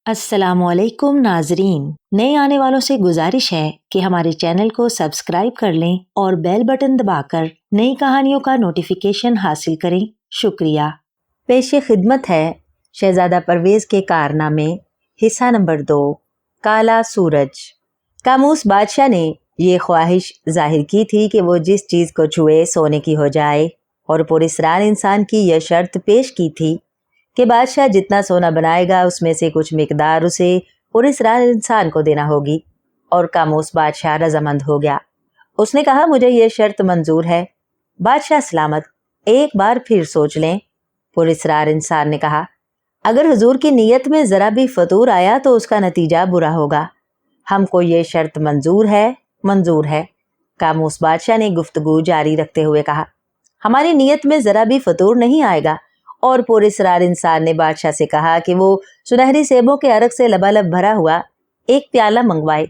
अस्सलाम वालेकुम नाजरीन। नए आने वालों से गुजारिश है कि हमारे चैनल को सब्सक्राइब कर लें और बेल बटन दबाकर नई कहानियों का नोटिफिकेशन हासिल करें। शुक्रिया। पेश खिदमत है शहजादा परवेज़ के कारनामे, हिस्सा नंबर 2, काला सूरज। कामूस बादशाह ने ये ख्वाहिश जाहिर की थी कि वो जिस चीज़ को छुए सोने की हो जाए, और पुरस्रार इंसान की यह शर्त पेश की थी कि बादशाह जितना सोना बनाएगा उसमें से कुछ मिकदार उसे पुरस्रार इंसान को देना होगी। और कामूस बादशाह रजामंद हो गया। उसने कहा, मुझे ये शर्त मंजूर है। बादशाह सलामत, एक बार फिर सोच लें। पुरस्रार इंसान ने कहा, अगर हुजूर की नीयत में ज़रा भी फतूर आया तो उसका नतीजा बुरा होगा। हमको ये शर्त मंजूर है। कामूस बादशाह ने गुफ्तगू जारी रखते हुए कहा, हमारी नीयत में ज़रा भी फतूर नहीं आएगा। और पुरस्रार इंसान ने बादशाह से कहा कि वो सुनहरी सेबों के अरक से लबालब भरा हुआ एक प्याला मंगवाए।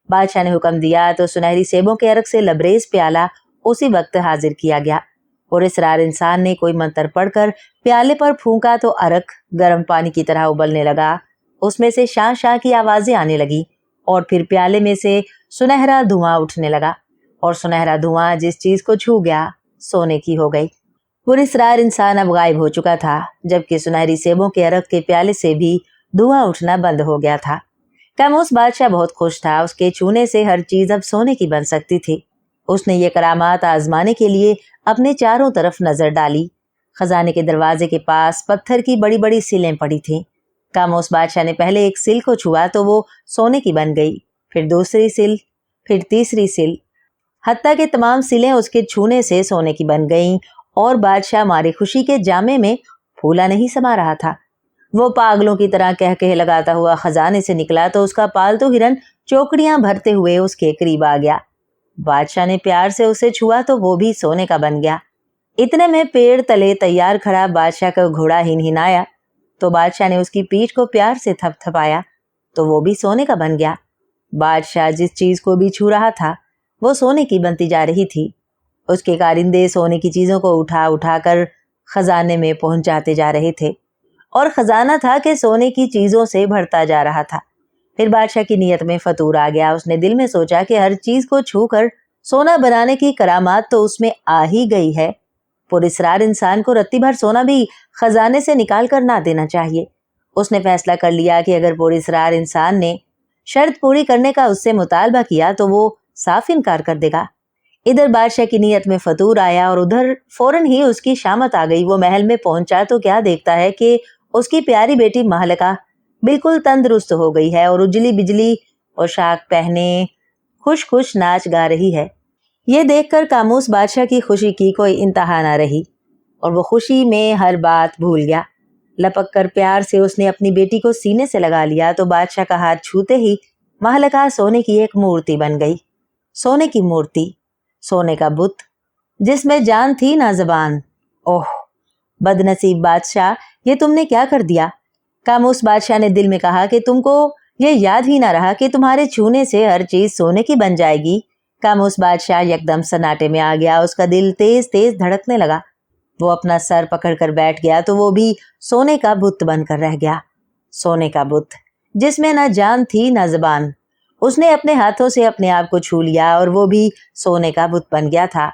बादशाह ने हुक्म दिया तो सुनहरी सेबों के अरक से लबरेज प्याला उसी वक्त हाजिर किया गया। पुरस्रार इंसान ने कोई मंत्र पढ़कर प्याले पर फूंका तो अरक गर्म पानी की तरह उबलने लगा। उसमें से शां शां की आवाजें आने लगी और फिर प्याले में से सुनहरा धुआं उठने लगा, और सुनहरा धुआं जिस चीज को छू गया सोने की हो गई। पुरस्रार इंसान अब गायब हो चुका था, जबकि सुनहरी सेबों के अरक के प्याले से भी धुआं उठना बंद हो गया था। कामूस बादशाह बहुत खुश था। उसके छूने से हर चीज अब सोने की बन सकती थी। उसने ये करामात आजमाने के लिए अपने चारों तरफ नजर डाली। खजाने के दरवाजे के पास पत्थर की बड़ी बड़ी सिलें पड़ी थीं। कामूस बादशाह ने पहले एक सिल को छुआ तो वो सोने की बन गई, फिर दूसरी सिल, फिर तीसरी सिल, हत्ता कि तमाम सिलें उसके छूने से सोने की बन गईं। और बादशाह मारे खुशी के जामे में फूला नहीं समा रहा था। वो पागलों की तरह कह कह लगाता हुआ खजाने से निकला तो उसका पालतू हिरन चौकड़ियां भरते हुए उसके करीब आ गया। बादशाह ने प्यार से उसे छुआ तो वो भी सोने का बन गया। इतने में पेड़ तले तैयार खड़ा बादशाह का घोड़ा हिनहिनाया तो बादशाह ने उसकी पीठ को प्यार से थपथपाया तो वो भी सोने का बन गया। बादशाह जिस चीज को भी छू रहा था वो सोने की बनती जा रही थी। उसके कारिंदे सोने की चीजों को उठा उठा कर खजाने में पहुंचाते जा रहे थे, और खजाना था कि सोने की चीजों से भरता जा रहा था। फिर बादशाह की नीयत में फतूर आ गया। उसने दिल में सोचा कि हर चीज को छू कर सोना बनाने की करामात तो उसमें आ ही गई है। पुरस्रार इंसान को रत्ती भर सोना भी खजाने से निकाल कर ना देना चाहिए। उसने फैसला कर लिया कि अगर पुरस्रार इंसान ने शर्त पूरी करने का उससे मुतालबा किया तो वो साफ इनकार कर देगा। इधर बादशाह की नीयत में फतूर आया और उधर फौरन ही उसकी शामत आ गई। वो महल में पहुंचा तो क्या देखता है कि उसकी प्यारी बेटी महलका बिल्कुल तंदुरुस्त हो गई है और उजली बिजली पोशाक पहने खुश खुश नाच गा रही है। ये देखकर कामूस बादशाह की खुशी की कोई इंतहा न रही और वो खुशी में हर बात भूल गया। लपक कर प्यार से उसने अपनी बेटी को सीने से लगा लिया तो बादशाह का हाथ छूते ही महलका सोने की एक मूर्ति बन गई। सोने की मूर्ति, सोने का बुत जिसमें जान थी ना ज़बान। ओह बदनसीब बादशाह, ये तुमने क्या कर दिया। कामूस बादशाह ने दिल में कहा कि तुमको ये याद ही ना रहा कि तुम्हारे छूने से हर चीज सोने की बन जाएगी। कामूस बादशाह एकदम सन्नाटे में आ गया। उसका दिल तेज तेज धड़कने लगा। वो अपना सर पकड़ कर बैठ गया तो वो भी सोने का बुत बनकर रह गया। सोने का बुत जिसमें ना जान थी ना ज़बान। उसने अपने हाथों से अपने आप को छू लिया और वो भी सोने का बुत बन गया था।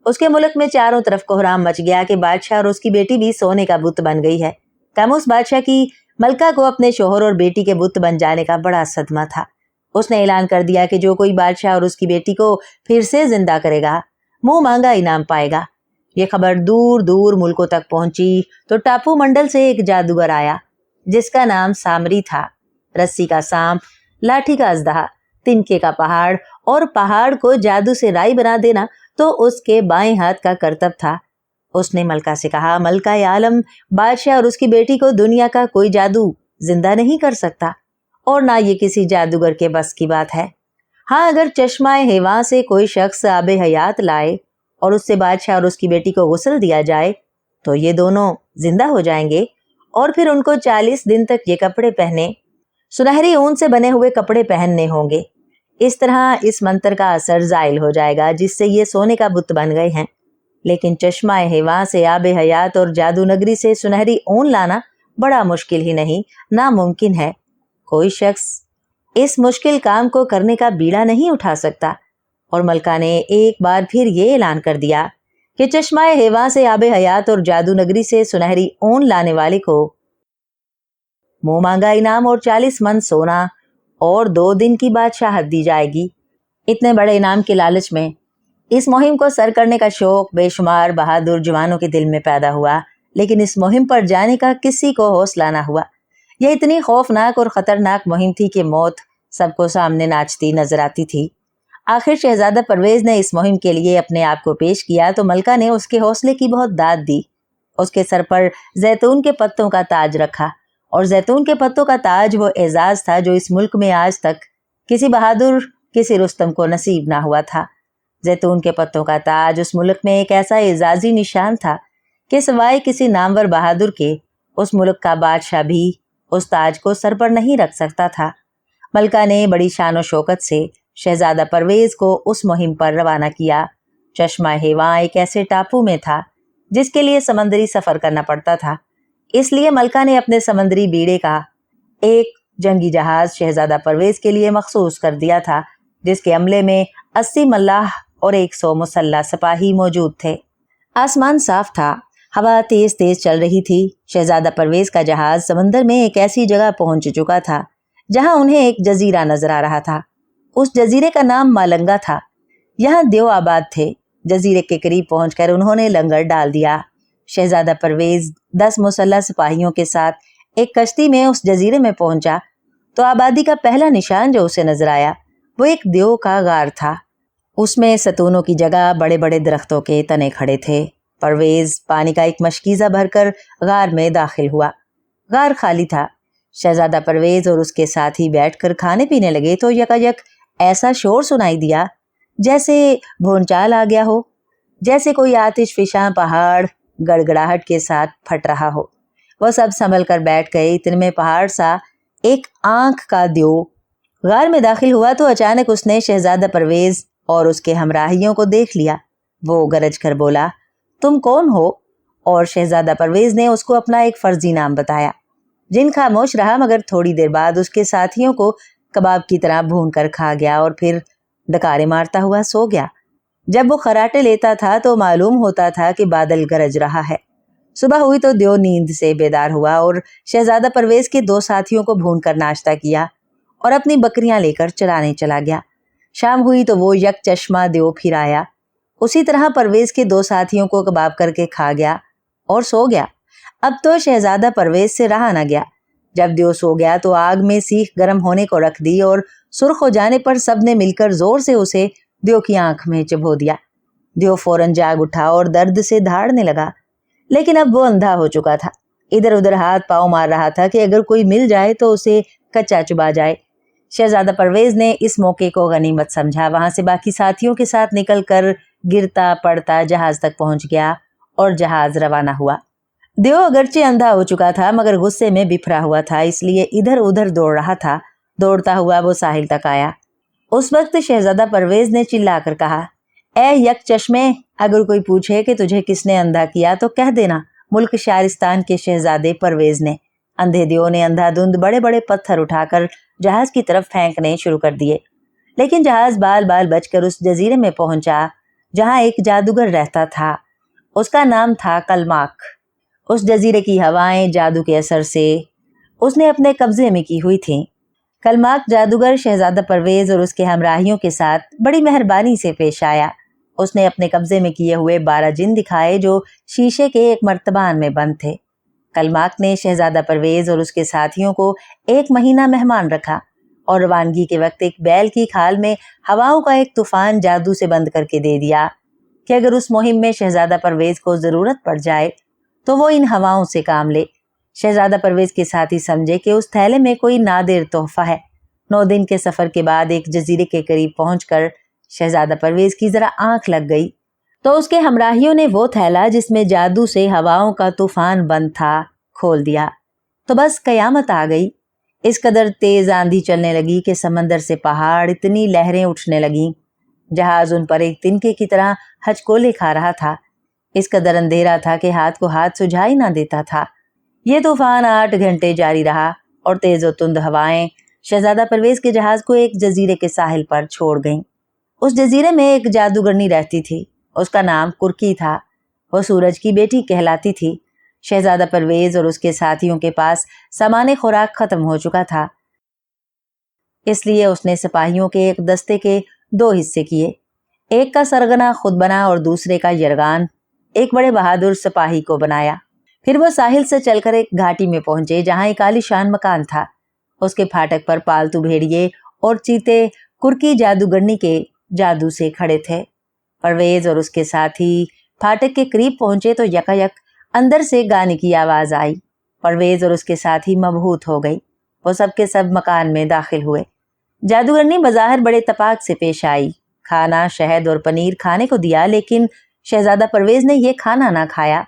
उसके मुल्क में चारों तरफ कोहराम मच गया कि बादशाह और उसकी बेटी भी सोने का बुत बन गई है। कामूस बादशाह की मलका को अपने शोहर और बेटी के बुत बन जाने का बड़ा सदमा था। उसने ऐलान कर दिया कि जो कोई बादशाह और उसकी बेटी को फिर से जिंदा करेगा मुंह मांगा इनाम पाएगा। ये खबर दूर दूर मुल्कों तक पहुंची तो टापू मंडल से एक जादूगर आया जिसका नाम सामरी था। रस्सी का सांप, लाठी का अजदहा, तिनके का पहाड़ और पहाड़ को जादू से राई बना देना तो उसके बाएं हाथ का करतब था। उसने मलका से कहा, मलका आलम, बादशाह और उसकी बेटी को दुनिया का कोई जादू जिंदा नहीं कर सकता और ना ये किसी जादूगर के बस की बात है। हाँ, अगर चश्माए हेवा से कोई शख्स आबे हयात लाए और उससे बादशाह और उसकी बेटी को गुस्ल दिया जाए तो ये दोनों जिंदा हो जाएंगे और फिर उनको 40 दिन तक ये कपड़े पहने, सुनहरी ऊन से बने हुए कपड़े पहनने होंगे। इस तरह इस मंत्र का असर जायल हो जाएगा जिससे ये सोने का बुत बन गए हैं। लेकिन चश्मा हेवा से आबे हयात और जादू नगरी से सुनहरी ऊन लाना बड़ा मुश्किल ही नहीं, नामुमकिन है। کوئی شخص اس مشکل کام کو کرنے کا بیڑا نہیں اٹھا سکتا۔ اور ملکہ نے ایک بار پھر یہ اعلان کر دیا کہ چشمہ ہیواں سے آب حیات اور جادو نگری سے سنہری اون لانے والے کو منہ مانگا انعام اور 40 من سونا اور 2 دن کی بادشاہت دی جائے گی۔ اتنے بڑے انعام کے لالچ میں اس مہم کو سر کرنے کا شوق بے شمار بہادر جوانوں کے دل میں پیدا ہوا، لیکن اس مہم پر جانے کا کسی کو حوصلہ نہ ہوا۔ یہ اتنی خوفناک اور خطرناک مہم تھی کہ موت سب کو سامنے ناچتی نظر آتی تھی۔ آخر شہزادہ پرویز نے اس مہم کے لیے اپنے آپ کو پیش کیا تو ملکہ نے اس کے حوصلے کی بہت داد دی۔ اس کے سر پر زیتون کے پتوں کا تاج رکھا، اور زیتون کے پتوں کا تاج وہ اعزاز تھا جو اس ملک میں آج تک کسی بہادر، کسی رستم کو نصیب نہ ہوا تھا۔ زیتون کے پتوں کا تاج اس ملک میں ایک ایسا اعزازی نشان تھا کہ سوائے کسی نامور بہادر کے اس ملک کا بادشاہ بھی اس تاج کو سر پر نہیں رکھ سکتا تھا۔ ملکہ نے بڑی شان و شوکت سے شہزادہ پرویز کو اس مہم پر روانہ کیا۔ چشمہ ہیواں ایک ایسے ٹاپو میں تھا جس کے لیے سمندری سفر کرنا پڑتا تھا، اس لیے ملکہ نے اپنے سمندری بیڑے کا ایک جنگی جہاز شہزادہ پرویز کے لیے مخصوص کر دیا تھا، جس کے عملے میں 80 ملاح اور 100 مسلح سپاہی موجود تھے۔ آسمان صاف تھا، ہوا تیز تیز چل رہی تھی۔ شہزادہ پرویز کا جہاز سمندر میں ایک ایسی جگہ پہنچ چکا تھا جہاں انہیں ایک جزیرہ نظر آ رہا تھا۔ اس جزیرے کا نام مالنگا تھا۔ یہاں دیو آباد تھے۔ جزیرے کے قریب پہنچ کر انہوں نے لنگر ڈال دیا۔ شہزادہ پرویز 10 مسلح سپاہیوں کے ساتھ ایک کشتی میں اس جزیرے میں پہنچا تو آبادی کا پہلا نشان جو اسے نظر آیا وہ ایک دیو کا غار تھا۔ اس میں ستونوں کی جگہ بڑے بڑے درختوں کے تنے کھڑے تھے۔ پرویز پانی کا ایک مشکیزہ بھر کر غار میں داخل ہوا۔ غار خالی تھا۔ شہزادہ پرویز اور اس کے ساتھی بیٹھ کر کھانے پینے لگے تو یکایک ایسا شور سنائی دیا جیسے بھونچال آ گیا ہو، جیسے کوئی آتش فشاں پہاڑ گڑگڑاہٹ کے ساتھ پھٹ رہا ہو۔ وہ سب سنبھل کر بیٹھ گئے۔ اتنے میں پہاڑ سا ایک آنکھ کا دیو غار میں داخل ہوا تو اچانک اس نے شہزادہ پرویز اور اس کے ہمراہیوں کو دیکھ لیا۔ وہ گرج کر بولا، تم کون ہو؟ اور شہزادہ پرویز نے اس کو اپنا ایک فرضی نام بتایا۔ جن خاموش رہا، مگر تھوڑی دیر بعد اس کے ساتھیوں کو کباب کی طرح بھون کر کھا گیا اور پھر ڈکارے مارتا ہوا سو گیا۔ جب وہ خراٹے لیتا تھا تو معلوم ہوتا تھا کہ بادل گرج رہا ہے۔ صبح ہوئی تو دیو نیند سے بیدار ہوا اور شہزادہ پرویز کے 2 ساتھیوں کو بھون کر ناشتہ کیا اور اپنی بکریاں لے کر چرانے چلا گیا۔ شام ہوئی تو وہ یک چشمہ دیو پھر آیا۔ اسی طرح پرویز کے 2 ساتھیوں کو کباب کر کے کھا گیا اور سو گیا۔ اب تو شہزادہ پرویز سے رہا نہ گیا۔ جب دیو سو گیا تو آگ میں سیخ گرم ہونے کو رکھ دی اور سرخ ہو جانے پر سب نے مل کر زور سے اسے دیو کی آنکھ میں چبھو دیا۔ دیو فوراً جاگ اٹھا اور درد سے دھاڑنے لگا، لیکن اب وہ اندھا ہو چکا تھا۔ ادھر ادھر ہاتھ پاؤں مار رہا تھا کہ اگر کوئی مل جائے تو اسے کچا چبا جائے۔ شہزادہ پرویز نے اس موقع کو غنیمت سمجھا۔ وہاں سے باقی ساتھیوں کے ساتھ نکل کر گرتا پڑتا جہاز تک پہنچ گیا اور جہاز روانہ ہوا۔ دیو اگرچہ اندھا ہو چکا تھا مگر غصے میں بفرا ہوا تھا، اس لیے ادھر ادھر دوڑ رہا تھا۔ دوڑتا ہوا وہ ساحل تک آیا۔ اس وقت شہزادہ پرویز نے چلا کر کہا، اے یک چشمے، اگر کوئی پوچھے کہ تجھے کس نے اندھا کیا تو کہہ دینا ملک شارستان کے شہزادے پرویز نے۔ اندھے دیو نے اندھا دھند بڑے بڑے پتھر اٹھا کر جہاز کی طرف پھینکنے شروع کر دیے، لیکن جہاز بال بال بچ کر اس جزیرے میں پہنچا جہاں ایک جادوگر رہتا تھا۔ اس کا نام تھا کلماک۔ اس جزیرے کی ہوائیں جادو کے اثر سے اس نے اپنے قبضے میں کی ہوئی تھیں۔ کلماک جادوگر شہزادہ پرویز اور اس کے ہمراہیوں کے ساتھ بڑی مہربانی سے پیش آیا۔ اس نے اپنے قبضے میں کیے ہوئے 12 جن دکھائے جو شیشے کے ایک مرتبان میں بند تھے۔ کلماک نے شہزادہ پرویز اور اس کے ساتھیوں کو 1 مہینہ مہمان رکھا اور روانگی کے وقت ایک بیل کی کھال میں ہواؤں کا ایک طوفان جادو سے بند کر کے دے دیا کہ اگر اس مہم میں شہزادہ پرویز کو ضرورت پڑ جائے تو وہ ان ہواؤں سے کام لے۔ شہزادہ پرویز کے ساتھی سمجھے کہ اس تھیلے میں کوئی نادر تحفہ ہے۔ 9 دن کے سفر کے بعد ایک جزیرے کے قریب پہنچ کر شہزادہ پرویز کی ذرا آنکھ لگ گئی تو اس کے ہمراہیوں نے وہ تھیلا جس میں جادو سے ہواؤں کا طوفان بند تھا کھول دیا تو بس قیامت آ گئی۔ اس قدر تیز آندھی چلنے لگی کہ سمندر سے پہاڑ اتنی لہریں اٹھنے لگیں۔ جہاز ان پر ایک تنکے کی طرح ہچکولے کھا رہا تھا۔ اس قدر اندھیرا تھا کہ ہاتھ کو ہاتھ سجھائی نہ دیتا تھا۔ یہ طوفان 8 گھنٹے جاری رہا اور تیز و تند ہوائیں شہزادہ پرویز کے جہاز کو ایک جزیرے کے ساحل پر چھوڑ گئیں۔ اس جزیرے میں ایک جادوگرنی رہتی تھی، اس کا نام کرکی تھا۔ وہ سورج کی بیٹی کہلاتی تھی۔ شہزادہ پرویز اور اس کے ساتھیوں کے پاس سامان خوراک ختم ہو چکا تھا، اس لیے اس نے سپاہیوں کے ایک دستے کے 2 حصے کیے، ایک کا سرغنہ خود بنا اور دوسرے کا یرغان ایک بڑے بہادر سپاہی کو بنایا۔ پھر وہ ساحل سے چل کر ایک گھاٹی میں پہنچے جہاں ایک عالیشان مکان تھا۔ اس کے پھاٹک پر پالتو بھیڑیے اور چیتے کرکی جادوگرنی کے جادو سے کھڑے تھے۔ پرویز اور اس کے ساتھی پھاٹک کے قریب پہنچے تو یکایک اندر سے گانے کی آواز آئی۔ پرویز اور اس کے ساتھی مبہوت ہو گئی۔ وہ سب کے سب مکان میں داخل ہوئے۔ جادوگرنی بظاہر بڑے اتفاق سے پیش آئی۔ کھانا، شہد اور پنیر کھانے کو دیا، لیکن شہزادہ پرویز نے یہ کھانا نہ کھایا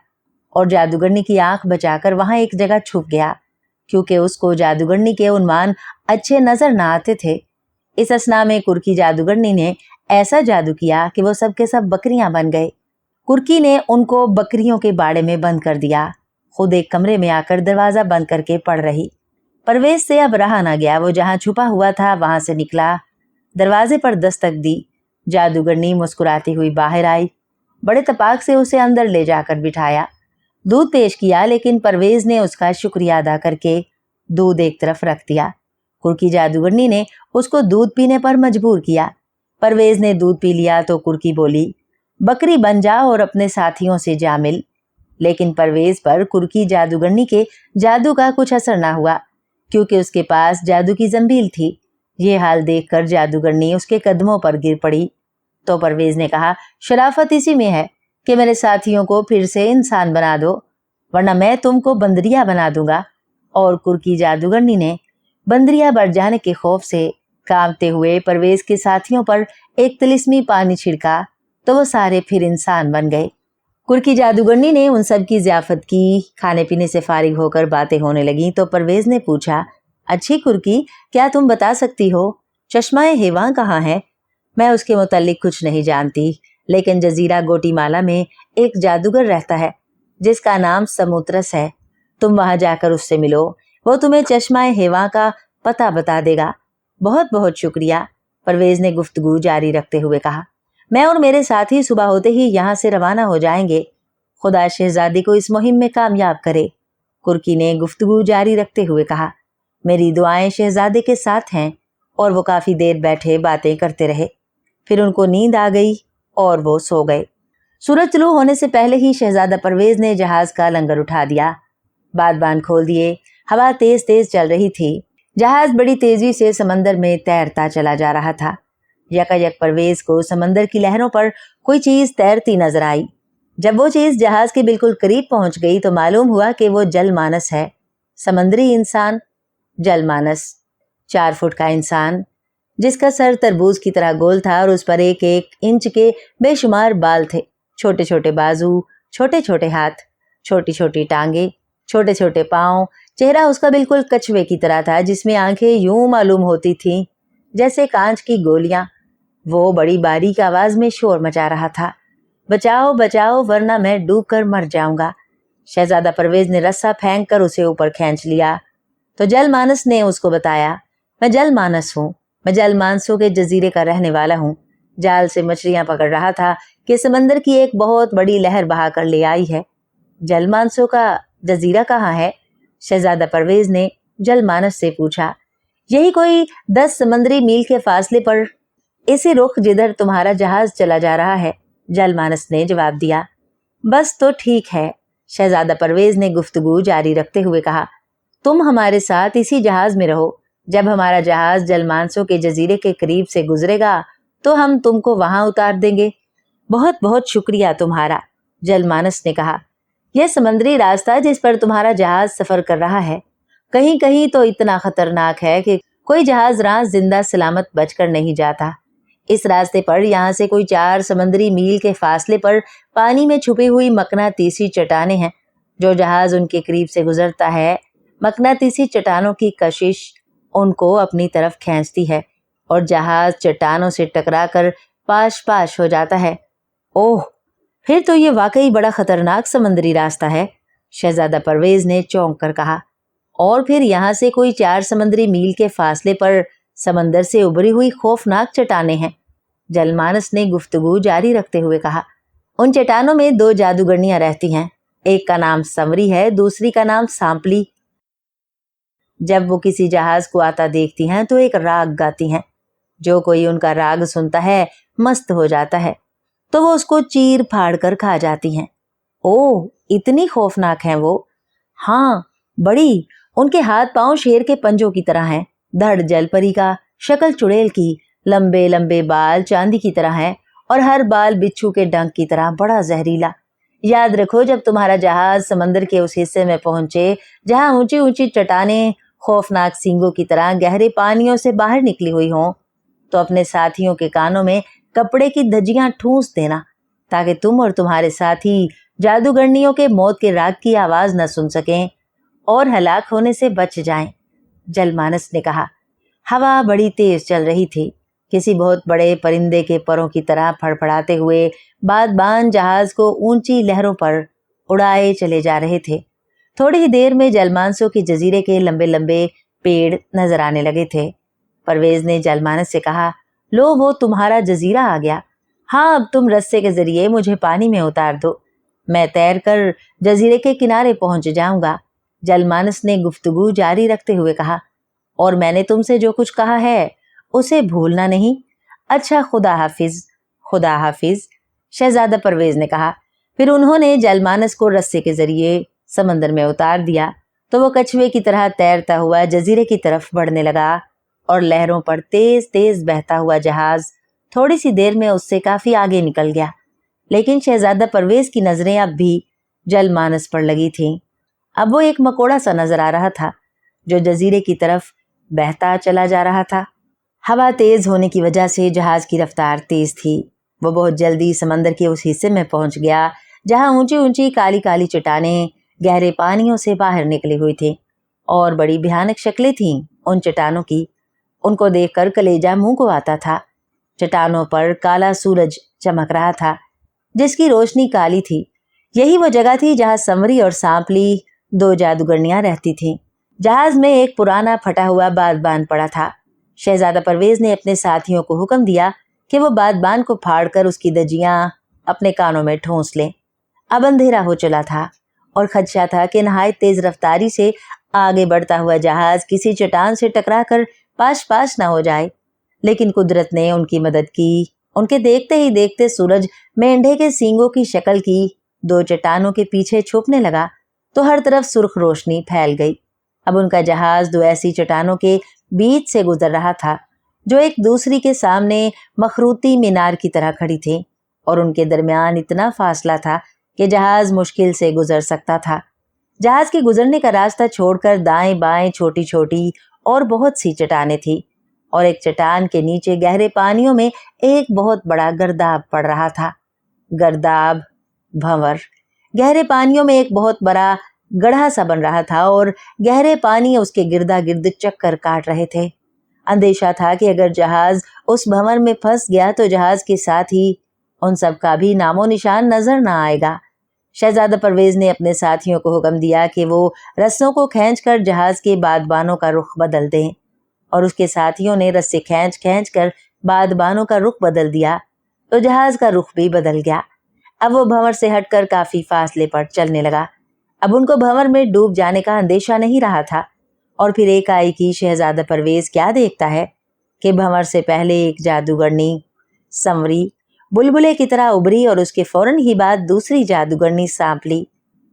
اور جادوگرنی کی آنکھ بچا کر وہاں ایک جگہ چھپ گیا، کیونکہ اس کو جادوگرنی کے عنوان اچھے نظر نہ آتے تھے۔ اس اثنا میں کرکی جادوگرنی نے ایسا جادو کیا کہ وہ سب کے سب بکریاں بن گئے۔ کرکی نے ان کو بکریوں کے باڑے میں بند کر دیا، خود ایک کمرے میں آ کر دروازہ بند کر کے پڑ رہی۔ پرویز سے اب رہا نہ گیا، وہ جہاں چھپا ہوا تھا وہاں سے نکلا، دروازے پر دستک دی۔ جادوگرنی مسکراتی ہوئی باہر آئی، بڑے اتفاق سے اسے اندر لے جا کر بٹھایا، دودھ پیش کیا، لیکن پرویز نے اس کا شکریہ ادا کر کے دودھ ایک طرف رکھ دیا۔ کرکی جادوگرنی نے اس کو دودھ پینے پر مجبور کیا۔ پرویز نے دودھ پی لیا تو کرکی بولی، بکری بن جا اور اپنے ساتھیوں سے جا مل۔ لیکن پرویز پر کرکی جادوگرنی کے جادو کا کچھ اثر نہ ہوا، کیونکہ اس کے پاس جادو کی زنبیل تھی۔ یہ حال دیکھ کر جادوگرنی اس کے قدموں پر گر پڑی تو پرویز نے کہا، شرافت اسی میں ہے کہ میرے ساتھیوں کو پھر سے انسان بنا دو، ورنہ میں تم کو بندریا بنا دوں گا۔ اور کرکی جادوگرنی نے بندریا بڑھ جانے کے خوف سے کانپتے ہوئے پرویز کے ساتھیوں پر ایک طلسمی پانی چھڑکا تو وہ سارے پھر انسان بن گئے۔ کرکی جادوگرنی نے ان سب کی ضیافت کی، کھانے پینے سے فارغ ہو کر باتیں ہونے لگیں تو پرویز نے پوچھا، اچھی کرکی، کیا تم بتا سکتی ہو چشمہ ہیواں کہاں ہے؟ میں اس کے متعلق کچھ نہیں جانتی، لیکن جزیرہ گوٹی مالا میں ایک جادوگر رہتا ہے جس کا نام سموترس ہے، تم وہاں جا کر اس سے ملو، وہ تمہیں چشمہ ہیواں کا پتہ بتا دے گا۔ بہت بہت شکریہ، پرویز نے گفتگو جاری رکھتے ہوئے کہا، میں اور میرے ساتھی صبح ہوتے ہی یہاں سے روانہ ہو جائیں گے، خدا شہزادی کو اس مہم میں کامیاب کرے۔ کرکی نے گفتگو جاری رکھتے ہوئے کہا، میری دعائیں شہزادے کے ساتھ ہیں۔ اور وہ کافی دیر بیٹھے باتیں کرتے رہے، پھر ان کو نیند آ گئی اور وہ سو گئے۔ سورج طلوع ہونے سے پہلے ہی شہزادہ پرویز نے جہاز کا لنگر اٹھا دیا، بادبان کھول دیے، ہوا تیز تیز چل رہی تھی، جہاز بڑی تیزی سے سمندر میں تیرتا چلا جا رہا تھا۔ یکایک پرویز کو سمندر کی لہروں پر کوئی چیز تیرتی نظر آئی۔ جب وہ چیز جہاز کے بالکل قریب پہنچ گئی تو معلوم ہوا کہ وہ جل مانس ہے، سمندری انسان۔ جل مانس 4 فٹ کا انسان جس کا سر تربوز کی طرح گول تھا اور اس پر 1 انچ کے بے شمار بال تھے، چھوٹے چھوٹے بازو، چھوٹے چھوٹے ہاتھ، چھوٹی چھوٹی ٹانگیں، چھوٹے چھوٹے پاؤں، چہرہ اس کا بالکل کچھوے کی طرح تھا جس میں آنکھیں یوں معلوم ہوتی تھیں جیسے کانچ کی گولیاں۔ وہ بڑی باریک آواز میں شور مچا رہا تھا، بچاؤ بچاؤ ورنہ میں ڈوب کر مر جاؤں گا۔ شہزادہ پرویز نے رسا پھینک کر اسے اوپر کھینچ لیا تو جل مانس نے اس کو بتایا، میں جل مانس ہوں، میں جل مانسوں کے جزیرے کا رہنے والا ہوں، جال سے مچھلیاں پکڑ رہا تھا کہ سمندر کی ایک بہت بڑی لہر بہا کر لے آئی ہے۔ جل مانسوں کا جزیرہ کہاں ہے؟ شہزادہ پرویز نے جل مانس سے پوچھا۔ یہی کوئی 10 سمندری میل کے فاصلے پر اسی رخ جدھر تمہارا جہاز چلا جا رہا ہے، جل مانس نے جواب دیا۔ بس تو ٹھیک ہے، شہزادہ پرویز نے گفتگو جاری رکھتے ہوئے کہا، تم ہمارے ساتھ اسی جہاز میں رہو، جب ہمارا جہاز جل مانسوں کے جزیرے کے قریب سے گزرے گا تو ہم تم کو وہاں اتار دیں گے۔ بہت بہت شکریہ تمہارا، جل مانس نے کہا۔ یہ سمندری راستہ جس پر تمہارا جہاز سفر کر رہا ہے کہیں کہیں تو اتنا خطرناک ہے کہ کوئی جہاز راں زندہ سلامت بچ کر نہیں جاتا۔ اس راستے پر یہاں سے کوئی 4 سمندری میل کے فاصلے پر پانی میں چھپی ہوئی مقناطیسی چٹانیں ہیں، جو جہاز ان کے قریب سے گزرتا ہے مقناطیسی چٹانوں کی کشش ان کو اپنی طرف کھینچتی ہے اور جہاز چٹانوں سے ٹکرا کر پاش پاش ہو جاتا ہے۔ اوہ، پھر تو یہ واقعی بڑا خطرناک سمندری راستہ ہے، شہزادہ پرویز نے چونک کر کہا۔ और फिर यहाँ से कोई 4 समुद्री मील के फासले पर समंदर से उभरी हुई खौफनाक चट्टानें हैं। जलमानस ने गुफ्तगू जारी रखते हुए कहा। उन चट्टानों में 2 जादूगरनियां रहती हैं। एक का नाम संवरी है, दूसरी का नाम सांपली। जब वो किसी जहाज को आता देखती हैं तो एक राग गाती हैं। जो कोई उनका राग सुनता है मस्त हो जाता है, तो वो उसको चीर फाड़ कर खा जाती हैं। ओह, इतनी खौफनाक हैं वो? हाँ, बड़ी। उनके हाथ पांव शेर के पंजों की तरह हैं, धड़ जलपरी का, शक्ल चुड़ैल की, लंबे लंबे बाल चांदी की तरह हैं और हर बाल बिच्छू के डंक की तरह बड़ा जहरीला। याद रखो, जब तुम्हारा जहाज समंदर के उस हिस्से में पहुंचे जहां ऊंची ऊंची चट्टानें खौफनाक सींगों की तरह गहरे पानियों से बाहर निकली हुई हों, तो अपने साथियों के कानों में कपड़े की धज्जियां ठूंस देना, ताकि तुम और तुम्हारे साथी जादूगरनियों के मौत के राग की आवाज न सुन सकें और हलाक होने से बच जाएं। जलमानस ने कहा। हवा बड़ी तेज चल रही थी। किसी बहुत बड़े परिंदे के परों की तरह फड़फड़ाते हुए बादबान जहाज को ऊंची लहरों पर उड़ाए चले जा रहे थे। थोड़ी ही देर में जलमानसों के जजीरे के लंबे लंबे पेड़ नजर आने लगे थे। परवेज ने जलमानस से कहा, लो, वो तुम्हारा जजीरा आ गया। हाँ, अब तुम रस्से के जरिए मुझे पानी में उतार दो, मैं तैर कर जजीरे के किनारे पहुंच जाऊंगा। जलमानस ने गुफ्तगू जारी रखते हुए कहा, और मैंने तुमसे जो कुछ कहा है उसे भूलना नहीं। अच्छा, खुदा हाफिज। खुदा हाफिज, शहजादा परवेज ने कहा। फिर उन्होंने जलमानस को रस्से के जरिए समंदर में उतार दिया तो वो कछुए की तरह तैरता हुआ जजीरे की तरफ बढ़ने लगा और लहरों पर तेज तेज बहता हुआ जहाज थोड़ी सी देर में उससे काफी आगे निकल गया। लेकिन शहजादा परवेज की नजरें अब भी जलमानस पर लगी थीं। अब वो एक मकोड़ा सा नजर आ रहा था जो जजीरे की तरफ बहता चला जा रहा था। हवा तेज होने की वजह से जहाज की रफ्तार तेज थी। वो बहुत जल्दी समंदर के उस हिस्से में पहुंच गया जहां ऊंची ऊंची काली काली चट्टानें गहरे पानियों से बाहर निकली हुई थी और बड़ी भयानक शक्लें थीं उन चट्टानों की। उनको देखकर कलेजा मुंह को आता था। चट्टानों पर काला सूरज चमक रहा था जिसकी रोशनी काली थी। यही वो जगह थी जहां संवरी और सांपली, 2 जादूगरनियां रहती थीं। जहाज में एक पुराना फटा हुआ बादबान पड़ा था। शहजादा परवेज ने अपने साथियों को हुक्म दिया कि वो बादबान को फाड़कर उसकी धज्जियां अपने कानों में ठूंस लें। अब अंधेरा हो चला था और खदशा था कि नहायत तेज रफ्तारी से आगे बढ़ता हुआ जहाज किसी चट्टान से टकराकर पास पास न हो जाए। लेकिन कुदरत ने उनकी मदद की। उनके देखते ही देखते सूरज मेंढे के सींगों की शक्ल की 2 चट्टानों के पीछे छुपने लगा तो हर तरफ सुर्ख रोशनी फैल गई। अब उनका जहाज 2 ऐसी चट्टानों के बीच से गुजर रहा था जो एक दूसरी के सामने मखरूती मीनार की तरह खड़ी थी और उनके दरमियान इतना फासला था कि जहाज मुश्किल से गुजर सकता था। जहाज के गुजरने का रास्ता छोड़कर दाएं बाएं छोटी छोटी और बहुत सी चट्टानें थी और एक चट्टान के नीचे गहरे पानियों में एक बहुत बड़ा गर्दाब पड़ रहा था। गर्दाब, भंवर। गहरे पानियों में एक बहुत बड़ा गड्ढा सा बन रहा था और गहरे पानी उसके गिरदा गिर्द चक्कर काट रहे थे। अंदेशा था कि अगर जहाज उस भंवर में फंस गया तो जहाज के साथ ही उन सब का भी नामो निशान नजर न आएगा। शहजादा परवेज ने अपने साथियों को हुक्म दिया कि वो रस्सों को खींचकर जहाज के बादबानों का रुख बदल दें और उसके साथियों ने रस्से खींच खींच कर बादबानों का रुख बदल दिया तो जहाज का रुख भी बदल गया। अब वो भंवर से हटकर काफी फासले पर चलने लगा। अब उनको भंवर में डूब जाने का अंदेशा नहीं रहा था। और फिर एकाएकी शहजादा परवेज क्या देखता है कि भंवर से पहले एक जादूगरनी संवरी बुलबुले की तरह उभरी और उसके फौरन ही बाद दूसरी जादूगरनी सांपली।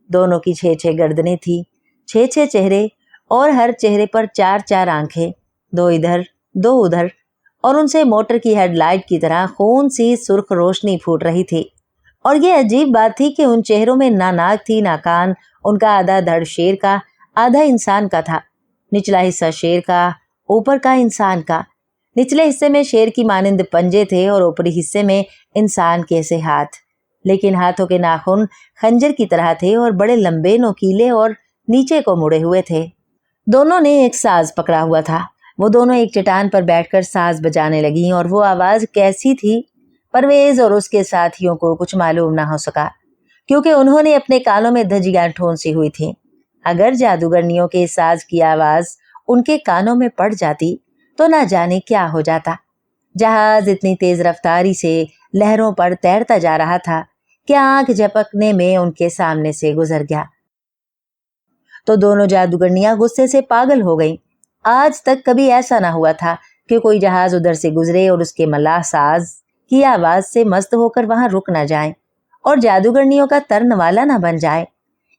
दोनों की 6-6 गर्दनें थी, 6-6 चेहरे और हर चेहरे पर 4-4 आंखें, 2 इधर 2 उधर, और उनसे मोटर की हेडलाइट की तरह खून सी सुर्ख रोशनी फूट रही थी। और ये अजीब बात थी कि उन चेहरों में ना नाक थी ना कान। उनका आधा धड़ शेर का, आधा इंसान का था। निचला हिस्सा शेर का, ऊपर का इंसान का। निचले हिस्से में शेर की मानिंद पंजे थे और ऊपरी हिस्से में इंसान के से हाथ। लेकिन हाथों के नाखून खंजर की तरह थे और बड़े लंबे, नोकीले और नीचे को मुड़े हुए थे। दोनों ने एक साज पकड़ा हुआ था। वो दोनों एक चट्टान पर बैठकर साज बजाने लगी और वो आवाज कैसी थी परवेज और उसके साथियों को कुछ मालूम ना हो सका क्योंकि उन्होंने अपने कानों में धज्जियां ठूंसी हुई थी। اگر جادوگرنیوں کے ساز کی آواز ان کے کانوں میں پڑ جاتی تو نہ جانے کیا ہو جاتا۔ جہاز اتنی تیز رفتاری سے لہروں پر تیرتا جا رہا تھا کہ آنکھ جھپکنے میں ان کے سامنے سے گزر گیا تو دونوں جادوگرنیاں غصے سے پاگل ہو گئیں۔ آج تک کبھی ایسا نہ ہوا تھا کہ کوئی جہاز ادھر سے گزرے اور اس کے ملاح ساز کی آواز سے مست ہو کر وہاں رک نہ جائیں اور جادوگرنیوں کا ترن والا نہ بن جائے۔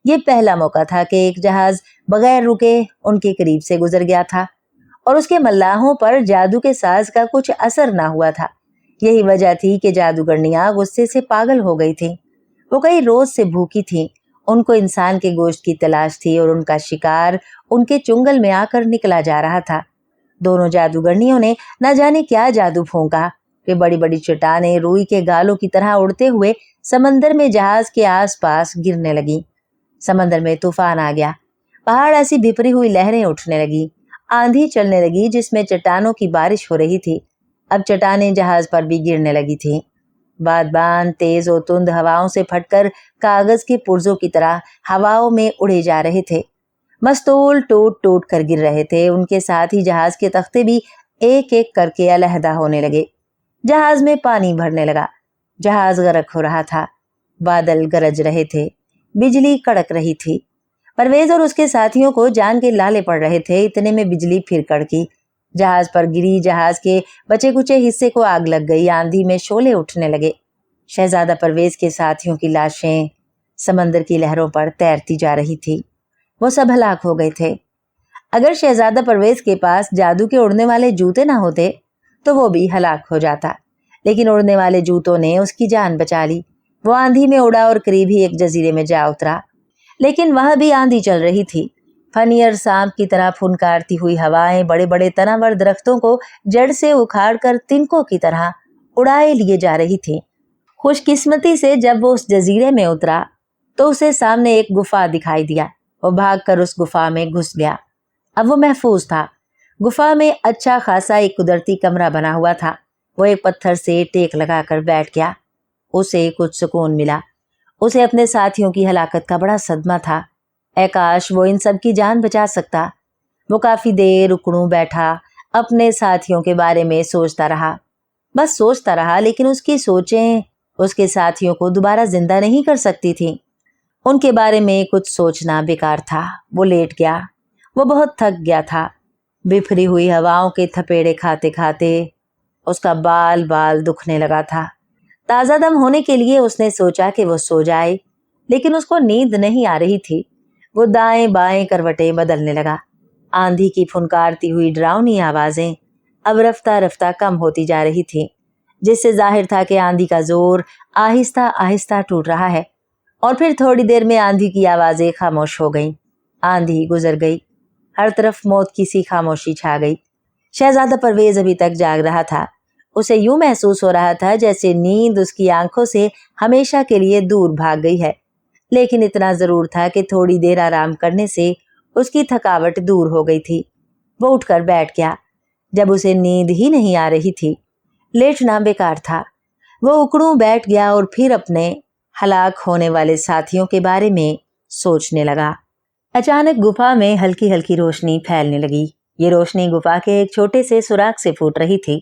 یہ پہلا موقع تھا کہ ایک جہاز بغیر رکے ان کے قریب سے گزر گیا تھا اور اس کے ملاحوں پر جادو کے ساز کا کچھ اثر نہ ہوا تھا۔ یہی وجہ تھی کہ جادوگرنیاں غصے سے پاگل ہو گئی تھیں۔ وہ کئی روز سے بھوکی تھیں، ان کو انسان کے گوشت کی تلاش تھی اور ان کا شکار ان کے چنگل میں آ کر نکلا جا رہا تھا۔ دونوں جادوگرنیوں نے نہ جانے کیا جادو پھونکا کہ بڑی بڑی چٹانیں روئی کے گالوں کی طرح اڑتے ہوئے سمندر میں جہاز کے آس پاس گرنے لگیں۔ سمندر میں طوفان آ گیا، پہاڑ ایسی بھپری ہوئی لہریں اٹھنے لگی، آندھی چلنے لگی جس میں چٹانوں کی بارش ہو رہی تھی۔ اب چٹانیں جہاز پر بھی گرنے لگی تھیں۔ بادبان تیز و تند ہواؤں سے پھٹ کر کاغذ کے پرزوں کی طرح ہواؤں میں اڑے جا رہے تھے، مستول ٹوٹ ٹوٹ کر گر رہے تھے۔ ان کے ساتھ ہی جہاز کے تختے بھی ایک ایک کر کے علیحدہ ہونے لگے۔ جہاز میں پانی بھرنے لگا، جہاز غرق ہو رہا تھا، بادل گرج رہے تھے، بجلی کڑک رہی تھی۔ پرویز اور اس کے ساتھیوں کو جان کے لالے پڑ رہے تھے۔ اتنے میں بجلی پھر کڑکی، جہاز پر گری، جہاز کے بچے کچے حصے کو آگ لگ گئی، آندھی میں شعلے اٹھنے لگے۔ شہزادہ پرویز کے ساتھیوں کی لاشیں سمندر کی لہروں پر تیرتی جا رہی تھی، وہ سب ہلاک ہو گئے تھے۔ اگر شہزادہ پرویز کے پاس جادو کے اڑنے والے جوتے نہ ہوتے تو وہ بھی ہلاک ہو جاتا، لیکن اڑنے والے جوتوں نے اس کی جان بچا لی۔ وہ آندھی میں اڑا اور قریب ہی ایک جزیرے میں جا اترا، لیکن وہاں بھی آندھی چل رہی تھی۔ فنیر سانپ کی طرح پھنکارتی ہوئی ہوائیں بڑے بڑے تناور درختوں کو جڑ سے اکھاڑ کر تنکوں کی طرح اڑائے لیے جا رہی تھی۔ خوش قسمتی سے جب وہ اس جزیرے میں اترا تو اسے سامنے ایک گفا دکھائی دیا۔ وہ بھاگ کر اس گفا میں گھس گیا۔ اب وہ محفوظ تھا۔ گفا میں اچھا خاصا ایک قدرتی کمرہ بنا ہوا تھا۔ وہ ایک پتھر سے ٹیک لگا کر بیٹھ گیا۔ اسے کچھ سکون ملا۔ اسے اپنے ساتھیوں کی ہلاکت کا بڑا صدمہ تھا۔ اے کاش وہ ان سب کی جان بچا سکتا۔ وہ کافی دیر اکڑوں بیٹھا، اپنے ساتھیوں کے بارے میں سوچتا رہا، بس سوچتا رہا، لیکن اس کی سوچیں اس کے ساتھیوں کو دوبارہ زندہ نہیں کر سکتی تھیں۔ ان کے بارے میں کچھ سوچنا بیکار تھا۔ وہ لیٹ گیا۔ وہ بہت تھک گیا تھا۔ بفری ہوئی ہواؤں کے تھپیڑے کھاتے کھاتے اس کا بال بال دکھنے لگا تھا۔ تازہ دم ہونے کے لیے اس نے سوچا کہ وہ سو جائے، لیکن اس کو نیند نہیں آ رہی تھی۔ وہ دائیں بائیں کروٹیں بدلنے لگا۔ آندھی کی پھنکارتی ہوئی ڈراؤنی آوازیں اب رفتہ رفتہ کم ہوتی جا رہی تھیں، جس سے ظاہر تھا کہ آندھی کا زور آہستہ آہستہ ٹوٹ رہا ہے۔ اور پھر تھوڑی دیر میں آندھی کی آوازیں خاموش ہو گئیں۔ آندھی گزر گئی، ہر طرف موت کی سی خاموشی چھا گئی۔ شہزادہ پرویز ابھی تک جاگ رہا تھا۔ اسے یوں محسوس ہو رہا تھا جیسے نیند اس کی آنکھوں سے ہمیشہ کے لیے دور بھاگ گئی ہے، لیکن اتنا ضرور تھا کہ تھوڑی دیر آرام کرنے سے اس کی تھکاوٹ دور ہو گئی تھی۔ وہ اٹھ کر بیٹھ گیا جب اسے نیند ہی نہیں آ رہی تھی۔ لیٹنا بیکار تھا۔ وہ اکڑوں بیٹھ گیا اور پھر اپنے ہلاک ہونے والے ساتھیوں کے بارے میں سوچنے لگا۔ اچانک گفا میں ہلکی ہلکی روشنی پھیلنے لگی۔ یہ روشنی گفا کے ایک چھوٹے سے سوراخ سے پھوٹ رہی تھی۔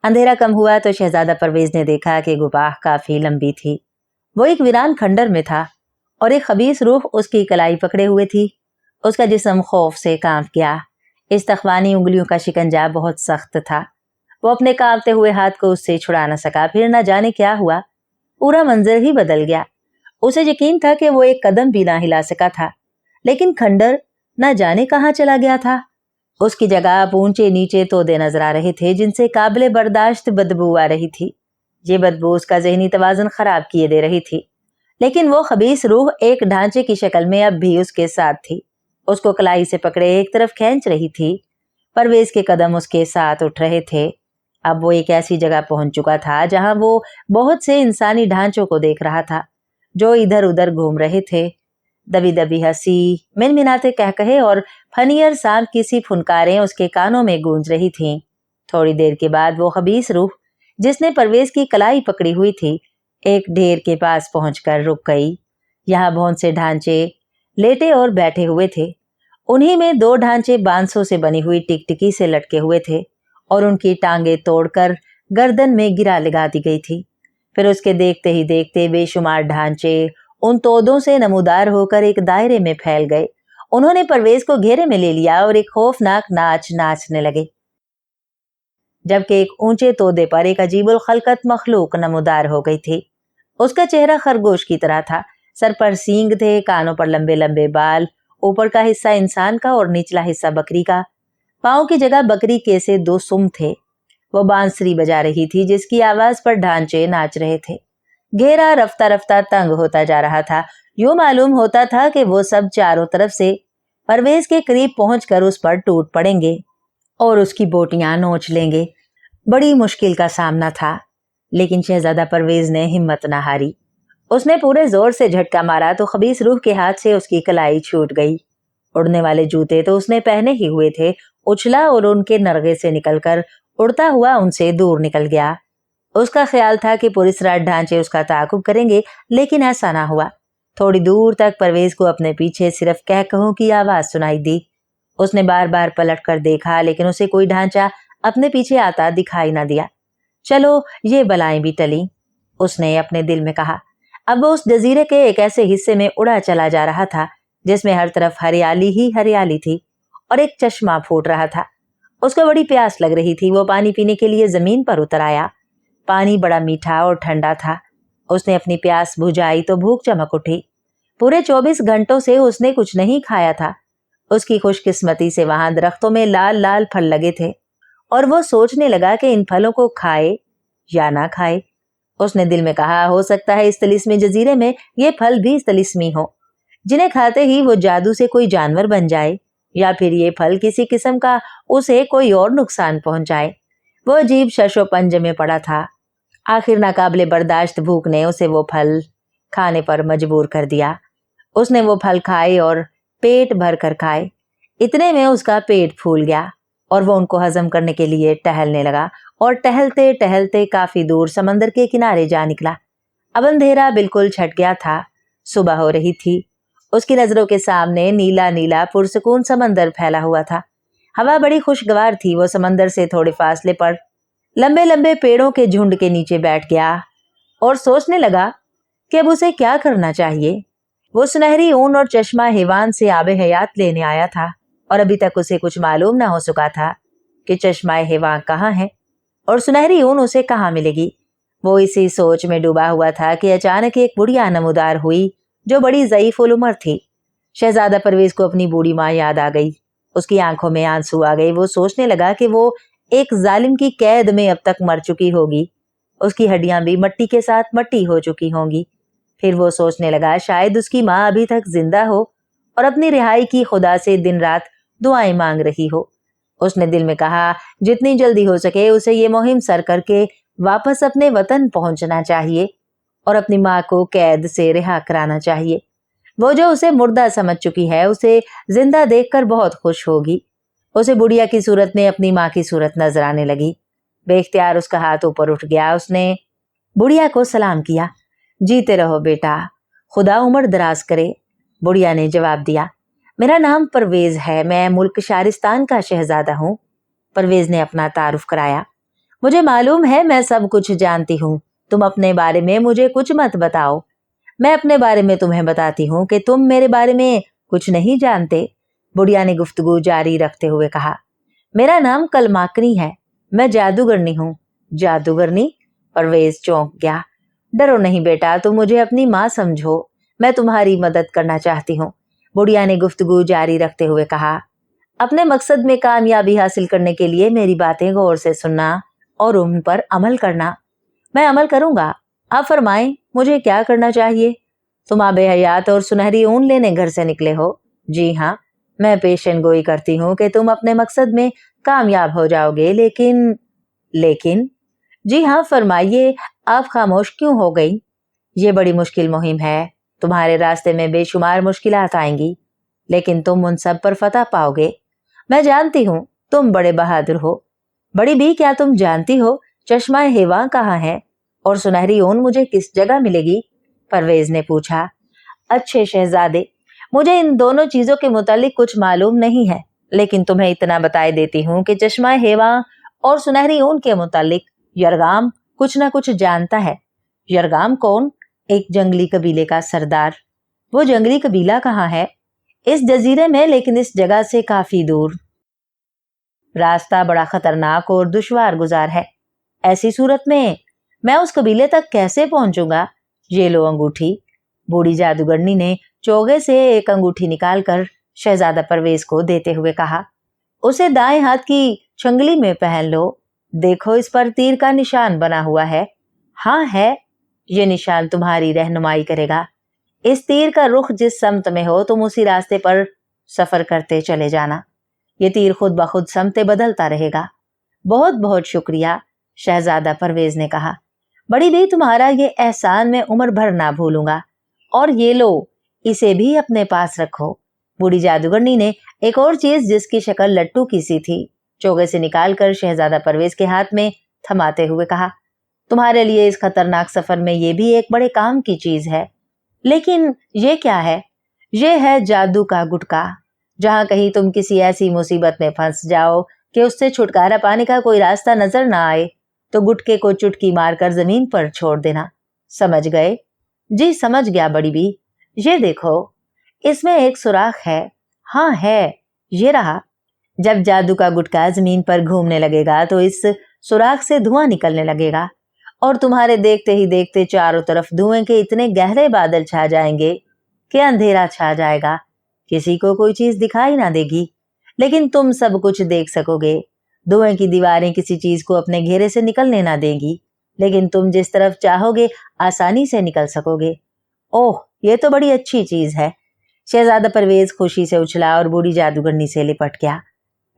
اندھیرا کم ہوا تو شہزادہ پرویز نے دیکھا کہ گفا کافی لمبی تھی۔ وہ ایک ویران کھنڈر میں تھا اور ایک خبیث روح اس کی کلائی پکڑے ہوئے تھی۔ اس کا جسم خوف سے کانپ گیا۔ استخوانی انگلیوں کا شکنجا بہت سخت تھا۔ وہ اپنے کانپتے ہوئے ہاتھ کو اس سے چھڑا نہ سکا۔ پھر نہ جانے کیا ہوا، پورا منظر ہی بدل گیا۔ اسے یقین تھا کہ وہ ایک قدم بھی نہ ہلا سکا تھا، لیکن کھنڈر نہ جانے کہاں چلا گیا تھا۔ اس کی جگہ اونچے نیچے تودے نظر آ رہے تھے جن سے قابل برداشت بدبو آ رہی تھی۔ یہ بدبو اس کا ذہنی توازن خراب کیے دے رہی تھی، لیکن وہ خبیث روح ایک ڈھانچے کی شکل میں اب بھی اس کے ساتھ تھی۔ اس کو کلائی سے پکڑے ایک طرف کھینچ رہی تھی۔ پرویز کے قدم اس کے ساتھ اٹھ رہے تھے۔ اب وہ ایک ایسی جگہ پہنچ چکا تھا جہاں وہ بہت سے انسانی ڈھانچوں کو دیکھ رہا تھا جو ادھر ادھر گھوم رہے تھے۔ دبی دبی ہنسی، منمناتے قہقہے اور فنیر سانپ کی سی پھنکاریں اس کے کانوں میں گونج رہی تھیں۔ تھوڑی دیر کے بعد وہ خبیث روح جس نے پرویز کی کلائی پکڑی ہوئی تھی ایک ڈھیر کے پاس پہنچ کر رک گئی۔ یہاں بہت سے ڈھانچے लेटे और बैठे हुए थे। उन्हीं में 2 ढांचे बांसों से बनी हुई टिकटिकी से लटके हुए थे और उनकी टांगे तोड़कर गर्दन में गिरा लगा दी गई थी। फिर उसके देखते ही देखते बेशुमार ढांचे उन तोदों से नमूदार होकर एक दायरे में फैल गए। उन्होंने परवेज को घेरे में ले लिया और एक खौफनाक नाच नाचने लगे, जबकि एक ऊंचे तोदे पर एक अजीबुल खलकत मखलूक नमूदार हो गई थी। उसका चेहरा खरगोश की तरह था। सर पर सींग थे, कानों पर लंबे लंबे बाल, ऊपर का हिस्सा इंसान का और निचला हिस्सा बकरी का। पाँव की जगह बकरी के से 2 सुम थे। वो बांसुरी बजा रही थी जिसकी आवाज पर ढांचे नाच रहे थे। घेरा रफ्ता रफ्ता तंग होता जा रहा था। यूं मालूम होता था कि वो सब चारों तरफ से परवेज के करीब पहुंचकर उस पर टूट पड़ेंगे और उसकी बोटियां नोच लेंगे। बड़ी मुश्किल का सामना था, लेकिन शहजादा परवेज ने हिम्मत न हारी। उसने पूरे जोर से झटका मारा तो खबीस रूह के हाथ से उसकी कलाई छूट गई। उड़ने वाले जूते तो उसने पहने ही हुए थे, उछला और उनके नरगे से निकलकर उड़ता हुआ उनसे दूर निकल गया। उसका ख्याल था कि पुलिसराज ढांचे उसका ताकुब करेंगे, लेकिन ऐसा ना हुआ। थोड़ी दूर तक परवेज को अपने पीछे सिर्फ कह कहों की आवाज सुनाई दी। उसने बार बार पलट कर देखा, लेकिन उसे कोई ढांचा अपने पीछे आता दिखाई न दिया। चलो ये बलाएं भी टली, उसने अपने दिल में कहा। अब वो उस जजीरे के एक ऐसे हिस्से में उड़ा चला जा रहा था जिसमें हर तरफ हरियाली ही हरियाली थी और एक चश्मा फूट रहा था। उसको बड़ी प्यास लग रही थी। वो पानी पीने के लिए जमीन पर उतर आया। पानी बड़ा मीठा और ठंडा था। उसने अपनी प्यास बुझाई तो भूख चमक उठी। पूरे 24 घंटों से उसने कुछ नहीं खाया था। उसकी खुशकिस्मती से वहां दरख्तों में लाल लाल फल लगे थे और वो सोचने लगा कि इन फलों को खाए या ना खाए। उसने दिल में कहा, हो सकता है इस तिलिस्मी जजीरे में ये फल भी तिलिस्मी हो, जिन्हें खाते ही वो जादू से कोई जानवर बन जाए, या फिर ये फल किसी किस्म का उसे कोई और नुकसान पहुंचाए। वो अजीब शशो पंज में पड़ा था। आखिर नाकाबिले बर्दाश्त भूख ने उसे वो फल खाने पर मजबूर कर दिया। उसने वो फल खाए और पेट भर कर खाए। इतने में उसका पेट फूल गया और वो उनको हजम करने के लिए टहलने लगा और टहलते टहलते काफी दूर समंदर के किनारे जा निकला। अब अंधेरा बिल्कुल छट गया था। सुबह हो रही थी। उसकी नजरों के सामने नीला नीला पुरसकून समंदर फैला हुआ था। हवा बड़ी खुशगवार थी। वो समंदर से थोड़े फासले पर लंबे लंबे पेड़ों के झुंड के नीचे बैठ गया और सोचने लगा कि अब उसे क्या करना चाहिए। वो सुनहरी ऊन और चश्मा हिवान से आबे हयात लेने आया था और अभी तक उसे कुछ मालूम ना हो सका था कि चश्मा हिवान कहाँ है और सुनहरी ऊन उसे कहाँ मिलेगी। वो इसी सोच में डूबा हुआ था कि अचानक एक बुढ़िया नमूदार हुई जो बड़ी ज़ईफ उल उमर थी। शहजादा परवेज को अपनी बूढ़ी माँ याद आ गई। उसकी आंखों में आंसू आ गए। वो सोचने लगा कि वो एक जालिम की कैद में अब तक मर चुकी होगी। उसकी हड्डियां भी मट्टी के साथ मट्टी हो चुकी होंगी। फिर वो सोचने लगा शायद उसकी माँ अभी तक जिंदा हो और अपनी रिहाई की खुदा से दिन रात दुआएं मांग रही हो। उसने दिल में कहा, जितनी जल्दी हो सके उसे ये मुहिम सर करके वापस अपने वतन पहुंचना चाहिए और अपनी माँ को कैद से रिहा कराना चाहिए। वो जो उसे मुर्दा समझ चुकी है उसे जिंदा देखकर बहुत खुश होगी। उसे बुढ़िया की सूरत में अपनी माँ की सूरत नजर आने लगी। बेख्तियार उसका हाथ ऊपर उठ गया। उसने बुढ़िया को सलाम किया। जीते रहो बेटा, खुदा उम्र दराज करे। बुढ़िया ने जवाब दिया, मेरा नाम परवेज है, मैं मुल्क शारिस्तान का शहजादा हूँ। परवेज ने अपना तारुफ कराया। मुझे मालूम है, मैं सब कुछ जानती हूँ। तुम अपने बारे में मुझे कुछ मत बताओ। मैं अपने बारे में तुम्हें बताती हूँ कि तुम मेरे बारे में कुछ नहीं जानते। बुढ़िया ने गुफ्तगू जारी रखते हुए कहा, मेरा नाम कलमाकनी है, मैं जादूगरनी हूँ। जादूगरनी? परवेज चौंक गया। डरो नहीं बेटा, तुम मुझे अपनी माँ समझो, मैं तुम्हारी मदद करना चाहती हूँ। बुढ़िया ने गुफ्तगू जारी रखते हुए कहा, अपने मकसद में कामयाबी हासिल करने के लिए मेरी बातें गौर से सुनना और उन पर अमल करना। मैं अमल करूंगा। आप फरमाएं, मुझे क्या करना चाहिए? तुम आबे हयात और सुनहरी ऊन लेने घर से निकले हो। जी हाँ, मैं पेशन गोई करती हूँ कि तुम अपने मकसद में कामयाब हो जाओगे, लेकिन जी हाँ, फरमाइए, आप खामोश क्यों हो गई? ये बड़ी मुश्किल मुहिम है। तुम्हारे रास्ते में बेशुमार मुश्किलात आएंगी, लेकिन तुम उन सब पर फतह पाओगे। मैं जानती हूँ तुम बड़े बहादुर हो। बड़ी भी, क्या तुम जानती हो चश्मा हिवा कहाँ है और सुनहरी ऊन मुझे किस जगह मिलेगी? परवेज ने पूछा। अच्छे शहजादे, मुझे इन दोनों चीजों के मुतालिक कुछ मालूम नहीं है, लेकिन तुम्हें इतना बताए देती हूँ कि चश्मा हेवा और सुनहरी ऊन के मुतालिक यरगाम कुछ न कुछ जानता है। यरगाम कौन? एक जंगली कबीले का सरदार। वो जंगली कबीला कहाँ है? इस जजीरे में, लेकिन इस जगह से काफी दूर। रास्ता बड़ा खतरनाक और दुश्वार गुजार है। ऐसी सूरत में मैं उस कबीले तक कैसे पहुंचूंगा? ये लो अंगूठी। बूढ़ी जादूगरनी ने चोगे से एक अंगूठी निकालकर शहजादा परवेज को देते हुए कहा, उसे दाएं हाथ की छंगली में पहन लो। देखो, इस पर तीर का निशान बना हुआ है। हाँ है, ये निशान तुम्हारी रहनुमाई करेगा। इस तीर का रुख जिस समत में हो, तुम उसी रास्ते पर सफर करते चले जाना। ये तीर खुद ब खुद समतें बदलता रहेगा। बहुत बहुत शुक्रिया, शहजादा परवेज ने कहा। बड़ी भी, तुम्हारा ये एहसान मैं उम्र भर ना भूलूंगा। और ये लो, इसे भी अपने पास रखो। बूढ़ी जादूगरनी ने एक और चीज जिसकी शक्ल लट्टू की सी थी चोगे से निकालकर शहजादा परवेज के हाथ में थमाते हुए कहा, तुम्हारे लिए इस खतरनाक सफर में ये भी एक बड़े काम की चीज है। लेकिन ये क्या है? ये है जादू का गुटका। जहां कहीं तुम किसी ऐसी मुसीबत में फंस जाओ कि उससे छुटकारा पाने का कोई रास्ता नजर ना आए, तो गुटके को चुटकी मारकर जमीन पर छोड़ देना। समझ गए? जी समझ गया बड़ी बी। ये देखो, इसमें एक सुराख है। हाँ है, ये रहा। जब जादू का गुटका जमीन पर घूमने लगेगा तो इस सुराख से धुआं निकलने लगेगा और तुम्हारे देखते ही देखते चारों तरफ धुएं के इतने गहरे बादल छा जाएंगे कि अंधेरा छा जाएगा। किसी को कोई चीज दिखाई ना देगी, लेकिन तुम सब कुछ देख सकोगे। धुएं की दीवारें किसी चीज को अपने घेरे से निकलने ना देंगी, लेकिन तुम जिस तरफ चाहोगे आसानी से निकल सकोगे। ओह, ये तो बड़ी अच्छी चीज है। शहजादा परवेज खुशी से उछला और बूढ़ी जादूगरनी से लिपट गया।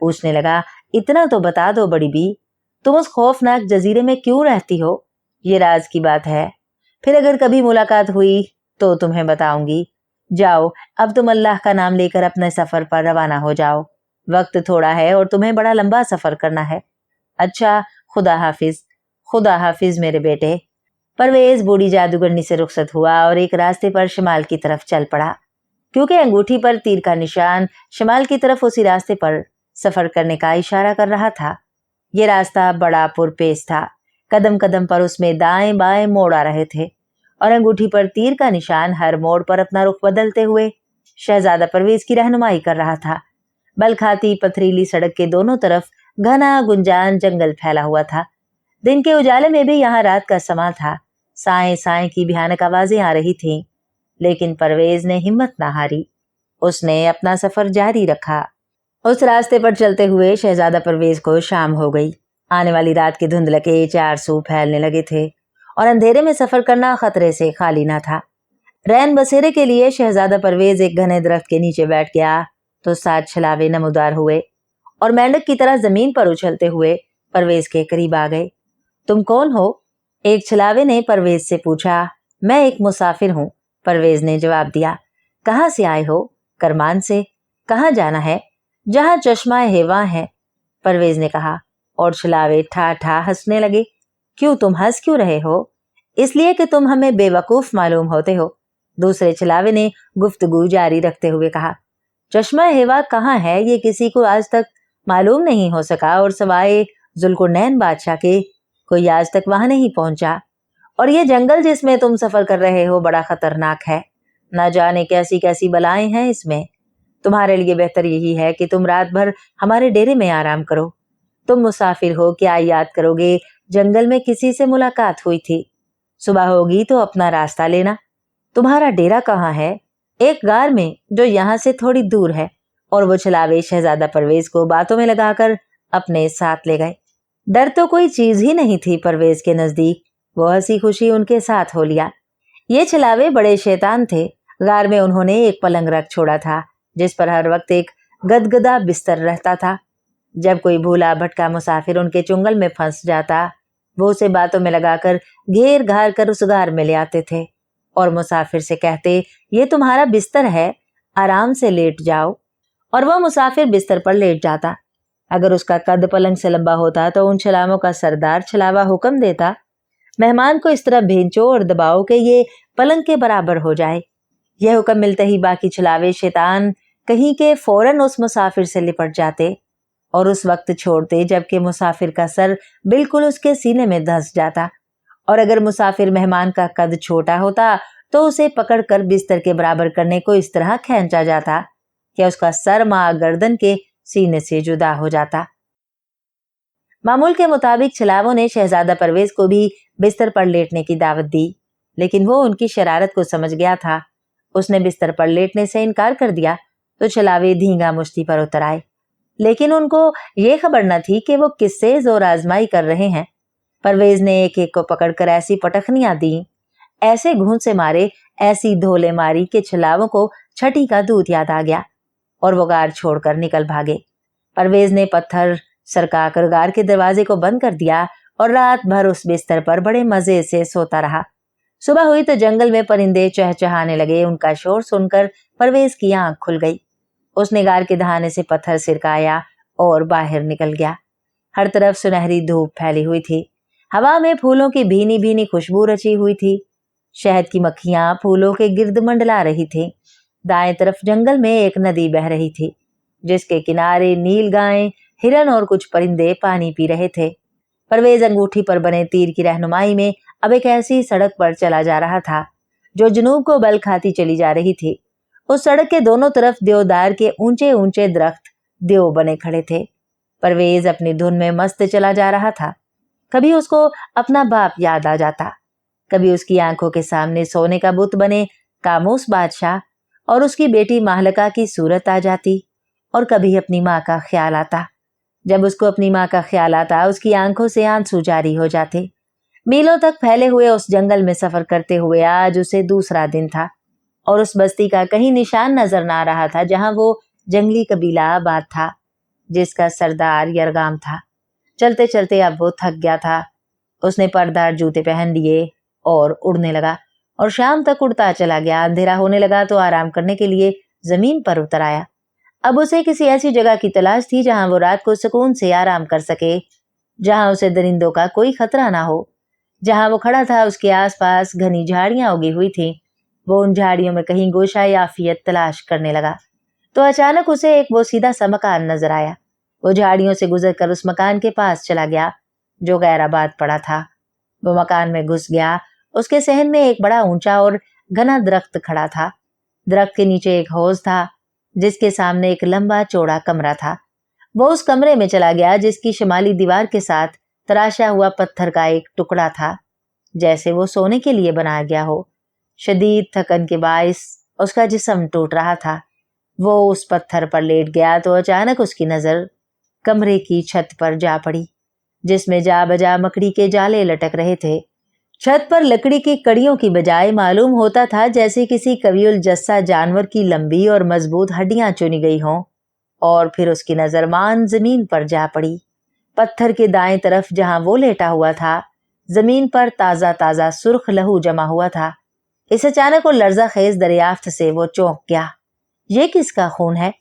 पूछने लगा, इतना तो बता दो बड़ी बी, तुम उस खौफनाक जजीरे में क्यों रहती हो? ये राज की बात है। फिर अगर कभी मुलाकात हुई तो तुम्हें बताऊंगी। जाओ, अब तुम अल्लाह का नाम लेकर अपने सफर पर रवाना हो जाओ। वक्त थोड़ा है और तुम्हें बड़ा लंबा सफर करना है। अच्छा, खुदा हाफिज। खुदा हाफिज मेरे बेटे। परवेज बूढ़ी जादूगरनी से रुखसत हुआ और एक रास्ते पर शिमाल की तरफ चल पड़ा। क्योंकि अंगूठी पर तीर का निशान शिमाल की तरफ उसी रास्ते पर सफर करने का इशारा कर रहा था। ये रास्ता बड़ा पुरपेश था। कदम कदम पर उसमें दाएं बाएं मोड़ आ रहे थे और अंगूठी पर तीर का निशान हर मोड़ पर अपना रुख बदलते हुए शहजादा परवेज की रहनुमाई कर रहा था। बल खाती पथरीली सड़क के दोनों तरफ घना गुंजान जंगल फैला हुआ था। दिन के उजाले में भी यहाँ रात का समा था। साएं साएं की भयानक आवाजें आ रही थीं, लेकिन परवेज ने हिम्मत ना हारी। उसने अपना सफर जारी रखा। उस रास्ते पर चलते हुए शहजादा परवेज को शाम हो गई। आने वाली रात के धुंधलके चार सू फैलने लगे थे और अंधेरे में सफर करना खतरे से खाली ना था। रैन बसेरे के लिए शहजादा परवेज एक घने दरख्त के नीचे बैठ गया तो 7 छलावे नमूदार हुए और मेंढक की तरह जमीन पर उछलते हुए परवेज के करीब आ गए। तुम कौन हो? एक छलावे ने परवेज से पूछा। मैं एक मुसाफिर हूँ, परवेज ने जवाब दिया। कहाँ से आए हो? करमान से। कहाँ जाना है? जहाँ चश्मा हेवा है, परवेज ने कहा। और छलावे ठा ठा हंसने लगे। क्यों, तुम हंस क्यों रहे हो? इसलिए कि तुम हमें बेवकूफ मालूम होते हो, दूसरे छलावे ने गुफ्तगू जारी रखते हुए कहा। चश्मा हेवा कहाँ है ये किसी को आज तक मालूम नहीं हो सका और सवाए जुल्कुरनैन बादशाह के कोई आज तक वहां नहीं पहुंचा। और ये जंगल जिसमें तुम सफर कर रहे हो बड़ा खतरनाक है। न जाने कैसी कैसी बलाएं हैं इसमें। तुम्हारे लिए बेहतर यही है कि तुम रात भर हमारे डेरे में आराम करो। तुम मुसाफिर हो, क्या याद करोगे जंगल में किसी से मुलाकात हुई थी। सुबह होगी तो अपना रास्ता लेना। तुम्हारा डेरा कहाँ है? एक गार में जो यहाँ से थोड़ी दूर है। और वो छलावे शहजादा परवेज को बातों में लगाकर अपने साथ ले गए। डर तो कोई चीज ही नहीं थी परवेज के नजदीक। वो हंसी खुशी उनके साथ हो लिया। ये छलावे बड़े शैतान थे। गार में उन्होंने एक पलंग रख छोड़ा था जिस पर हर वक्त एक गदगदा बिस्तर रहता था। जब कोई भूला भटका मुसाफिर उनके चुंगल में फंस जाता, वो उसे बातों में लगाकर घेर घार कर उस गार में ले आते थे और मुसाफिर से कहते, ये तुम्हारा बिस्तर है, आराम से लेट जाओ। और वह मुसाफिर बिस्तर पर लेट जाता। अगर उसका कद पलंग से लंबा होता तो उन छलावों का सरदार छलावा हुक्म देता, मेहमान को इस तरह भेंचो और दबाओ कि ये पलंग के बराबर हो जाए। यह हुक्म मिलते ही बाकी छुलावे शैतान कहीं के फौरन उस मुसाफिर से लिपट जाते और उस वक्त छोड़ते जबकि मुसाफिर का सर बिल्कुल उसके सीने में धंस जाता, और अगर मुसाफिर मेहमान का कद छोटा होता तो उसे पकड़कर बिस्तर के बराबर करने को इस तरह खींचा जाता कि उसका सर मां गर्दन के सीने से जुदा हो जाता। मामूल के मुताबिक छलावों ने शहजादा परवेज को भी बिस्तर पर लेटने की दावत दी, लेकिन वो उनकी शरारत को समझ गया था। उसने बिस्तर पर लेटने से इनकार कर दिया तो छलावे धींगा मुश्ती पर उतर आए, लेकिन उनको ये खबर न थी कि वो किससे जोर आजमाई कर रहे हैं। परवेज ने एक एक को पकड़कर ऐसी पटखनियां दी, ऐसे घूंसे से मारे, ऐसी धोले मारी कि छलावों को छठी का दूध याद आ गया और वो गार छोड़कर निकल भागे। परवेज ने पत्थर सरकाकर गार के दरवाजे को बंद कर दिया और रात भर उस बिस्तर पर बड़े मजे से सोता रहा। सुबह हुई तो जंगल में परिंदे चहचहाने लगे। उनका शोर सुनकर परवेज की आंख खुल गई। उसने गार के दहाने से पत्थर सिरकाया और बाहर निकल गया। हर तरफ सुनहरी धूप फैली हुई थी। हवा में फूलों की भीनी भीनी खुशबू रची हुई थी। शहद की मक्खियां फूलों के गिर्द मंडला रही थी। दाएं तरफ जंगल में एक नदी बह रही थी, जिसके किनारे नील गायें, हिरन और कुछ परिंदे पानी पी रहे थे। परवेज अंगूठी पर बने तीर की रहनुमाई में अब एक ऐसी सड़क पर चला जा रहा था जो जनूब को बल खाती चली जा रही थी। उस सड़क के दोनों तरफ देवदार के ऊंचे ऊंचे दरख्त देव बने खड़े थे। परवेज अपनी धुन में मस्त चला जा रहा था। कभी उसको अपना बाप याद आ जाता, कभी उसकी आंखों के सामने सोने का बुत बने कामूस बादशाह और उसकी बेटी महलका की सूरत आ जाती, और कभी अपनी माँ का ख्याल आता। जब उसको अपनी माँ का ख्याल आता, उसकी आंखों से आंसू जारी हो जाते। मीलों तक फैले हुए उस जंगल में सफर करते हुए आज उसे दूसरा दिन था और उस बस्ती का कहीं निशान नजर न आ रहा था जहां वो जंगली कबीला आबाद था, जिसका सरदार यरगाम था। चलते चलते अब वो थक गया था। उसने परदार जूते पहन लिए और उड़ने लगा और शाम तक उड़ता चला गया। अंधेरा होने लगा तो आराम करने के लिए जमीन पर उतर आया। अब उसे किसी ऐसी जगह की तलाश थी जहां वो रात को सुकून से आराम कर सके, जहां उसे दरिंदों का कोई खतरा ना हो। जहां वो खड़ा था उसके आसपास घनी झाड़ियां उगी हुई थी। वो उन झाड़ियों में कहीं गोशा याफियत तलाश करने लगा तो अचानक उसे एक बोसीदा सा मकान नजर आया। वो झाड़ियों से गुजरकर उस मकान के पास चला गया जो गैराबाद पड़ा था। वो मकान में घुस गया। उसके सहन में एक बड़ा ऊंचा और घना दरख्त खड़ा था। दरख्त के नीचे एक हौज था जिसके सामने एक लंबा चौड़ा कमरा था। वो उस कमरे में चला गया जिसकी शिमाली दीवार के साथ तराशा हुआ पत्थर का एक टुकड़ा था, जैसे वो सोने के लिए बनाया गया हो। शदीद थकन के बायस उसका जिस्म टूट रहा था। वो उस पत्थर पर लेट गया तो अचानक उसकी नजर कमरे की छत पर जा पड़ी, जिसमें जा बजा मकड़ी के जाले लटक रहे थे। छत पर लकड़ी की कड़ियों की बजाय मालूम होता था जैसे किसी कवियुल जस्सा जानवर की लंबी और मजबूत हड्डियां चुनी गई हों। और फिर उसकी नजर मान जमीन पर जा पड़ी। पत्थर के दाएं तरफ जहां वो लेटा हुआ था, जमीन पर ताजा ताजा सुर्ख लहू जमा हुआ था। इस अचानक और लर्जा खेज दरियाफ्त से वो चौंक गया। ये किसका खून है?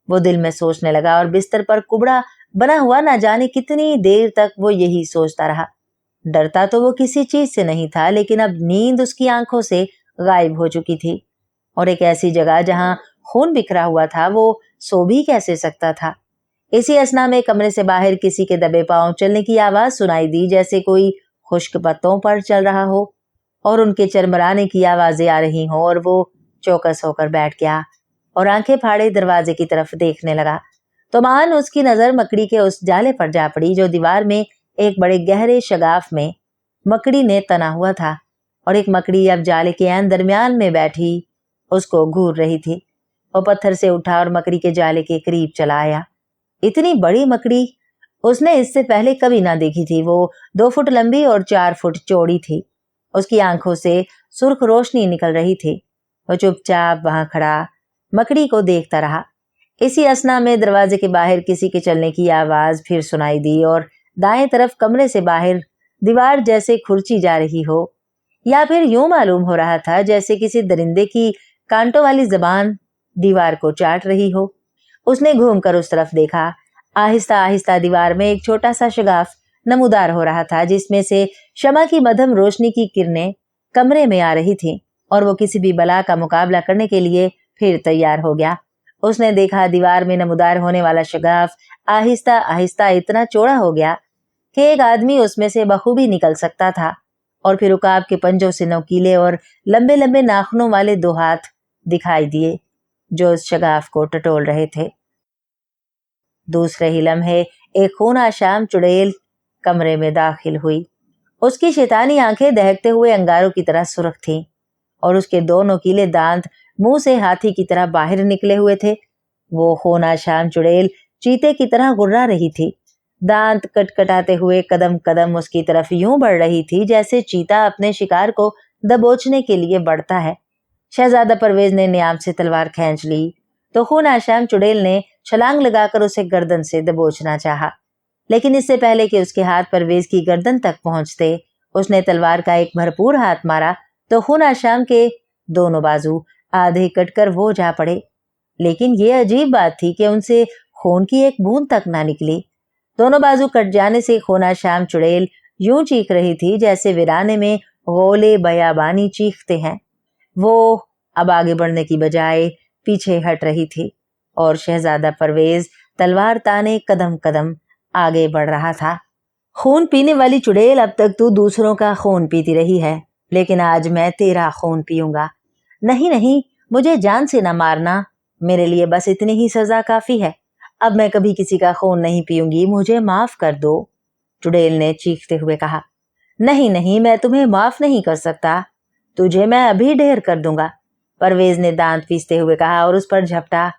वो दिल में सोचने लगा और बिस्तर पर कुबड़ा बना हुआ ना जाने कितनी देर तक वो यही सोचता रहा। डरता तो वो किसी चीज से नहीं था, लेकिन अब नींद उसकी आंखों से गायब हो चुकी थी और एक ऐसी जगह जहां खून बिखरा हुआ था वो सो भी कैसे सकता था। इसी असना में कमरे से बाहर किसी के दबे पांव चलने की आवाज सुनाई दी, जैसे कोई खुश्क पत्तों पर चल रहा हो और उनके चरमराने की आवाजें आ रही हों। और वो चौकस होकर बैठ गया और आंखें फाड़े दरवाजे की तरफ देखने लगा तो मान उसकी नजर मकड़ी के उस जाले पर जा पड़ी जो दीवार में एक बड़े गहरे शगाफ में मकड़ी ने तना हुआ था, और एक मकड़ी अब जाले के ऐन दरमियान में बैठी उसको घूर रही थी। वो पत्थर से उठा और मकड़ी के जाले के करीब चला आया। इतनी बड़ी मकड़ी उसने इससे पहले कभी ना देखी थी। वो 2 फुट लंबी और 4 फुट चौड़ी थी। उसकी आंखों से सुर्ख रोशनी निकल रही थी। वो चुपचाप वहां खड़ा मकड़ी को देखता रहा। इसी असना में दरवाजे के बाहर किसी के चलने की आवाज फिर सुनाई दी और दाएं तरफ कमरे से बाहर दीवार जैसे खुरची जा रही हो, या फिर यूं मालूम हो रहा था जैसे किसी दरिंदे की कांटों वाली जबान दीवार को चाट रही हो। उसने घूमकर उस तरफ देखा। आहिस्ता आहिस्ता दीवार में एक छोटा सा शगाफ नमूदार हो रहा था, जिसमें से शमा की मध्यम रोशनी की किरणें कमरे में आ रही थी। और वो किसी भी बला का मुकाबला करने के लिए फिर तैयार हो गया। उसने देखा दीवार में नमूदार होने वाला शगाफ आहिस्ता आहिस्ता इतना चौड़ा हो गया कि एक आदमी उसमें से बखूबी निकल सकता था, और फिर उकाब के पंजों से नोकीले और लंबे लंबे नाखूनों वाले 2 हाथ दिखाई दिए जो उस शगाफ को टटोल रहे थे। दूसरे ही लम्हे एक खूनाशाम चुड़ैल कमरे में दाखिल हुई। उसकी शैतानी आंखें दहकते हुए अंगारों की तरह सुर्ख थीं और उसके 2 नोकीले दांत मुंह से हाथी की तरह बाहर निकले हुए थे। वो खूनाशाम चुड़ैल चीते की तरह गुर्रा रही थी। दांत कटकटाते हुए कदम कदम उसकी तरफ यूं बढ़ रही थी जैसे चीता अपने शिकार को दबोचने के लिए बढ़ता है। शहजादा परवेज ने नियाम से तलवार खींच ली तो खूनाशाम चुड़ैल ने छलांग लगाकर उसे गर्दन से दबोचना चाहा, लेकिन इससे पहले कि उसके हाथ परवेज की गर्दन तक पहुंचते उसने तलवार का एक भरपूर हाथ मारा तो खूनाशाम के दोनों बाजू आधे कटकर वो जा पड़े। लेकिन ये अजीब बात थी कि उनसे खून की एक बूंद तक ना निकली। दोनों बाजू कट जाने से खूनाशाम चुड़ैल यूं चीख रही थी जैसे वीराने में गोले बयाबानी चीखते हैं। वो अब आगे बढ़ने की बजाय पीछे हट रही थी और शहजादा परवेज तलवार ताने कदम कदम आगे बढ़ रहा था। खून पीने वाली चुड़ैल, अब तक तू दूसरों का खून पीती रही है, लेकिन आज मैं तेरा खून पीऊंगा। नहीं नहीं, मुझे जान से न मारना, मेरे लिए बस इतनी ही सजा काफी है। अब मैं कभी किसी का खून नहीं पीऊंगी, मुझे माफ कर दो, चुड़ैल ने चीखते हुए कहा। नहीं नहीं, मैं तुम्हें माफ नहीं कर सकता, तुझे मैं अभी ढेर कर दूंगा, परवेज ने दांत पीसते हुए कहा और उस पर झपटा।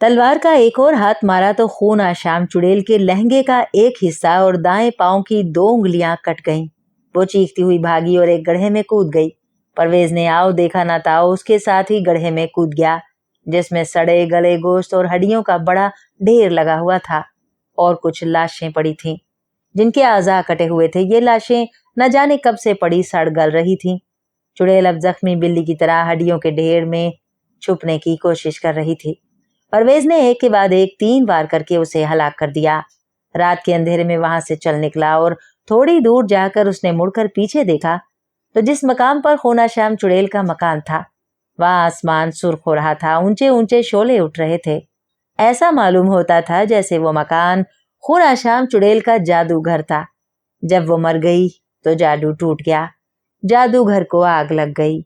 तलवार का एक और हाथ मारा तो खूनाशाम चुड़ैल के लहंगे का एक हिस्सा और दाएं पांव की 2 उंगलियां कट गईं। वो चीखती हुई भागी और एक गड्ढे में कूद गई। परवेज ने आओ देखा ना ताओ उसके साथ ही गड्ढे में कूद गया, जिसमें सड़े गले गोश्त और हड्डियों का बड़ा ढेर लगा हुआ था और कुछ लाशें पड़ी थीं जिनके आज़ा कटे हुए थे। ये लाशें न जाने कब से पड़ी सड़ गल रही थीं। चुड़ैल अब जख्मी बिल्ली की तरह हड्डियों के ढेर में छुपने की कोशिश कर रही थी। परवेज ने एक के बाद एक 3 बार करके उसे हलाक कर दिया। रात के अंधेरे में वहां से चल निकला और थोड़ी दूर जाकर उसने मुड़कर पीछे देखा तो जिस मकाम पर खूनाशाम चुड़ैल का मकान था वहां आसमान सुर्ख हो रहा था, ऊंचे ऊंचे शोले उठ रहे थे। ऐसा मालूम होता था जैसे वो मकान खूनाशाम चुड़ैल का जादूघर था। जब वो मर गई तो जादू टूट गया, जादूघर को आग लग गई।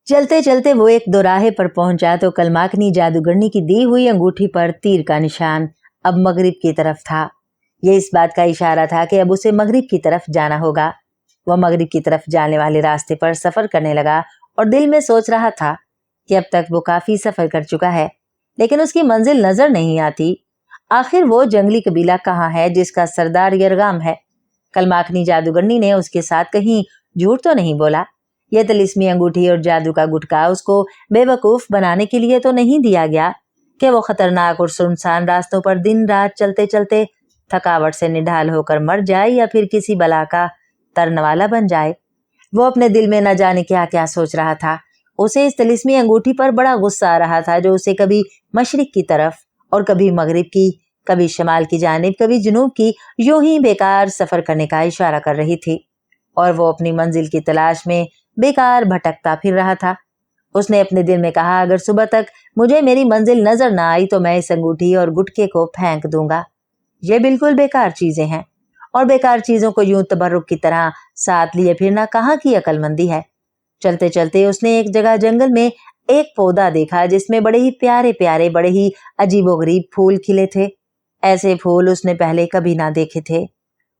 चलते चलते वो एक दोराहे पर पहुंचा तो कलमाकनी जादूगरनी की दी हुई अंगूठी पर तीर का निशान अब मगरिब की तरफ था। ये इस बात का इशारा था कि अब उसे मगरिब की तरफ जाना होगा। वह मगरिब की तरफ जाने वाले रास्ते पर सफर करने लगा और दिल में सोच रहा था कि अब तक वो काफी सफर कर चुका है, लेकिन उसकी मंजिल नजर नहीं आती। आखिर वो जंगली कबीला कहाँ है जिसका सरदार यरगाम है? कलमाकनी जादूगरनी ने उसके साथ कहीं झूठ तो नहीं बोला। यह तिलिस्मी अंगूठी और जादू का गुटका उसको बेवकूफ बनाने के लिए तो नहीं दिया गया कि वो खतरनाक और सुनसान रास्तों पर दिन रात चलते चलते थकावट से निढाल होकर मर जाए या फिर किसी बला का तरनवाला बन जाए। वो अपने दिल में न जाने क्या क्या सोच रहा था। उसे इस तिलिस्मी अंगूठी पर बड़ा गुस्सा आ रहा था जो उसे कभी मशरिक की तरफ और कभी मगरिब की, कभी शमाल की जानिब, कभी जुनूब की यूं ही बेकार सफर करने का इशारा कर रही थी और वो अपनी मंजिल की तलाश में बेकार भटकता फिर रहा था। उसने अपने दिल में कहा, अगर सुबह तक मुझे मेरी मंजिल नजर ना आई तो मैं इस अंगूठी और गुटके को फेंक दूंगा। ये बिल्कुल बेकार चीजें हैं और बेकार चीजों को यूं तबर्रुक की तरह साथ लिए फिरना कहाँ की अक्लमंदी है। चलते चलते उसने एक जगह जंगल में एक पौधा देखा जिसमें बड़े ही प्यारे प्यारे, बड़े ही अजीबोगरीब फूल खिले थे। ऐसे फूल उसने पहले कभी ना देखे थे।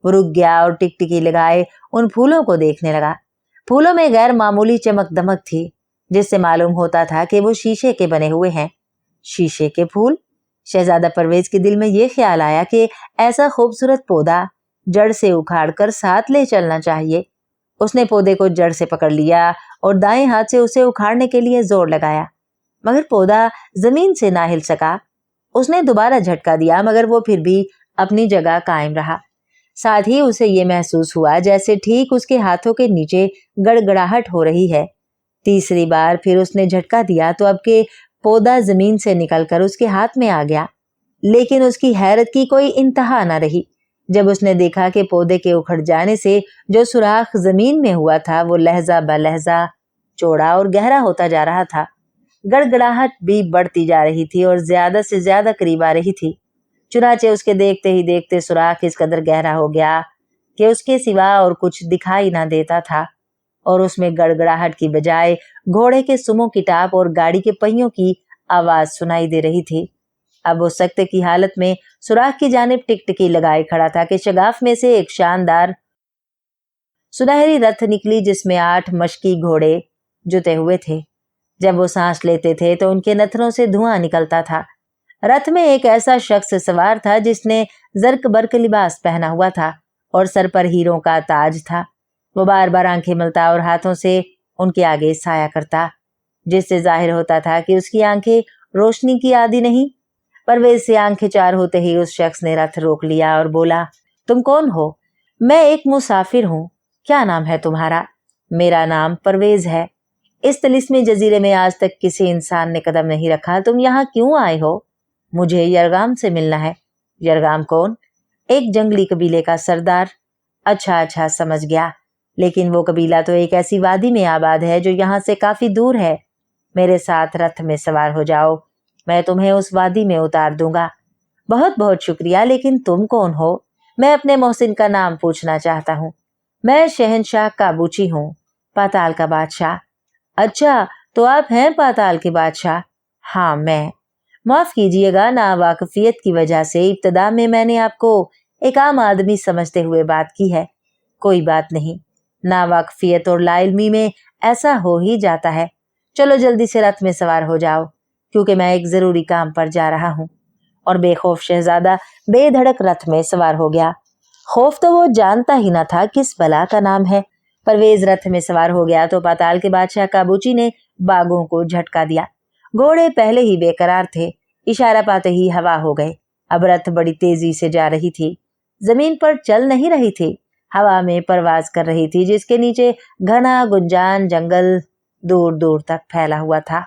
वो रुक गया और टिकटिकी लगाए उन फूलों को देखने लगा। फूलों में गैर मामूली चमक दमक थी जिससे मालूम होता था कि वो शीशे के बने हुए हैं। शीशे के फूल? शहजादा परवेज के दिल में ये ख्याल आया कि ऐसा खूबसूरत पौधा जड़ से उखाड़कर साथ ले चलना चाहिए। उसने पौधे को जड़ से पकड़ लिया और दाएं हाथ से उसे उखाड़ने के लिए जोर लगाया, मगर पौधा जमीन से ना हिल सका। उसने दोबारा झटका दिया मगर वो फिर भी अपनी जगह कायम रहा। साथ ही उसे ये महसूस हुआ जैसे ठीक उसके हाथों के नीचे गड़गड़ाहट हो रही है। तीसरी बार फिर उसने झटका दिया तो अब के पौधा जमीन से निकलकर उसके हाथ में आ गया, लेकिन उसकी हैरत की कोई इंतहा न रही जब उसने देखा कि पौधे के उखड़ जाने से जो सुराख जमीन में हुआ था वो लहजा ब लहजा चौड़ा और गहरा होता जा रहा था। गड़गड़ाहट भी बढ़ती जा रही थी और ज्यादा से ज्यादा करीब आ रही थी। चुनाचे उसके देखते ही देखते सुराख इस कदर गहरा हो गया कि उसके सिवा और कुछ दिखाई ना देता था, और उसमें गड़गड़ाहट की बजाय घोड़े के सुमों की टाप और गाड़ी के पहियों की आवाज सुनाई दे रही थी। अब वो सख्ते की हालत में सुराख की जानिब टिकटिकी लगाए खड़ा था कि शगाफ में से एक शानदार सुनहरी रथ निकली जिसमें 8 मशकी घोड़े जुते हुए थे। जब वो सांस लेते थे तो उनके नथनों से धुआं निकलता था। रथ में एक ऐसा शख्स सवार था जिसने जर्क बर्क लिबास पहना हुआ था और सर पर हीरों का ताज था। वो बार बार आंखें मलता और हाथों से उनके आगे साया करता, जिससे जाहिर होता था कि उसकी आंखें रोशनी की आदी नहीं। परवेज से आंखें चार होते ही उस शख्स ने रथ रोक लिया और बोला, तुम कौन हो? मैं एक मुसाफिर हूँ। क्या नाम है तुम्हारा? मेरा नाम परवेज है। इस तिलिस्मी जजीरे में आज तक किसी इंसान ने कदम नहीं रखा। तुम यहाँ क्यों आए हो? मुझे यरगाम से मिलना है। यरगाम कौन? एक जंगली कबीले का सरदार। अच्छा, समझ गया। लेकिन वो कबीला तो एक ऐसी वादी में आबाद है जो यहाँ से काफी दूर है। मेरे साथ रथ में सवार हो जाओ, मैं तुम्हें उस वादी में उतार दूंगा। बहुत बहुत शुक्रिया, लेकिन तुम कौन हो? मैं अपने मोहसिन का नाम पूछना चाहता हूँ। मैं शहनशाह काबूची हूँ, पाताल का बादशाह। अच्छा, तो आप हैं पाताल के बादशाह? हाँ, मैं। माफ कीजिएगा, नावाकफियत की वजह से इब्तदा में मैंने आपको एक आम आदमी समझते हुए बात की है। कोई बात नहीं, नावाकफियत और लाइल्मी में ऐसा हो ही जाता है। चलो जल्दी से रथ में सवार हो जाओ, क्योंकि मैं एक जरूरी काम पर जा रहा हूँ। और बेखौफ शहजादा बेधड़क रथ में सवार हो गया। खौफ तो वो जानता ही न था किस बला का नाम है। परवेज रथ में सवार हो गया तो पाताल के बादशाह काबूची ने बागों को झटका दिया। घोड़े पहले ही बेकरार थे, इशारा पाते ही हवा हो गए। अब रथ बड़ी तेजी से जा रही थी, जमीन पर चल नहीं रही थी, हवा में परवाज कर रही थी, जिसके नीचे घना गुंजान जंगल दूर दूर तक फैला हुआ था।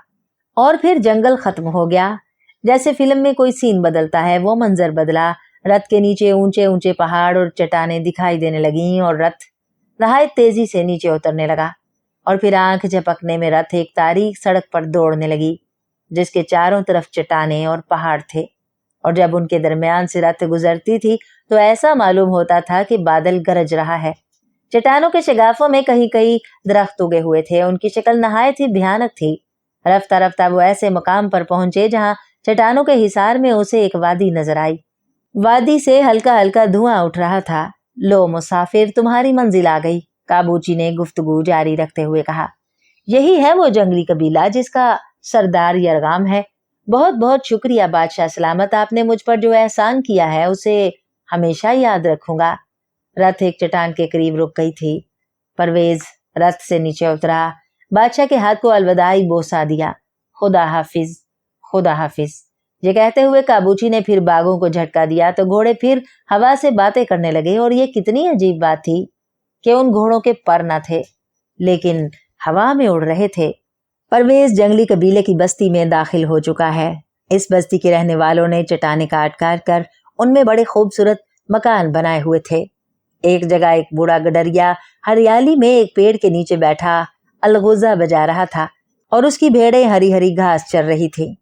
और फिर जंगल खत्म हो गया। जैसे फिल्म में कोई सीन बदलता है, वो मंजर बदला। रथ के नीचे ऊंचे ऊंचे पहाड़ और चट्टानें दिखाई देने लगीं और रथ नहायत तेजी से नीचे उतरने लगा। और फिर आंख झपकने में रथ एक तारीख सड़क पर दौड़ने लगी, जिसके चारों तरफ चट्टानें और पहाड़ थे। और जब उनके दरमियान से रथ गुजरती थी तो ऐसा मालूम होता था कि बादल गरज रहा है। चट्टानों के शगाफों में कहीं कहीं दरख्त उगे हुए थे। उनकी शक्ल नहायत ही भयानक थी। रफ्ता रफ्ता वो ऐसे मकाम पर पहुंचे जहां चट्टानों के हिसार में उसे एक वादी नजर आई। वादी से हल्का हल्का धुआं उठ रहा था। लो मुसाफिर, तुम्हारी मंजिल आ गई, काबूची ने गुफ्तगू जारी रखते हुए कहा। यही है वो जंगली कबीला जिसका सरदार यरगाम है। बहुत बहुत शुक्रिया बादशाह सलामत, आपने मुझ पर जो एहसान किया है उसे हमेशा याद रखूंगा। रथ एक चट्टान के करीब रुक गई थी। परवेज रथ से नीचे उतरा, बादशाह के हाथ को अलविदाई बोसा दिया। खुदा हाफिज, खुदा हाफिज, ये कहते हुए काबूची ने फिर बागों को झटका दिया तो घोड़े फिर हवा से बातें करने लगे। और ये कितनी अजीब बात थी कि उन घोड़ों के पर न थे, लेकिन हवा में उड़ रहे थे। परवेज जंगली कबीले की बस्ती में दाखिल हो चुका है। इस बस्ती के रहने वालों ने चट्टानें काट काट कर उनमें बड़े खूबसूरत मकान बनाए हुए थे। एक जगह एक बूढ़ा गडरिया हरियाली में एक पेड़ के नीचे बैठा अलगोजा बजा रहा था और उसकी भेड़ें हरी हरी घास चर रही थी।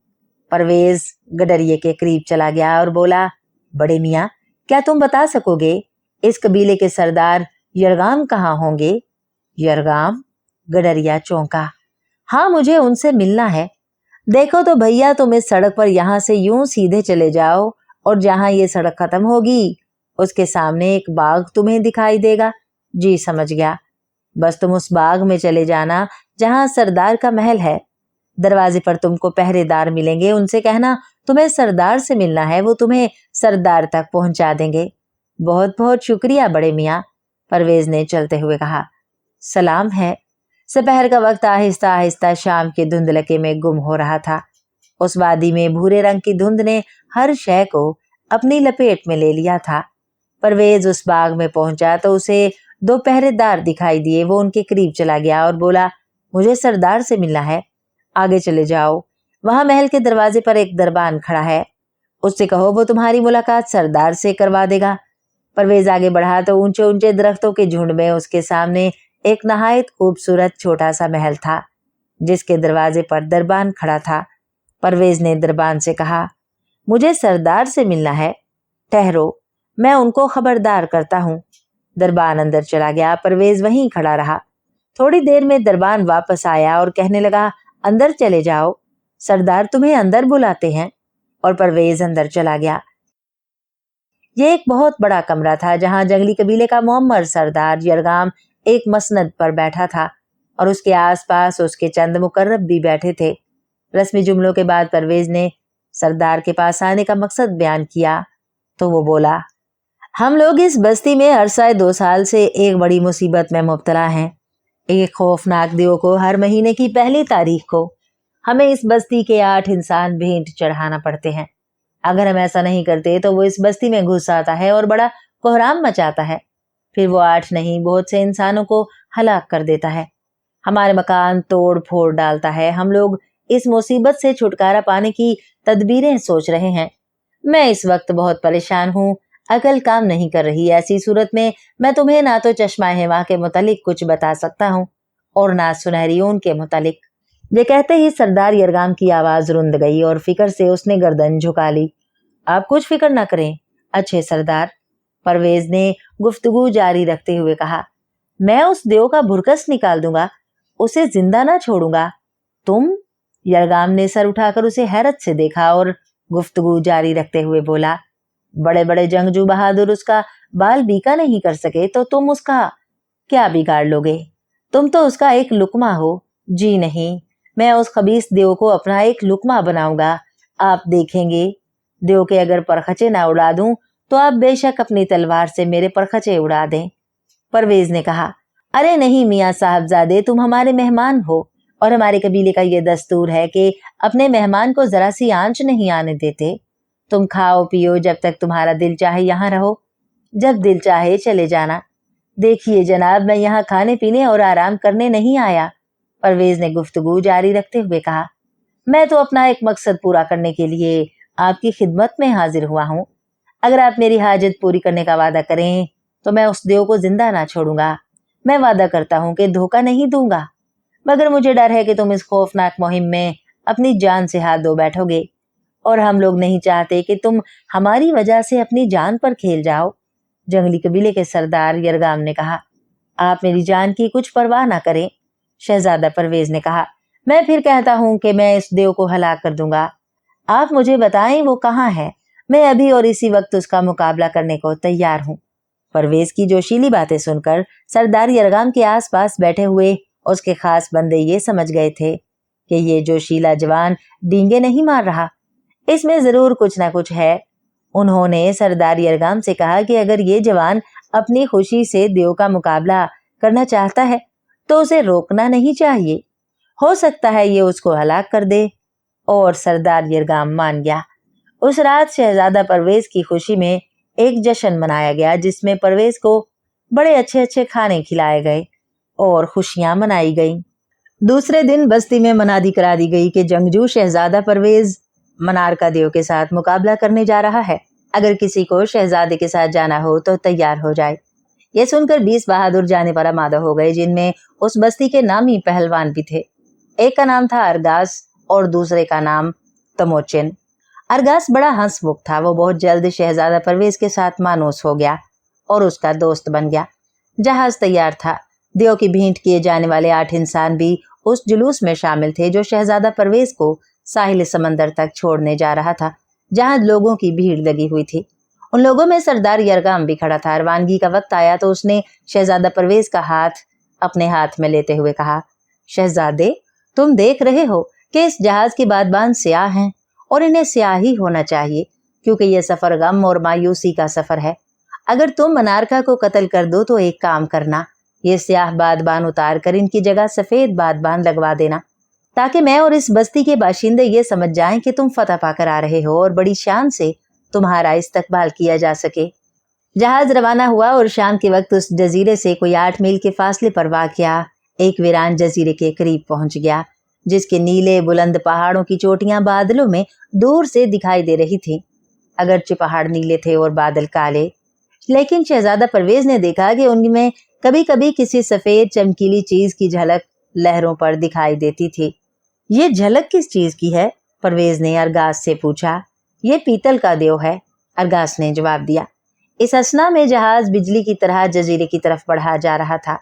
परवेज गडरिये के करीब चला गया और बोला, बड़े मियाँ, क्या तुम बता सकोगे इस कबीले के सरदार यरगाम कहाँ होंगे? यरगाम? गडरिया चौंका। हाँ, मुझे उनसे मिलना है। देखो तो भैया, तुम इस सड़क पर यहाँ से यूं सीधे चले जाओ और जहाँ ये सड़क खत्म होगी उसके सामने एक बाग तुम्हें दिखाई देगा। जी समझ गया। बस तुम उस बाग में चले जाना जहाँ सरदार का महल है। दरवाजे पर तुमको पहरेदार मिलेंगे, उनसे कहना तुम्हें सरदार से मिलना है, वो तुम्हें सरदार तक पहुंचा देंगे। बहुत बहुत शुक्रिया बड़े मियाँ, परवेज ने चलते हुए कहा। सलाम है। दोपहर का वक्त आहिस्ता आहिस्ता शाम के धुंधलके में गुम हो रहा था। उस वादी में भूरे रंग की धुंध ने हर शय को अपनी लपेट में ले लिया था। परवेज उस बाग में पहुंचा तो उसे 2 पहरेदार दिखाई दिए। वो उनके करीब चला गया और बोला, मुझे सरदार से मिलना है, आगे चले जाओ, वहां महल के दरवाजे पर एक दरबान खड़ा है, उससे कहो वो तुम्हारी मुलाकात सरदार से करवा देगा। परवेज आगे बढ़ा तो ऊंचे ऊंचे दरख्तों के झुंड में उसके सामने एक नहायत खूबसूरत छोटा सा महल था। जिसके दरवाजे पर दरबान खड़ा था। परवेज ने दरबान से कहा, मुझे सरदार से मिलना है, ठहरो, मैं उनको खबरदार करता हूँ। दरबान अंदर चला गया। परवेज वहीं खड़ा रहा। थोड़ी देर में दरबान वापस आया और कहने लगा, अंदर चले जाओ, सरदार तुम्हें अंदर बुलाते हैं। और परवेज अंदर चला गया। ये एक बहुत बड़ा कमरा था जहां जंगली कबीले का मोहम्मद सरदार यरगाम एक मसनद पर बैठा था और उसके आसपास उसके चंद मुकर्रब भी बैठे थे। रस्मी जुमलों के बाद परवेज ने सरदार के पास आने का मकसद बयान किया तो वो बोला, हम लोग इस बस्ती में अरसाए 2 साल से एक बड़ी मुसीबत में मुब्तला हैं। एक खौफनाक दियो को हर महीने की पहली तारीख को हमें इस बस्ती के 8 इंसान भेंट चढ़ाना पड़ते हैं। अगर हम ऐसा नहीं करते तो वो इस बस्ती में घुस आता है और बड़ा कोहराम मचाता है। फिर वो 8 नहीं बहुत से इंसानों को हलाक कर देता है, हमारे मकान तोड़ फोड़ डालता है। हम लोग इस मुसीबत से छुटकारा पाने की तदबीरें सोच रहे हैं। मैं इस वक्त बहुत परेशान हूँ, अकल काम नहीं कर रही। ऐसी सूरत में मैं तुम्हें ना तो चश्मा हिमा के मुतालिक कुछ बता सकता हूँ और ना सुनहरी ऊन के मुतालिक। ये कहते ही सरदार यरगाम की आवाज रुंध गई और फिक्र से उसने गर्दन झुका ली। आप कुछ फिक्र ना करें अच्छे सरदार, परवेज ने गुफ्तगू जारी रखते हुए कहा, मैं उस देव का भुरकस निकाल दूंगा, उसे जिंदा ना छोड़ूंगा। तुम? यरगाम ने सर उठाकर उसे हैरत से देखा और गुफ्तगू जारी रखते हुए बोला, बड़े बड़े जंगजू बहादुर उसका बाल बीका नहीं कर सके तो तुम उसका क्या बिगाड़ लोगे? तुम तो उसका एक लुकमा हो। जी नहीं, मैं उस खबीस देव को अपना एक लुकमा बनाऊंगा। आप देखेंगे, देव के अगर परखचे ना उड़ा दूं तो आप बेशक अपनी तलवार से मेरे परखचे उड़ा दें। परवेज ने कहा, अरे नहीं मियाँ साहबजादे, तुम हमारे मेहमान हो और हमारे कबीले का ये दस्तूर है कि अपने मेहमान को जरा सी आंच नहीं आने देते। तुम खाओ पियो जब तक तुम्हारा दिल चाहे यहाँ रहो, जब दिल चाहे चले जाना। देखिए जनाब, मैं यहाँ खाने पीने और आराम करने नहीं आया। परवेज ने गुफ्तगू जारी रखते हुए कहा, मैं तो अपना एक मकसद पूरा करने के लिए आपकी खिदमत में हाजिर हुआ हूँ। अगर आप मेरी हाजत पूरी करने का वादा करें तो मैं उस देव को जिंदा ना छोड़ूंगा। मैं वादा करता हूँ कि धोखा नहीं दूंगा, मगर मुझे डर है कि तुम इस खौफनाक मुहिम में अपनी जान से हाथ धो बैठोगे और हम लोग नहीं चाहते कि तुम हमारी वजह से अपनी जान पर खेल जाओ। जंगली कबीले के सरदार यरगाम ने कहा, आप मेरी जान की कुछ परवाह ना करें। शहजादा परवेज ने कहा, मैं फिर कहता हूँ कि मैं इस देव को हलाक कर दूंगा। आप मुझे बताएं वो कहाँ है, मैं अभी और इसी वक्त उसका मुकाबला करने को तैयार हूँ। परवेज की जोशीली बातें सुनकर सरदार यरगाम के आसपास बैठे हुए उसके खास बंदे ये समझ गए थे कि ये जोशीला जवान डींगे नहीं मार रहा, इसमें जरूर कुछ ना कुछ है। उन्होंने सरदार यरगाम से कहा कि अगर ये जवान अपनी खुशी से देव का मुकाबला करना चाहता है तो उसे रोकना नहीं चाहिए, हो सकता है ये उसको हलाक कर दे। और सरदार यरगाम मान गया। उस रात शहजादा परवेज की खुशी में एक जश्न मनाया गया जिसमें परवेज को बड़े अच्छे अच्छे खाने खिलाए गए और खुशियां मनाई गईं। दूसरे दिन बस्ती में मनादी करा दी गई कि जंगजू शहजादा परवेज मनारका देव के साथ मुकाबला करने जा रहा है। अगर किसी को शहजादे के साथ जाना हो तो तैयार हो जाए। ये सुनकर 20 बहादुर जाने पर आमादा हो गए, जिनमें उस बस्ती के नामी पहलवान भी थे। एक का नाम था अरगास और दूसरे का नाम तमोचिन। अरगास बड़ा हंसमुख था। वो बहुत जल्द शहजादा परवेज के साथ मानूस हो गया और उसका दोस्त बन गया। जहाज तैयार था। देव की भेंट किए जाने वाले 8 इंसान भी उस जुलूस में शामिल थे जो शहजादा परवेज को साहिल समंदर तक छोड़ने जा रहा था, जहां लोगों की भीड़ लगी हुई थी। उन लोगों में सरदार यरगाम भी खड़ा था। रवानगी का वक्त आया तो उसने शहजादा परवेज का हाथ अपने हाथ में लेते हुए कहा, शहजादे, तुम देख रहे हो कि इस जहाज के बादबान स्याह हैं और इन्हें स्याह ही होना चाहिए, क्योंकि यह सफर गम और मायूसी का सफर है। अगर तुम मनारका को कत्ल कर दो तो एक काम करना, ये स्याह बादबान उतार कर इनकी जगह सफेद बादबान लगवा देना, ताकि मैं और इस बस्ती के बाशिंदे ये समझ जाएं कि तुम फतह पाकर आ रहे हो और बड़ी शान से तुम्हारा इस्तकबाल किया जा सके। जहाज रवाना हुआ और शाम के वक्त उस जजीरे से कोई 8 मील के फासले पर वाक़या एक वीरान जजीरे के करीब पहुंच गया, जिसके नीले बुलंद पहाड़ों की चोटियां बादलों में दूर से दिखाई दे रही थी। अगरचे पहाड़ नीले थे और बादल काले, लेकिन शहजादा परवेज ने देखा कि उनमें कभी कभी किसी सफेद चमकीली चीज की झलक लहरों पर दिखाई देती थी। ये झलक किस चीज की है? परवेज ने अरगास से पूछा। ये पीतल का देव है, अरगास ने जवाब दिया। इस असना में जहाज बिजली की तरह जजीरे की तरफ बढ़ा जा रहा था।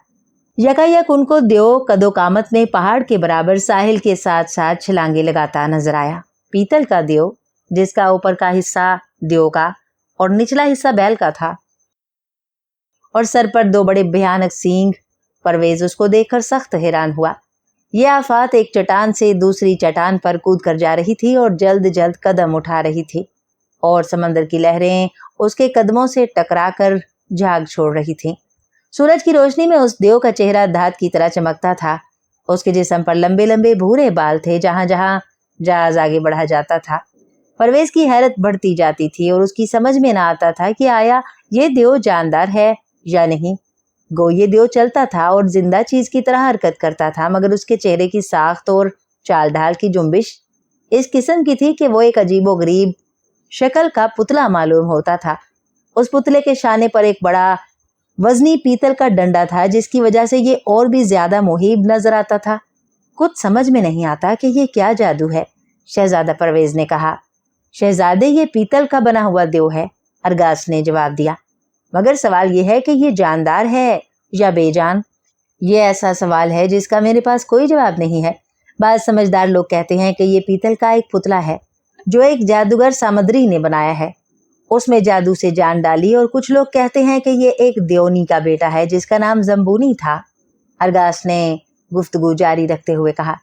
यकायक उनको देव कदोकामत में पहाड़ के बराबर साहिल के साथ साथ छलांगे लगाता नजर आया। पीतल का देव, जिसका ऊपर का हिस्सा देव का और निचला हिस्सा बैल का था, और सर पर 2 बड़े भयानक सींग। परवेज उसको देखकर सख्त हैरान हुआ। यह आफात एक चट्टान से दूसरी चट्टान पर कूद कर जा रही थी और जल्द जल्द कदम उठा रही थी, और समंदर की लहरें उसके कदमों से टकराकर झाग छोड़ रही थीं। सूरज की रोशनी में उस देव का चेहरा धात की तरह चमकता था। उसके जिस्म पर लंबे लंबे भूरे बाल थे। जहां जहां जहाज आगे बढ़ा जाता था, परवेज की हैरत बढ़ती जाती थी और उसकी समझ में ना आता था कि आया ये देव जानदार है या नहीं। गो ये देव चलता था और जिंदा चीज की तरह हरकत करता था, मगर उसके चेहरे की साख्त और चाल ढाल की जुम्बिश इस किस्म की थी कि वो एक अजीबोगरीब शक्ल का पुतला मालूम होता था। उस पुतले के शाने पर एक बड़ा वजनी पीतल का डंडा था, जिसकी वजह से ये और भी ज्यादा मुहीब नजर आता था। कुछ समझ में नहीं आता कि ये क्या जादू है, शहजादा परवेज ने कहा। शहजादे, ये पीतल का बना हुआ देव है, अरगास ने जवाब दिया। मगर सवाल ये है कि ये जानदार है या बेजान। ये ऐसा सवाल है जिसका मेरे पास कोई जवाब नहीं है। बाद समझदार लोग कहते हैं कि ये पीतल का एक पुतला है जो एक जादूगर सामग्री ने बनाया है, उसमें जादू से जान डाली, और कुछ लोग कहते हैं कि ये एक देवनी का बेटा है जिसका नाम जम्बूनी था। अरगास ने गुफ्तगू जारी रखते हुए कहा।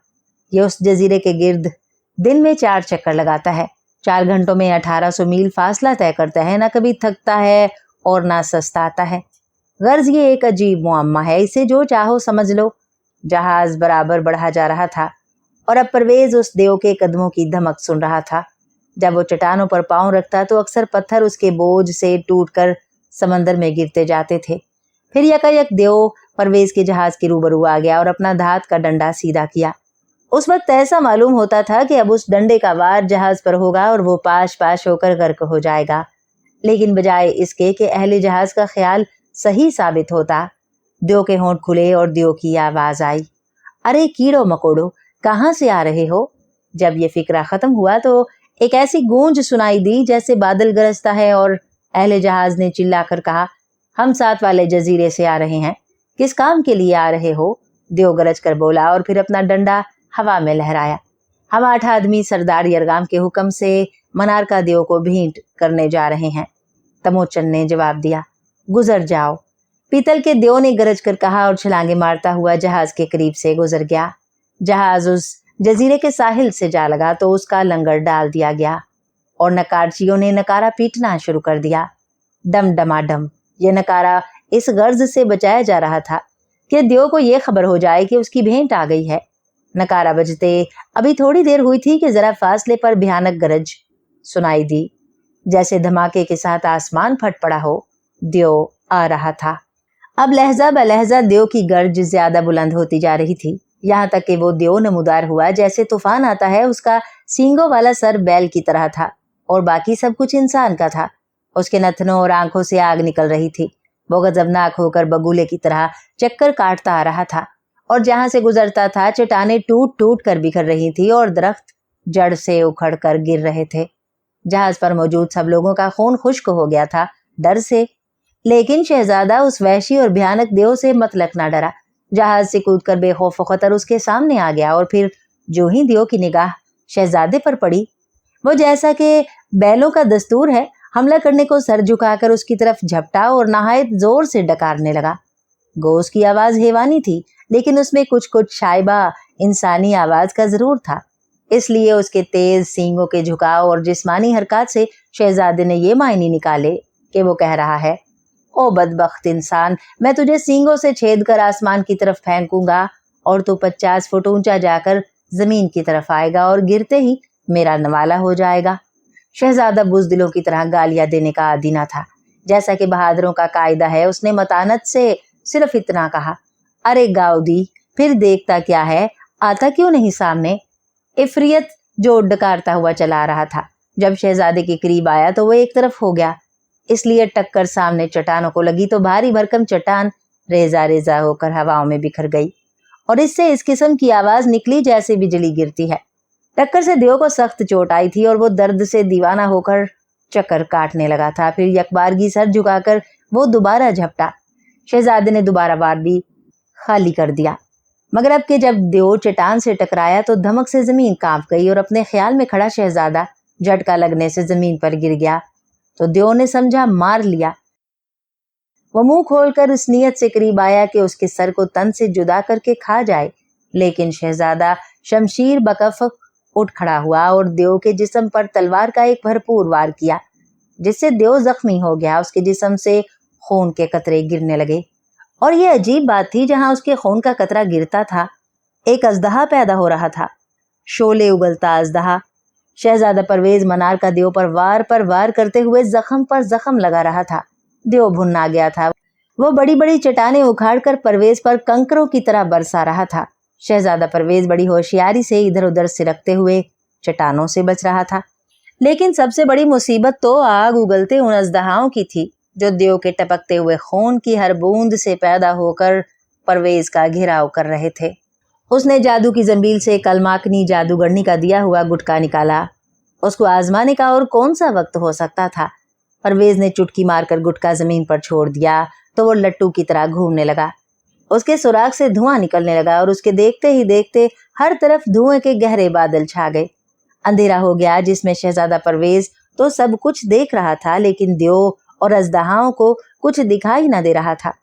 ये उस जजीरे के गिर्द दिन में 4 चक्कर लगाता है, 4 घंटों में 1800 मील फासला तय करता है, ना कभी थकता है और ना सस्ता आता है। गर्ज ये एक अजीब मुअम्मा है, इसे जो चाहो समझ लो। जहाज बराबर बढ़ा जा रहा था और अब परवेज उस देव के कदमों की धमक सुन रहा था। जब वो चट्टानों पर पांव रखता तो अक्सर पत्थर उसके बोझ से टूटकर समंदर में गिरते जाते थे। फिर यकायक देव परवेज के जहाज के रूबरू आ गया और अपना धात का डंडा सीधा किया। उस वक्त ऐसा मालूम होता था कि अब उस डंडे का वार जहाज पर होगा और वो पाश पाश होकर गर्क हो जाएगा। लेकिन बजाय इसके कि अहले जहाज का ख्याल सही साबित होता, देव के होंठ खुले और देव की आवाज आई, अरे कीड़ो मकोड़ो, कहाँ से आ रहे हो? जब ये फिक्रा खत्म हुआ तो एक ऐसी गूंज सुनाई दी जैसे बादल गरजता है, और अहले जहाज ने चिल्लाकर कहा, हम 7 वाले जजीरे से आ रहे हैं। किस काम के लिए आ रहे हो? देव गरज कर बोला और फिर अपना डंडा हवा में लहराया। हम 8 आदमी सरदार यरगाम के हुक्म से मनारका देव को भेंट करने जा रहे हैं, तमोचन ने जवाब दिया। गुजर जाओ, पीतल के देव ने गरज कर कहा और छलांगे मारता हुआ जहाज के करीब से गुजर गया। जहाज उस जजीरे के साहिल से जा लगा तो उसका लंगर डाल दिया गया और नकारचियों ने नकारा पीटना शुरू कर दिया। डम डमाडम ये नकारा इस गर्ज से बचाया जा रहा था कि देव को यह खबर हो जाए कि उसकी भेंट आ गई है। नकारा बजते अभी थोड़ी देर हुई थी कि जरा फासले पर भयानक गरज सुनाई दी, जैसे धमाके के साथ आसमान फट पड़ा हो। देव आ रहा था। अब लहजा ब लहजा देव की गर्ज ज्यादा बुलंद होती जा रही थी, यहाँ तक कि वो देव नमूदार हुआ जैसे तूफान आता है। उसका सींगों वाला सर बैल की तरह था और बाकी सब कुछ इंसान का था। उसके नथनों और आंखों से आग निकल रही थी। वो गजबनाक होकर बगुले की तरह चक्कर काटता आ रहा था और जहां से गुजरता था चट्टानें टूट टूट कर बिखर रही थी और दरख्त जड़ से उखड़ कर गिर रहे थे। जहाज पर मौजूद सब लोगों का खून खुश्क हो गया था डर से, लेकिन शहजादा उस वहशी और भयानक देव से मतलब ना डरा। जहाज से कूदकर बेखौफ खतर उसके सामने आ गया और फिर जो ही देव की निगाह शहजादे पर पड़ी, वो जैसा कि बैलों का दस्तूर है हमला करने को सर झुकाकर उसकी तरफ झपटा और नहायत जोर से डकारने लगा। गोश की आवाज हैवानी थी, लेकिन उसमें कुछ कुछ शाइबा इंसानी आवाज का जरूर था। इसलिए उसके तेज सींगों के झुकाव और जिस्मानी हरकत से शहजादे ने ये मायने निकाले कि वो कह रहा है, ओ बदबख्त इंसान, मैं तुझे सींगों से छेद कर आसमान की तरफ फेंकूंगा और तू 50 फुट ऊंचा जाकर जमीन की तरफ आएगा और गिरते ही मेरा नवाला हो जाएगा। शहजादा बुजदिलों की तरह गालियां देने का आदी न था। जैसा कि बहादुरों का कायदा है, उसने मतानत से सिर्फ इतना कहा, अरे गाउदी, फिर देखता क्या है, आता क्यों नहीं सामने? इफरियत जो डकारता हुआ चला रहा था, जब शहजादे के करीब आया तो वो एक तरफ हो गया। इसलिए टक्कर सामने चट्टानों को लगी तो भारी भरकम चट्टान रेजा रेजा होकर हवाओं में बिखर गई और इससे इस किस्म की आवाज निकली जैसे बिजली गिरती है। टक्कर से देव को सख्त चोट आई थी और वो दर्द से दीवाना होकर चक्कर काटने लगा था। फिर यकबारगी सर झुकाकर वो दोबारा झपटा। शहजादे ने दोबारा वार भी खाली कर दिया, मगर अब के जब देव चट्टान से टकराया तो धमक से जमीन कांप गई और अपने ख्याल में खड़ा शहजादा झटका लगने से जमीन पर गिर गया तो देव ने समझा मार लिया। वो मुंह खोलकर उस नियत से करीब आया कि उसके सर को तन से जुदा करके खा जाए, लेकिन शहजादा शमशीर बकफ उठ खड़ा हुआ और देव के जिस्म पर तलवार का एक भरपूर वार किया, जिससे देव जख्मी हो गया। उसके जिस्म से खून के कतरे गिरने लगे और ये अजीब बात थी, जहां उसके खून का कतरा गिरता था एक अजदहा पैदा हो रहा था, शोले उगलता अजदहा। शहजादा परवेज मनार का देव पर वार करते हुए जख्म पर जख्म लगा रहा था। देव भुन्ना गया था। वो बड़ी बड़ी चट्टानें उखाड़कर परवेज पर कंकरों की तरह बरसा रहा था। शहजादा परवेज बड़ी होशियारी से इधर उधर सिरकते हुए चट्टानों से बच रहा था, लेकिन सबसे बड़ी मुसीबत तो आग उगलते उन अजदहाओं की थी जो देव के टपकते हुए खून की हर बूंद से पैदा होकर परवेज का घेराव कर रहे थे। उसने जादू की जंबील से कलमाकनी जादूगरनी का दिया हुआ गुटका निकाला। उसको आजमाने का और कौन सा वक्त हो सकता था। परवेज ने चुटकी मारकर गुटका जमीन पर छोड़ दिया तो वो लट्टू की तरह घूमने लगा। उसके सुराग से धुआं निकलने लगा और उसके देखते ही देखते हर तरफ धुएं के गहरे बादल छा गए। अंधेरा हो गया, जिसमें शहजादा परवेज तो सब कुछ देख रहा था, लेकिन देव और अजदहाओं को कुछ दिखाई न दे रहा था।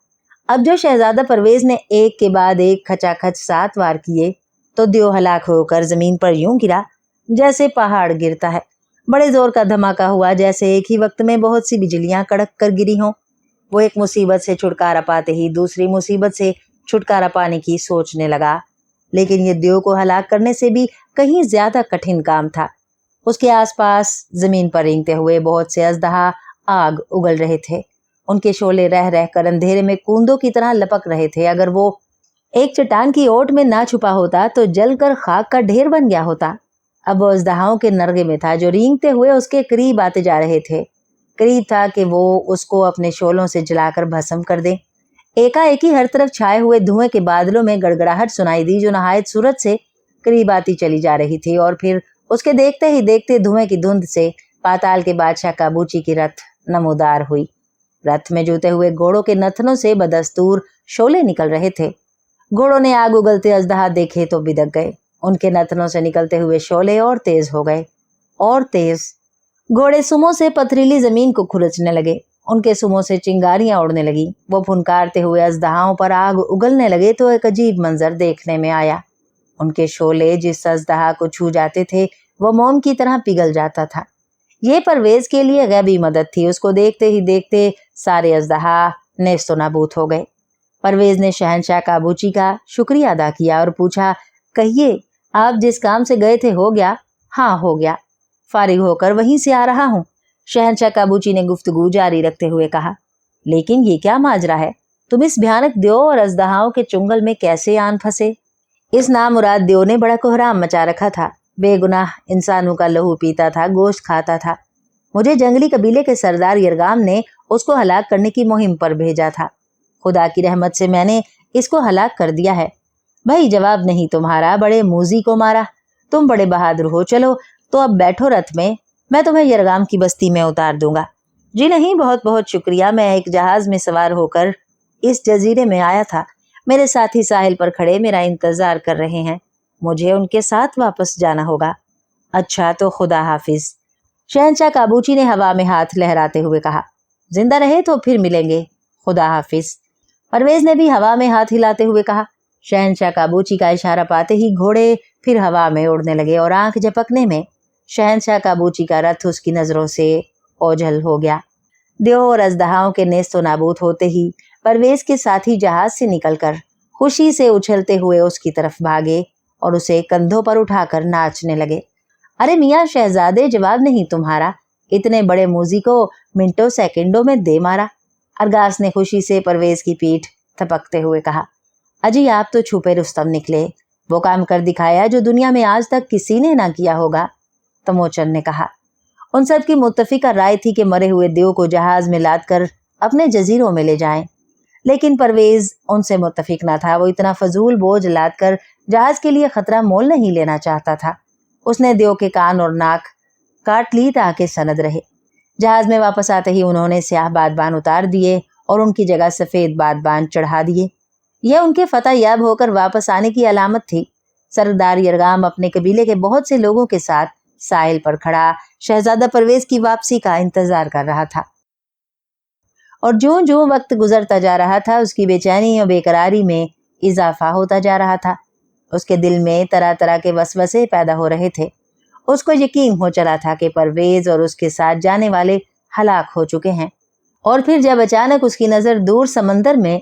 अब जो शहजादा परवेज ने एक के बाद एक खचाखच 7 वार किए तो देव हलाक होकर जमीन पर यूं गिरा जैसे पहाड़ गिरता है। बड़े जोर का धमाका हुआ, जैसे एक ही वक्त में बहुत सी बिजलियां कड़क कर गिरी हों। वो एक मुसीबत से छुटकारा पाते ही दूसरी मुसीबत से छुटकारा पाने की सोचने लगा, लेकिन ये देव को हलाक करने से भी कहीं ज्यादा कठिन काम था। उसके आसपास जमीन पर रेंगते हुए बहुत से अजदहा आग उगल रहे थे। उनके शोले रह रहकर अंधेरे में कूंदों की तरह लपक रहे थे। अगर वो एक चट्टान की ओट में ना छुपा होता तो जलकर खाक का ढेर बन गया होता। अब वो अजदहाओं के नरगे में था जो रेंगते हुए उसके करीब आते जा रहे थे। करीब था कि वो उसको अपने शोलों से जलाकर भस्म कर दे। एकाएक ही हर तरफ छाए हुए धुएं के बादलों में गड़गड़ाहट सुनाई दी जो नहायत सूरत से करीब आती चली जा रही थी, और फिर उसके देखते ही देखते धुएं की धुंध से पाताल के बादशाह काबूची की रथ नमोदार हुई। रथ में जुते हुए घोड़ों के नथनों से बदस्तूर शोले निकल रहे थे। घोड़ों ने आग उगलते अजदहा देखे तो बिदक गए। उनके नथनों से निकलते हुए शोले और तेज हो गए और तेज। घोड़े सुमों से पथरीली जमीन को खुरचने लगे। उनके सुमों से चिंगारियां उड़ने लगी। वो फुनकारते हुए अजदहाओं पर आग उगलने लगे तो एक अजीब मंजर देखने में आया। उनके शोले जिस अजदहा को छू जाते थे वो मोम की तरह पिघल जाता था। ये परवेज के लिए गैबी मदद थी। उसको देखते ही देखते सारे अजदहा नेस्तो नाबूद हो गए। परवेज ने शहनशाह काबूची का शुक्रिया अदा किया और पूछा, कहिए आप जिस काम से गए थे हो गया? हाँ हो गया, फारिग होकर वहीं से आ रहा हूँ। शहनशाह काबूची ने गुफ्तगू जारी रखते हुए कहा, लेकिन ये क्या माजरा है? तुम इस भयानक देव और अजदहाओं के चुंगल में कैसे आन फंसे? इस नामुराद देव ने बड़ा कोहराम मचा रखा था। बेगुनाह इंसानों का लहू पीता था, गोश्त खाता था। मुझे जंगली कबीले के सरदार यरगाम ने उसको हलाक करने की मुहिम पर भेजा था। खुदा की रहमत से मैंने इसको हलाक कर दिया है। भाई जवाब नहीं तुम्हारा, बड़े मूजी को मारा। तुम बड़े बहादुर हो। चलो तो अब बैठो रथ में, मैं तुम्हें यरगाम की बस्ती में उतार दूंगा। जी नहीं, बहुत बहुत शुक्रिया। मैं एक जहाज में सवार होकर इस जजीरे में आया था। मेरे साथी साहिल पर खड़े मेरा इंतजार कर रहे हैं। मुझे उनके साथ वापस जाना होगा। अच्छा तो खुदा हाफिज। शहनशाह काबूची ने हवा में हाथ लहराते हुए कहा, जिंदा रहे तो फिर मिलेंगे। खुदा हाफिज। परवेज ने भी हवा में हाथ हिलाते हुए कहा। शहनशाह काबूची का इशारा पाते ही घोड़े फिर हवा में उड़ने लगे और आंख झपकने में शहनशाह काबूची का रथ उसकी नजरों से ओझल हो गया। देव और अजदहाओं के नेस्तो नाबूद होते ही परवेज के साथी जहाज से निकलकर खुशी से उछलते हुए उसकी तरफ भागे और उसे कंधों पर उठाकर नाचने लगे। अरे मियाँ शहजादे, जवाब नहीं तुम्हारा। इतने बड़े मूजी को मिनटों सेकंडों में दे मारा। अरगास ने खुशी से परवेज की पीठ थपकते हुए कहा, अजी आप तो छुपे रुस्तम निकले। वो काम कर दिखाया जो दुनिया में आज तक किसी ने ना किया होगा। तमोचन ने कहा। उन सब की मुत्तफिका राय थी कि मरे हुए देव को जहाज में लाद कर अपने जजीरों में ले जाएं, लेकिन परवेज उनसे मुत्तफिक ना था। वो इतना फजूल बोझ लाद कर जहाज के लिए खतरा मोल नहीं लेना चाहता था। उसने देव के कान और नाक काट ली ताकि सनद रहे। जहाज में वापस आते ही उन्होंने स्याह बादबान उतार दिए और उनकी जगह सफेद बादबान चढ़ा दिए। यह उनके फतह याब होकर वापस आने की अलामत थी। सरदार यरगाम अपने कबीले के बहुत से लोगों के साथ साहिल पर खड़ा शहजादा परवेज की वापसी का इंतजार कर रहा था, और जो जो वक्त गुजरता जा रहा था उसकी बेचैनी और बेकरारी में इजाफा होता जा रहा था। उसके दिल में तरह तरह के वसवसे पैदा हो रहे थे। उसको यकीन हो चला था कि परवेज और उसके साथ जाने वाले हलाक हो चुके हैं। और फिर जब अचानक उसकी नजर दूर समंदर में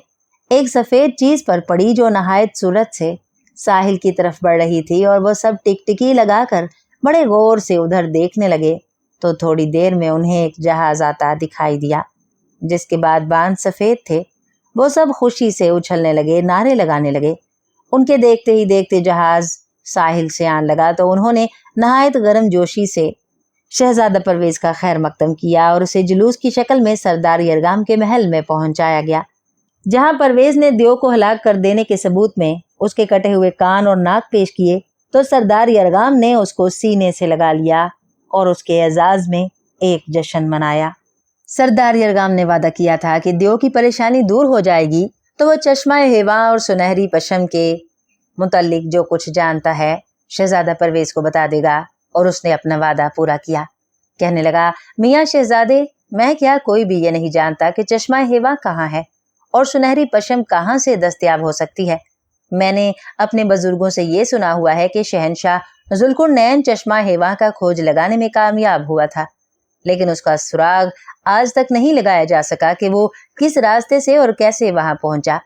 एक सफेद चीज पर पड़ी जो नहायत सूरत से साहिल की तरफ बढ़ रही थी, और वह सब टिकटिकी लगाकर बड़े गौर से उधर देखने लगे, तो थोड़ी देर में उन्हें एक जहाज आता दिखाई दिया जिसके बाद बांध सफेद थे। वो सब खुशी से उछलने लगे, नारे लगाने लगे। उनके देखते ही देखते जहाज साहिल से आन लगा तो उन्होंने नहायत गर्म जोशी से शहजादा परवेज का खैर मकदम किया और उसे जुलूस की शक्ल में सरदार यरगाम के महल में पहुंचाया गया, जहां परवेज ने देव को हलाक कर देने के सबूत में उसके कटे हुए कान और नाक पेश किए, तो सरदार यरगाम ने उसको सीने से लगा लिया और उसके एजाज में एक जश्न मनाया। सरदार यरगाम ने वादा किया था कि देव की परेशानी दूर हो जाएगी तो वह चश्मा हेवा और सुनहरी पशम के मुतल्लिक जो कुछ जानता है शहजादा परवेज को बता देगा, और उसने अपना वादा पूरा किया। कहने लगा, मियाँ शहजादे, मैं क्या कोई भी ये नहीं जानता कि चश्मा हेवा कहाँ है और सुनहरी पशम कहाँ से दस्तयाब हो सकती है। मैंने अपने बुजुर्गों से ये सुना हुआ है कि शहनशाह जुल्कुरनैन चश्मा हेवा का खोज लगाने में कामयाब हुआ था, लेकिन उसका सुराग आज तक नहीं लगाया जा सका कि वो किस रास्ते से और कैसे वहां पहुंचा।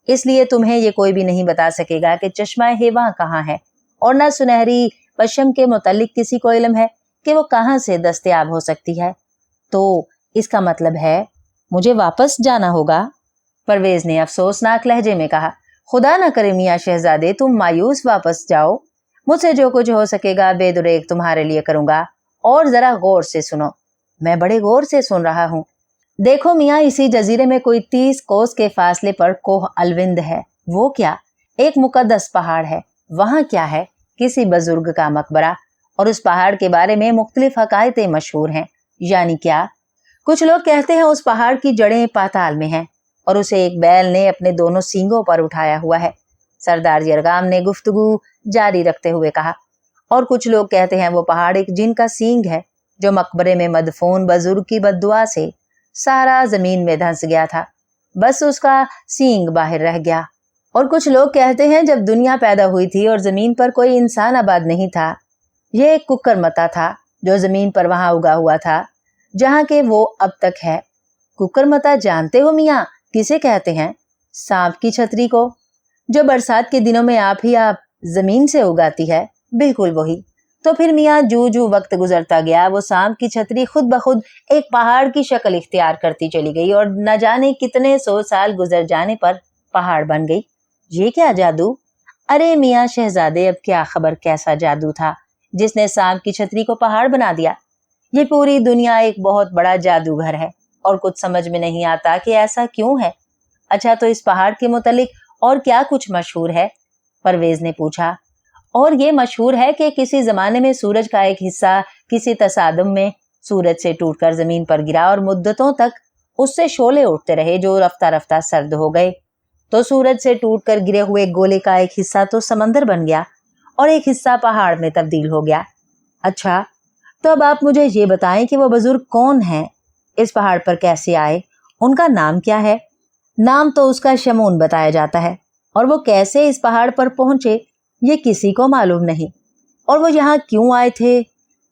इसलिए तुम्हें ये कोई भी नहीं बता सकेगा कि चश्मा हेवा कहाँ है, और न सुनहरी पशम के मुतालिक किसी को इल्म है कि वो कहाँ से दस्तयाब हो सकती है। तो इसका मतलब है मुझे वापस जाना होगा। परवेज ने अफसोसनाक लहजे में कहा, खुदा ना करे मियाँ शहजादे तुम मायूस वापस जाओ। मुझसे जो कुछ हो सकेगा बेदुरेक तुम्हारे लिए करूंगा। और जरा गौर से सुनो। मैं बड़े गौर से सुन रहा हूँ। देखो मियाँ, इसी जजीरे में कोई 30 कोस के फासले पर कोह अलविंद है। वो क्या? एक मुकद्दस पहाड़ है। वहां क्या है? किसी बुजुर्ग का मकबरा, और उस पहाड़ के बारे में मुख्तलिफ हकायतें मशहूर हैं। यानी क्या? कुछ लोग कहते हैं उस पहाड़ की जड़ें पाताल में हैं और उसे एक बैल ने अपने दोनों सींगों पर उठाया हुआ है। सरदार यरगाम ने गुफ्तगू जारी रखते हुए कहा, और कुछ लोग कहते हैं वो पहाड़ एक जिन का सींग है जो मकबरे में मदफून बुजुर्ग की बद्दुआ से सारा जमीन में धंस गया था, बस उसका सींग बाहर रह गया। और कुछ लोग कहते हैं जब दुनिया पैदा हुई थी और जमीन पर कोई इंसान आबाद नहीं था, यह एक कुकरमता था जो जमीन पर वहां उगा हुआ था जहां के वो अब तक है। कुकरमता जानते हो मियाँ किसे कहते हैं? सांप की छतरी को, जो बरसात के दिनों में आप जमीन से उगाती है, बिल्कुल वही। तो फिर मियाँ जू जू वक्त गुजरता गया वो सांप की छतरी खुद ब खुद एक पहाड़ की शक्ल इख्तियार करती चली गई, और न जाने कितने 100 साल गुजर जाने पर पहाड़ बन गई। ये क्या जादू? अरे मियाँ शहजादे, अब क्या खबर कैसा जादू था जिसने सांप की छतरी को पहाड़ बना दिया। ये पूरी दुनिया एक बहुत बड़ा जादूगर है और कुछ समझ में नहीं आता कि ऐसा क्यों है। अच्छा, तो इस पहाड़ के मुतालिक और क्या कुछ मशहूर है? परवेज ने पूछा। और ये मशहूर है कि किसी जमाने में सूरज का एक हिस्सा किसी तसादम में सूरज से टूटकर जमीन पर गिरा और मुद्दतों तक उससे शोले उठते रहे जो रफ्ता रफ्ता सर्द हो गए। तो सूरज से टूटकर गिरे हुए गोले का एक हिस्सा तो समंदर बन गया और एक हिस्सा पहाड़ में तब्दील हो गया। अच्छा, तो अब आप मुझे ये बताएं कि वो बुजुर्ग कौन है, इस पहाड़ पर कैसे आए, उनका नाम क्या है? नाम तो उसका शमून बताया जाता है, और वो कैसे इस पहाड़ पर पहुंचे ये किसी को मालूम नहीं, और वो यहाँ क्यों आए थे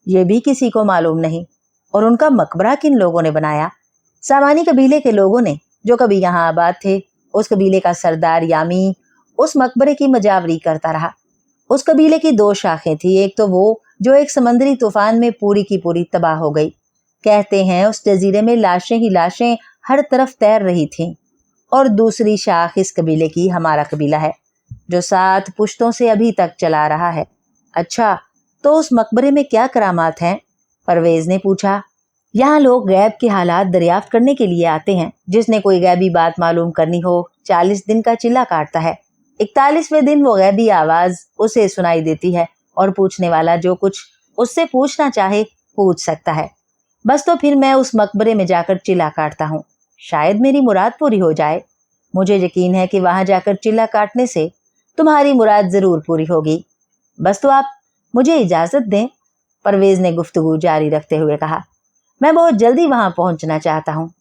ये भी किसी को मालूम नहीं, और उनका मकबरा किन लोगों ने बनाया? सामानी कबीले के लोगों ने जो कभी यहाँ आबाद थे। उस कबीले का सरदार यामी उस मकबरे की मजावरी करता रहा। उस कबीले की 2 शाखें थी, एक तो वो जो एक समंदरी तूफान में पूरी की पूरी तबाह हो गई। कहते हैं उस जजीरे में लाशें ही लाशें हर तरफ तैर रही थीं। और दूसरी शाख इस कबीले की हमारा कबीला है जो 7 पुश्तों से अभी तक चला रहा है। अच्छा, तो उस मकबरे में क्या करामात हैं? परवेज ने पूछा। यहाँ लोग गैब के हालात दरियाफ्त करने के लिए आते हैं। जिसने कोई गैबी बात मालूम करनी हो 40 दिन का चिल्ला काटता है। 41वें दिन वो गैबी आवाज उसे सुनाई देती है और पूछने वाला जो कुछ उससे पूछना चाहे पूछ सकता है। बस तो फिर मैं उस मकबरे में जाकर चिल्ला काटता हूँ, शायद मेरी मुराद पूरी हो जाए। मुझे यकीन है कि वहां जाकर चिल्ला काटने से तुम्हारी मुराद जरूर पूरी होगी। बस तो आप मुझे इजाजत दें, परवेज ने गुफ्तगू जारी रखते हुए कहा। मैं बहुत जल्दी वहां पहुंचना चाहता हूँ।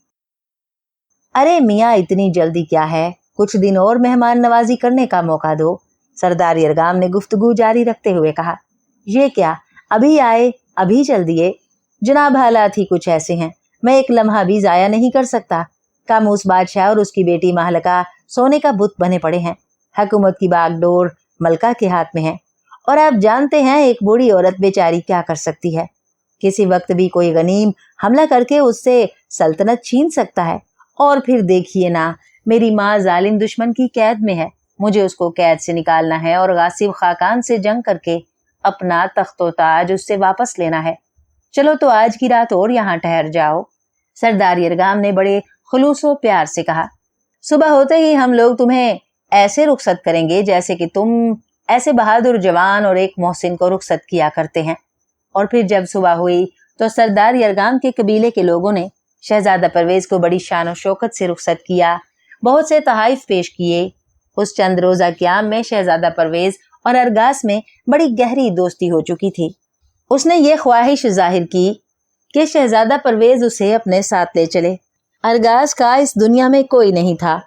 अरे मियाँ, इतनी जल्दी क्या है, कुछ दिन और मेहमान नवाजी करने का मौका दो, सरदार यरगाम ने गुफ्तगू जारी रखते हुए कहा। ये क्या, अभी आए अभी चल दिए? जनाब, हालात ही कुछ ऐसे हैं, मैं एक लम्हा भी जाया नहीं कर सकता। कामूस बादशाह और उसकी बेटी महलका सोने का बुत बने पड़े हैं। हुकूमत की बागडोर मलका के हाथ में है और आप जानते हैं एक बूढ़ी औरत बेचारी क्या कर सकती है। किसी वक्त भी कोई गनीम हमला करके उससे सल्तनत छीन सकता है। और फिर देखिए ना, मेरी माँ जालिम दुश्मन की कैद में है, मुझे उसको कैद से निकालना है और गासिब खाकान से जंग करके अपना तख्तो ताज उससे वापस लेना है। चलो तो आज की रात और यहाँ ठहर जाओ, सरदार यरगाम ने बड़े खुलूसो प्यार से कहा। सुबह होते ही हम लोग तुम्हें ऐसे रुखसत करेंगे जैसे कि तुम ऐसे बहादुर जवान और एक मोहसिन को रुखसत किया करते हैं। और फिर जब सुबह हुई तो सरदार यरगाम के कबीले के लोगों ने शहजादा परवेज को बड़ी शान और शौकत से रुखसत किया, बहुत से तहाइफ पेश किए। उस चंद रोजा क़याम में शहजादा परवेज और अरगास में बड़ी गहरी दोस्ती हो चुकी थी। उसने ये ख्वाहिश जाहिर की कि शहजादा परवेज उसे अपने साथ ले चले। अरगास का इस दुनिया में कोई नहीं था।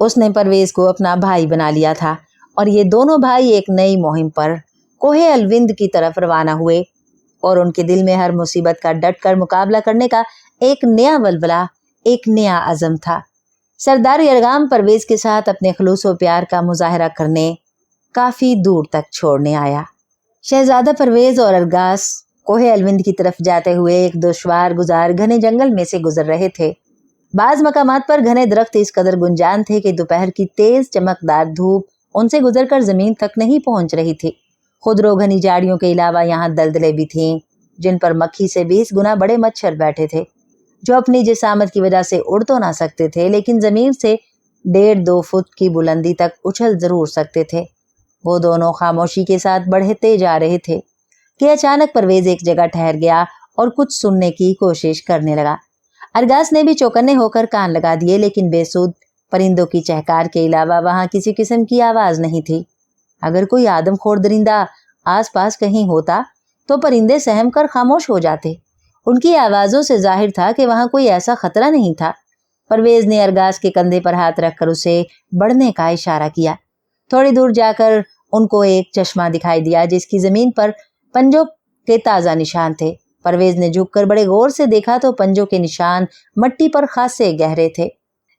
उसने परवेज को अपना भाई बना लिया था और ये दोनों भाई एक नई मुहिम पर कोहे अलविंद की तरफ रवाना हुए और उनके दिल में हर मुसीबत का डटकर मुकाबला करने का एक नया वलवला, एक नया अज़म था। सरदार यरगाम परवेज के साथ अपने खलूस व प्यार का मुजाहरा करने काफी दूर तक छोड़ने आया। शहजादा परवेज और अरगास कोहे अलविंद की तरफ जाते हुए एक दुश्वार गुजार घने जंगल में से गुजर रहे थे। बाज मकामात पर घने दरख्त इस कदर गुंजान थे कि दोपहर की तेज चमकदार धूप उनसे गुजरकर जमीन तक नहीं पहुंच रही थी। खुदरो घनी झाड़ियों के अलावा यहाँ दलदलें भी थीं, जिन पर मक्खी से 20 गुना बड़े मच्छर बैठे थे, जो अपनी जिसामत की वजह से उड़ तो ना सकते थे, लेकिन जमीन से 1.5-2 फुट की बुलंदी तक उछल जरूर सकते थे। वो दोनों खामोशी के साथ बढ़ते जा रहे थे कि अचानक परवेज एक जगह ठहर गया और कुछ सुनने की कोशिश करने लगा। अरगास ने भी चौकन्ने होकर कान लगा दिए, लेकिन बेसुध परिंदों की चहकार के अलावा वहां किसी किस्म की आवाज नहीं थी। अगर कोई आदमखोर दरिंदा आसपास कहीं होता तो परिंदे सहम कर खामोश हो जाते। उनकी आवाजों से जाहिर था कि वहां कोई ऐसा खतरा नहीं था। परवेज ने अरगास के कंधे पर हाथ रखकर उसे बढ़ने का इशारा किया। थोड़ी दूर जाकर उनको एक चश्मा दिखाई दिया जिसकी जमीन पर पंजों के ताजा निशान थे। परवेज ने झुककर बड़े गौर से देखा तो पंजों के निशान मट्टी पर खासे गहरे थे।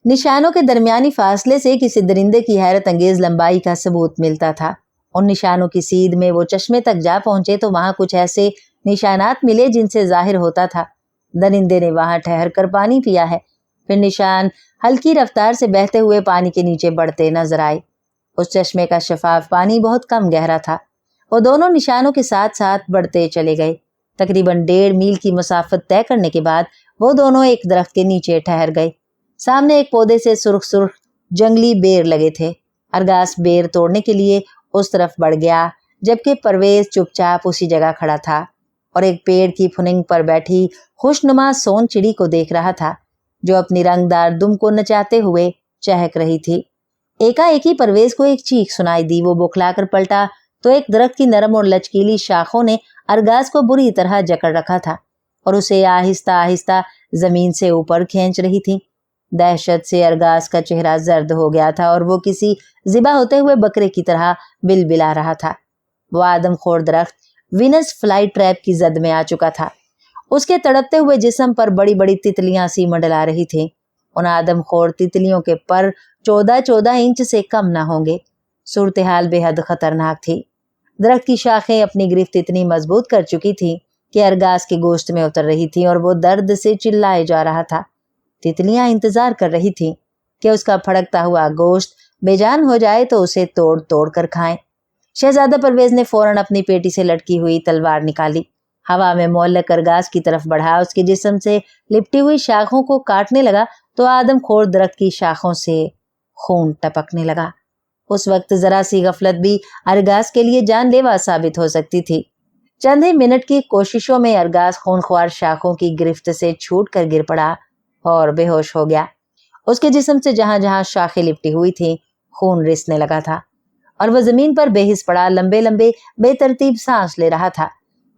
निशानों के दरमियानी फासले से किसी दरिंदे की हैरत अंगेज लंबाई का सबूत मिलता था। उन निशानों की सीध में वो चश्मे तक जा पहुंचे तो वहां कुछ ऐसे निशानात मिले जिनसे जाहिर होता था दरिंदे ने वहां ठहर कर पानी पिया है। फिर निशान हल्की रफ्तार से बहते हुए पानी के नीचे बढ़ते नजर आए। उस चश्मे का शफाफ पानी बहुत कम गहरा था। वो दोनों निशानों के साथ साथ बढ़ते चले गए। तकरीबन 1.5 मील की मुसाफत तय करने के बाद वो दोनों एक दरख्त के नीचे ठहर गए। सामने एक पौधे से सुर्ख सुर्ख जंगली बेर लगे थे। अरगास बेर तोड़ने के लिए उस तरफ बढ़ गया, जबकि परवेज चुपचाप उसी जगह खड़ा था और एक पेड़ की फुनिंग पर बैठी खुशनुमा सोन चिड़ी को देख रहा था, जो अपनी रंगदार दुम को नचाते हुए चहक रही थी। एकाएक ही परवेज को एक चीख सुनाई दी। वो बौखलाकर पलटा तो एक दरख्त की नरम और लचकीली शाखों ने अरगास को बुरी तरह जकड़ रखा था और उसे आहिस्ता आहिस्ता जमीन से ऊपर खींच रही थी। दहशत से अरगास का चेहरा जर्द हो गया था और वो किसी जिबा होते हुए बकरे की तरह बिलबिला रहा था। वो आदमखोर दरख्त विनस फ्लाई ट्रैप की जद में आ चुका था। उसके तड़पते हुए जिस्म पर बड़ी बड़ी तितलियां सी मंडला रही थी। उन आदमखोर तितलियों के पर 14-14 इंच से कम न होंगे। सूरत हाल बेहद खतरनाक थी। दरख्त की शाखें अपनी गिरफ्त इतनी मजबूत कर चुकी थी कि अरगास के गोश्त में उतर रही थी और वो दर्द से चिल्लाए जा रहा था। तितलियां इंतजार कर रही थी कि उसका फड़कता हुआ गोश्त बेजान हो जाए तो उसे तोड़ तोड़ कर खाएं। शहजादा परवेज ने फौरन अपनी पेटी से लटकी हुई तलवार निकाली। हवा में मोहल्लक अरगास की तरफ बढ़ा, उसके जिस्म से लिपटी हुई शाखों को काटने लगा तो आदमखोर दरख्त की शाखों से खून टपकने लगा। उस वक्त जरा सी गफलत भी अरगास के लिए जानलेवा साबित हो सकती थी। चंद ही मिनट की कोशिशों में अरगास खूनख्वार शाखों की गिरफ्त से छूटकर गिर पड़ा और बेहोश हो गया। उसके जिस्म से जहां जहां शाखें लिपटी हुई थी खून रिसने लगा था और वह जमीन पर बेहिस पड़ा लंबे लंबे बेतरतीब सांस ले रहा था।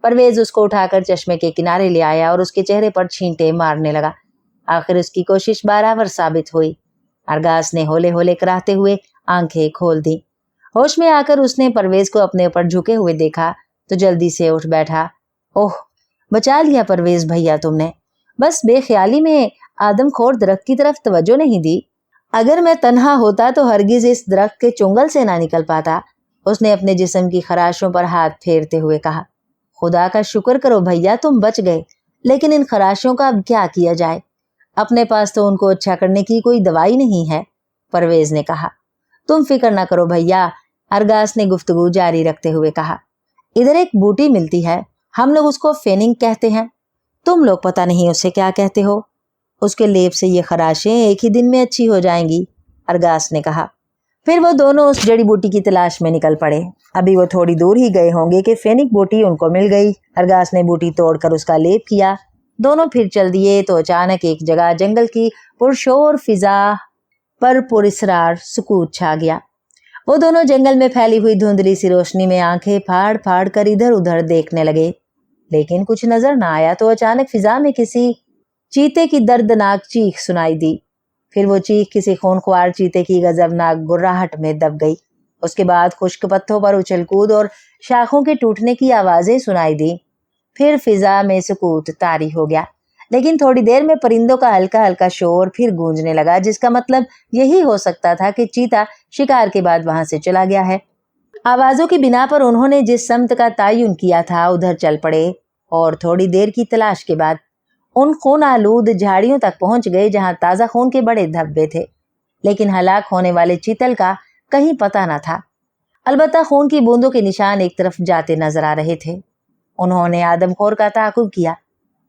परवेज उसको उठाकर चश्मे के किनारे ले आया और उसके चेहरे पर छींटे मारने लगा। आखिर उसकी कोशिश बराबर साबित हुई। अरगास ने होले होले कराहते हुए आंखें खोल दी। होश में आकर उसने परवेज को अपने ऊपर झुके हुए देखा तो जल्दी से उठ बैठा। ओह, बचा लिया परवेज भैया तुमने। बस बेख्याली में आदमखोर दरख्त की तरफ तवज्जो नहीं दी। अगर मैं तन्हा होता तो हरगिज इस दरख्त के चुंगल से ना निकल पाता। उसने अपने जिस्म की खराशों पर हाथ फेरते हुए कहा। खुदा का शुक्र करो भैया तुम बच गए, लेकिन इन खराशों का अब क्या किया जाए? अपने पास तो उनको अच्छा करने की कोई दवाई नहीं है, परवेज ने कहा। तुम फिक्र ना करो भैया, अरगास ने गुफ्तगू जारी रखते हुए कहा। इधर एक बूटी मिलती है, हम लोग उसको फेनिंग कहते हैं, तुम लोग पता नहीं उसे क्या कहते हो। उसके लेप से ये खराशें एक ही दिन में अच्छी हो जाएंगी, अरगास ने कहा। फिर वो दोनों उस जड़ी बूटी की तलाश में निकल पड़े। अभी वो थोड़ी दूर ही गए होंगे कि फेनिक बूटी उनको मिल गई। अरगास ने बूटी तोड़कर उसका लेप किया। दोनों फिर चल दिए तो अचानक एक जगह जंगल की पुरशोर फिजा पर पुरस्रार सुकूत छा गया। वो दोनों जंगल में फैली हुई धुंधली सी रोशनी में आंखें फाड़ फाड़ कर इधर उधर देखने लगे, लेकिन कुछ नजर ना आया। तो अचानक फिजा में किसी चीते की दर्दनाक चीख सुनाई दी। फिर वो चीख किसी खूनख्वार चीते की गजबनाक गुर्राहट में दब गई। उसके बाद खुश्क पत्तों पर उछल कूद और शाखों के टूटने की आवाजें सुनाई दी। फिर फिजा में सुकूत तारी हो गया, लेकिन थोड़ी देर में परिंदों का हल्का हल्का शोर फिर गूंजने लगा, जिसका मतलब यही हो सकता था कि चीता शिकार के बाद वहां से चला गया है। आवाजों की बिना पर उन्होंने जिस समत का तयन किया था उधर चल पड़े और थोड़ी देर की तलाश के बाद उन खून आलूद झाड़ियों तक पहुंच गए जहां ताजा खून के बड़े धब्बे थे, लेकिन हलाक होने वाले चीतल का कहीं पता न था। अलबत्ता खून की बूंदों के निशान एक तरफ जाते नजर आ रहे थे। उन्होंने आदमखोर का ताकुब किया।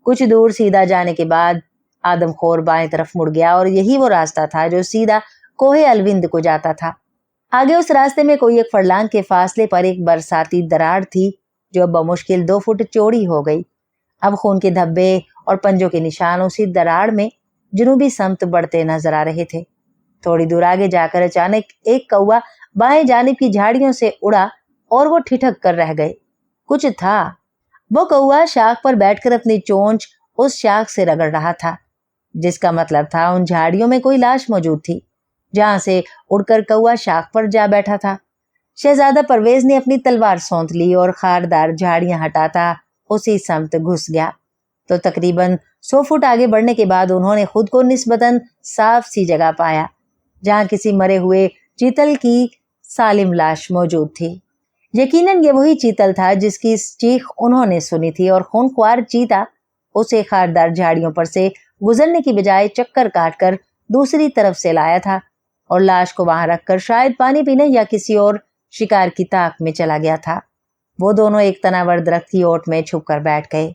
कुछ दूर सीधा जाने के बाद आदमखोर बाएं तरफ मुड़ गया और यही वो रास्ता था जो सीधा कोहे अलविंद को जाता था। आगे उस रास्ते में कोई एक फरलांग के फासले पर एक बरसाती दरार थी जो अब बमुश्किल 2 फुट चौड़ी हो गई। अब खून के धब्बे और पंजों के निशान उसी दरार में जुनूबी समत बढ़ते नजर आ रहे थे। थोड़ी दूर आगे जाकर अचानक एक कौवा बाएं जानिब की झाड़ियों से उड़ा और वो ठिठक कर रह गए। कुछ था। वो कौवा शाख पर बैठकर अपनी चोंच उस शाख से रगड़ रहा था, जिसका मतलब था उन झाड़ियों में कोई लाश मौजूद थी जहां से उड़कर कौवा शाख पर जा बैठा था। शहजादा परवेज ने अपनी तलवार सौंत ली और खारदार झाड़ियां हटाता उसी समत घुस गया। तो तकरीबन 100 फुट आगे बढ़ने के बाद उन्होंने खुद को निस्बतन साफ सी जगह पाया जहां किसी मरे हुए चीतल की सालिम लाश मौजूद थी। यकीनन ये वही चीतल था जिसकी चीख उन्होंने सुनी थी और खूनख्वार चीता उसे खारदार झाड़ियों पर से गुजरने की बजाय चक्कर काटकर दूसरी तरफ से लाया था और लाश को वहां रखकर शायद पानी पीने या किसी और शिकार की ताक में चला गया था। वो दोनों एक तनावर दरख्त की ओट में छुपकर बैठ गए।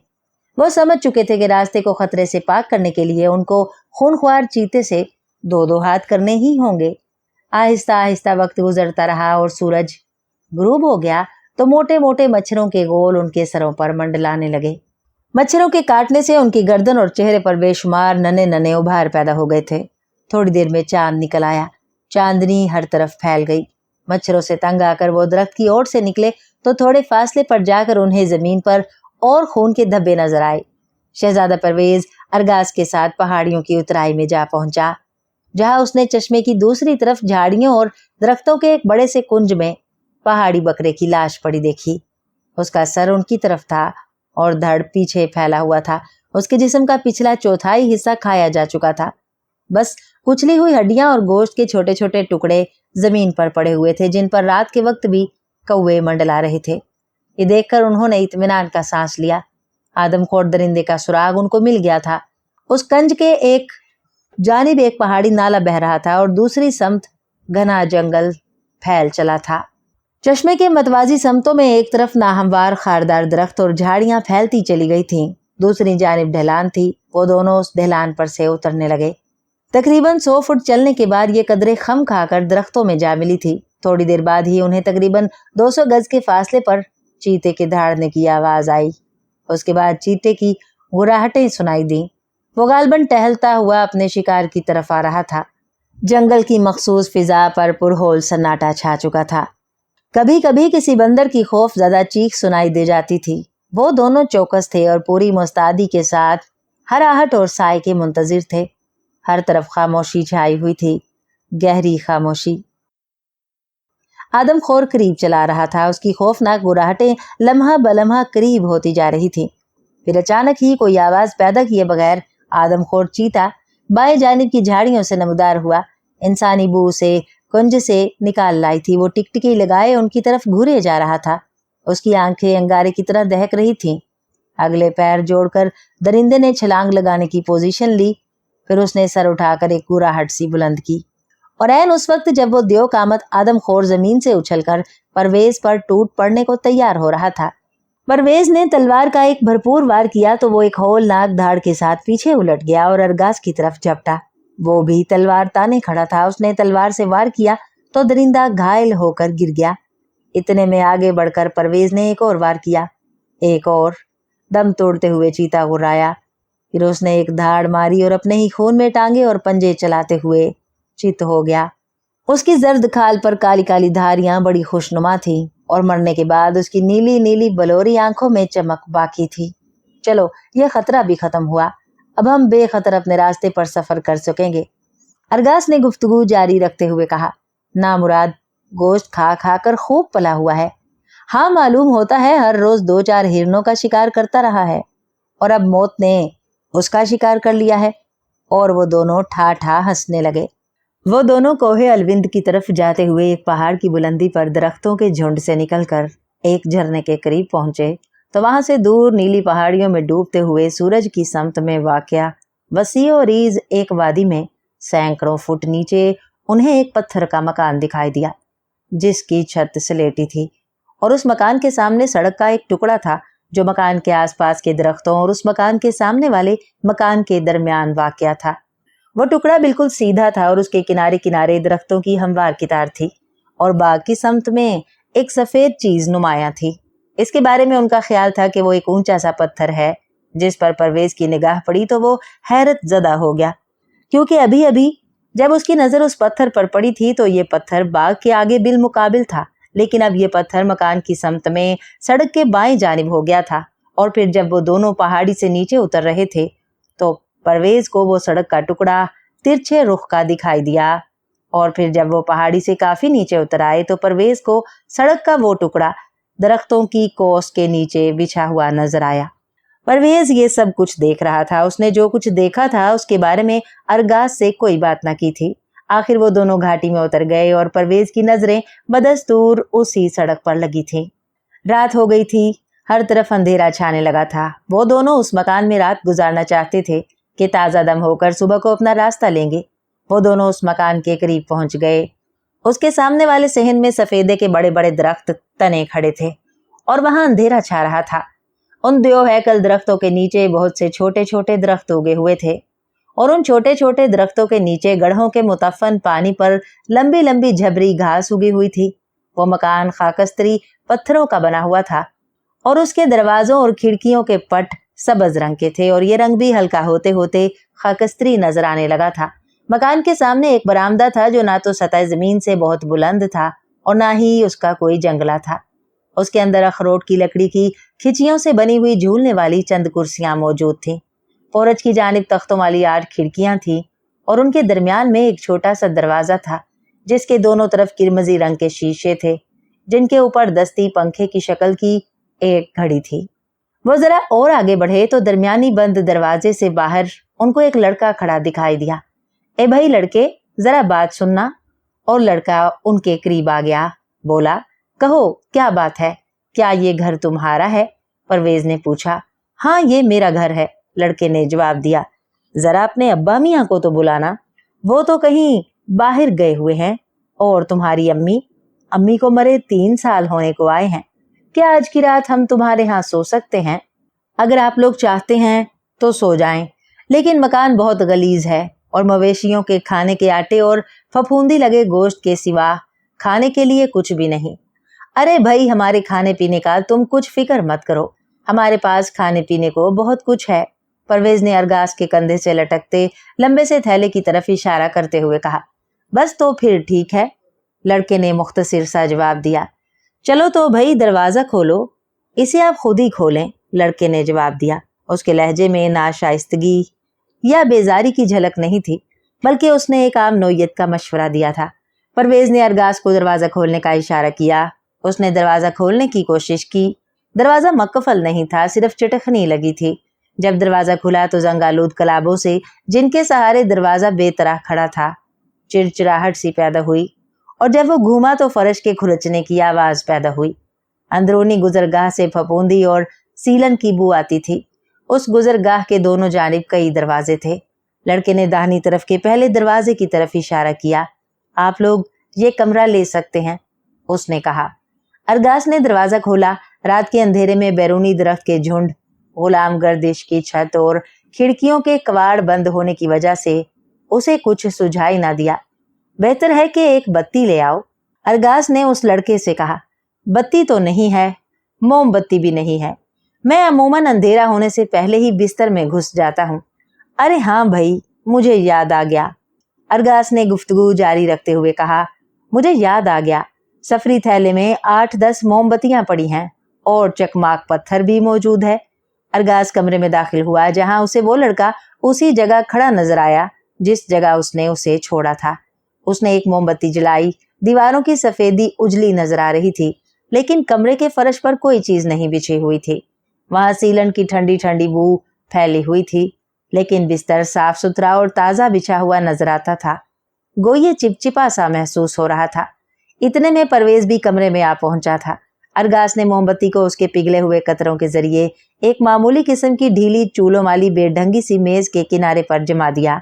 वो समझ चुके थे कि रास्ते को खतरे से पाक करने के लिए उनको खूनख्वार चीते से 2-2 हाथ करने ही होंगे। आहिस्ता आहिस्ता वक्त गुजरता रहा और सूरज गुरूब हो गया तो मोटे मोटे मच्छरों के गोल उनके सरों पर मंडलाने लगे। मच्छरों के काटने से उनकी गर्दन और चेहरे पर बेशुमार नन्हे नन्हे उभार पैदा हो गए थे। थोड़ी देर में चांद निकल आया। चांदनी हर तरफ फैल गई। मच्छरों से तंग आकर वो दरख्त की ओर से निकले तो थोड़े फासले पर जाकर उन्हें जमीन पर और खून के धब्बे नजर आए। शहजादा परवेज अरगास के साथ पहाड़ियों की उतराई में जा पहुंचा, जहां उसने चश्मे की दूसरी तरफ झाड़ियों और दरख्तों के एक बड़े से कुंज में पहाड़ी बकरे की लाश पड़ी देखी। उसका सर उनकी तरफ था और धड़ पीछे फैला हुआ था। उसके जिस्म का पिछला चौथाई हिस्सा खाया जा चुका था। बस कुचली हुई हड्डियां और गोश्त के छोटे छोटे टुकड़े जमीन पर पड़े हुए थे, जिन पर रात के वक्त भी कौवे मंडला रहे थे। ये देखकर उन्होंने इत्मीनान का सांस लिया। आदमखोर दरिंदे का सुराग उनको मिल गया था। उस कंज के एक जानिब एक पहाड़ी नाला बह रहा था और दूसरी समत घना जंगल फैल चला था। चश्मे के मतवाजी समतों में एक तरफ नाहमवार खारदार दरख्त और झाड़ियां फैलती चली गई थीं, दूसरी जानिब ढलान थी। वो दोनों उस ढलान पर से उतरने लगे। तकरीबन 100 फुट चलने के बाद ये कदरे खम खाकर दरख्तों में जा मिली थी। थोड़ी देर बाद ही उन्हें तकरीबन 200 गज के फासले पर चीते के दहाड़ने की आवाज आई। उसके बाद चीते की गुर्राहटें सुनाई दी। वो गालबन टहलता हुआ अपने शिकार की तरफ आ रहा था। जंगल की मखसूस फिजा पर पुरहोल सन्नाटा छा चुका था। कभी कभी किसी बंदर की खौफजदा चीख सुनाई दे जाती थी। वो दोनों चौकस थे और पूरी मुस्तैदी के साथ हर आहट और साय के मुंतजिर थे। हर तरफ खामोशी छाई हुई थी, गहरी खामोशी। आदमखोर करीब चला रहा था। उसकी खौफनाक गुर्राहटें लम्हा बलम्हा करीब होती जा रही थी। फिर अचानक ही कोई आवाज पैदा किए बगैर आदमखोर चीता बाएं जानिब की झाड़ियों से नमदार हुआ। इंसानी बू से कुंज से निकाल लाई थी। वो टिकटिकी लगाए उनकी तरफ घूरे जा रहा था। उसकी आंखें अंगारे की तरह दहक रही थीं। अगले पैर जोड़कर दरिंदे ने छलांग लगाने की पोजीशन ली। फिर उसने सर उठाकर एक गुर्राहट सी बुलंद की और ऐन उस वक्त जब वो देव कामत आदमखोर जमीन से उछलकर परवेज पर टूट पड़ने को तैयार हो रहा था। परवेज ने तलवार का एक भरपूर वार किया तो वो एक हौलनाक धाड़ के साथ पीछे उलट गया और अरगास की तरफ झपटा। वो भी तलवार ताने खड़ा था। उसने तलवार से वार किया तो दरिंदा घायल होकर गिर गया। इतने में आगे बढ़कर परवेज ने एक और वार किया। एक और। दम तोड़ते हुए चीता गुर्राया। फिर उसने एक धाड़ मारी और अपने ही खून में टांगे और पंजे चलाते हुए चित हो गया। उसकी जर्द खाल पर काली काली धारियां बड़ी खुशनुमा थी और मरने के बाद उसकी नीली नीली बलोरी आंखों में चमक बाकी थी। चलो, यह खतरा भी खत्म हुआ। अब हम बेखतर अपने रास्ते पर सफर कर सकेंगे। अरगास ने गुफ्तगू जारी रखते हुए कहा, ना मुराद गोश्त खा खा कर खूब पला हुआ है। हाँ, मालूम होता है हर रोज 2-4 हिरनों का शिकार करता रहा है और अब मौत ने उसका शिकार कर लिया है। और वो दोनों ठा ठा हंसने लगे। वो दोनों कोहे अलविंद की तरफ जाते हुए एक पहाड़ की बुलंदी पर दरख्तों के झुंड से निकलकर एक झरने के करीब पहुंचे तो वहां से दूर नीली पहाड़ियों में डूबते हुए सूरज की समत में वाक़या वसी और रीज एक वादी में सैकड़ों फुट नीचे उन्हें एक पत्थर का मकान दिखाई दिया, जिसकी छत स्लेटी थी और उस मकान के सामने सड़क का एक टुकड़ा था जो मकान के आसपास के दरख्तों और उस मकान के सामने वाले मकान के दरमियान वाक़या था। वो टुकड़ा बिल्कुल सीधा था और उसके किनारे किनारे दरख्तों की हमवार कितार थी और बाग की समत में एक सफेद चीज नुमाया थी। इसके बारे में उनका ख्याल था कि वो एक ऊंचा सा पत्थर है। जिस पर परवेज की निगाह पड़ी तो वो हैरत ज़दा हो गया, क्योंकि अभी अभी जब उसकी नजर उस पत्थर पर पड़ी थी तो ये पत्थर बाग के आगे बिल मुकाबिल था, लेकिन अब ये पत्थर मकान की समत में सड़क के बाएं जानिब हो गया था। और फिर जब वो दोनों पहाड़ी से नीचे उतर रहे थे तो परवेज को वो सड़क का टुकड़ा तिरछे रुख का दिखाई दिया और फिर जब वो पहाड़ी से काफी नीचे उतर आए तो परवेज को सड़क का वो टुकड़ा दरख्तों की कोस के नीचे बिछा हुआ नजर आया। परवेज ये सब कुछ देख रहा था। उसने जो कुछ देखा था उसके बारे में अरगास से कोई बात न की थी। आखिर वो दोनों घाटी में उतर गए और परवेज की नजरें बदस्तूर उसी सड़क पर लगी थी। रात हो गई थी, हर तरफ अंधेरा छाने लगा था। वो दोनों उस मकान में रात गुजारना चाहते थे कि ताज़ा दम होकर सुबह को अपना रास्ता लेंगे। वो दोनों उस मकान के करीब पहुंच गए। उसके सामने वाले सहन में सफेदे के बड़े बड़े दरख्त तने खड़े थे और वहां अंधेरा छा रहा था। उन दो हैकल दरख्तों के नीचे बहुत से छोटे छोटे दरख्त उगे हुए थे और उन छोटे छोटे दरख्तों के नीचे गढ़ों के मुतफ़न पानी पर लंबी लंबी झबरी घास उगी हुई थी। वो मकान खाकस्तरी पत्थरों का बना हुआ था और उसके दरवाजों और खिड़कियों के पट सबज रंग के थे और ये रंग भी हल्का होते होते खाकस्तरी नजर आने लगा था। मकान के सामने एक बरामदा था जो ना तो सतह जमीन से बहुत बुलंद था और ना ही उसका कोई जंगला था। उसके अंदर अखरोट की लकड़ी की खिचियों से बनी हुई झूलने वाली चंद कुर्सियां मौजूद थीं। फौरज की जानिब तख्तों वाली 8 खिड़कियां थीं और उनके दरमियान में एक छोटा सा दरवाजा था जिसके दोनों तरफ किरमजी रंग के शीशे थे, जिनके ऊपर दस्ती पंखे की शक्ल की एक घड़ी थी। वो जरा और आगे बढ़े तो दरमियानी बंद दरवाजे से बाहर उनको एक लड़का खड़ा दिखाई दिया। ए भाई लड़के, जरा बात सुनना। और लड़का उनके करीब आ गया। बोला, कहो क्या बात है, क्या ये घर तुम्हारा है? परवेज ने पूछा। हाँ, ये मेरा घर है, लड़के ने जवाब दिया। जरा अपने अब्बा मियाँ को तो बुलाना, वो तो कहीं बाहर गए हुए हैं। और तुम्हारी अम्मी? अम्मी को मरे 3 साल होने को आए हैं। क्या आज की रात हम तुम्हारे यहाँ सो सकते हैं? अगर आप लोग चाहते हैं तो सो जाएं, लेकिन मकान बहुत गलीज है और मवेशियों के खाने के आटे और फफूंदी लगे गोश्त के सिवा खाने के लिए कुछ भी नहीं। अरे भाई, हमारे खाने पीने का तुम कुछ फिक्र मत करो, हमारे पास खाने पीने को बहुत कुछ है। परवेज ने अरगास के कंधे से लटकते लंबे से थैले की तरफ इशारा करते हुए कहा। बस तो फिर ठीक है, लड़के ने मुख्तसिर सा जवाब दिया। चलो तो भाई दरवाजा खोलो, इसे आप खुद ही खोलें, लड़के ने जवाब दिया। उसके लहजे में नाशाइस्तगी या बेजारी की झलक नहीं थी, बल्कि उसने एक आम नौयत का मशवरा दिया था। परवेज ने अरगास को दरवाजा खोलने का इशारा किया। उसने दरवाजा खोलने की कोशिश की। दरवाजा मक्फल नहीं था, सिर्फ चिटखनी लगी थी। जब दरवाजा खुला तो जंगालूद कलाबों से, जिनके सहारे दरवाजा बेतरह खड़ा था, चिड़चिड़ाहट सी पैदा हुई, और जब वो घूमा तो फर्श के खुरचने की आवाज पैदा हुई। अंदरूनी गुजरगाह से फफूंदी और सीलन की बू आती थी। उस गुजरगाह के दोनों जानिब कई दरवाजे थे। लड़के ने दाहिनी तरफ के पहले दरवाजे की तरफ इशारा किया। आप लोग ये कमरा ले सकते हैं, उसने कहा। अरगास ने दरवाजा खोला। रात के अंधेरे में बैरूनी दरख्त के झुंड, गुलाम गर्दिश की छत और खिड़कियों के कवाड़ बंद होने की वजह से उसे कुछ सुझाई ना दिया। बेहतर है कि एक बत्ती ले आओ, अरगास ने उस लड़के से कहा। बत्ती तो नहीं है, मोमबत्ती भी नहीं है। मैं अमूमन अंधेरा होने से पहले ही बिस्तर में घुस जाता हूँ। अरे हाँ भाई, मुझे याद आ गया, अरगास ने गुफ्तगू जारी रखते हुए कहा। मुझे याद आ गया, सफरी थैले में 8-10 मोमबत्तियां पड़ी हैं और चकमाक पत्थर भी मौजूद है। अरगास कमरे में दाखिल हुआ, जहां उसे वो लड़का उसी जगह खड़ा नजर आया जिस जगह उसने उसे छोड़ा था। उसने एक मोमबत्ती जलाई। दीवारों की सफेदी उजली नजर आ रही थी, लेकिन कमरे के फर्श पर कोई चीज नहीं बिछी हुई थी। वहां सीलन की ठंडी ठंडी बू फैली हुई थी, लेकिन बिस्तर साफ सुथरा और ताजा बिछा हुआ नजर आता था। गोये चिपचिपा सा महसूस हो रहा था। इतने में परवेज भी कमरे में आ पहुंचा था। अरगास ने मोमबत्ती को उसके पिघले हुए कतरों के जरिए एक मामूली किस्म की ढीली चूलों वाली बेढंगी सी मेज के किनारे पर जमा दिया।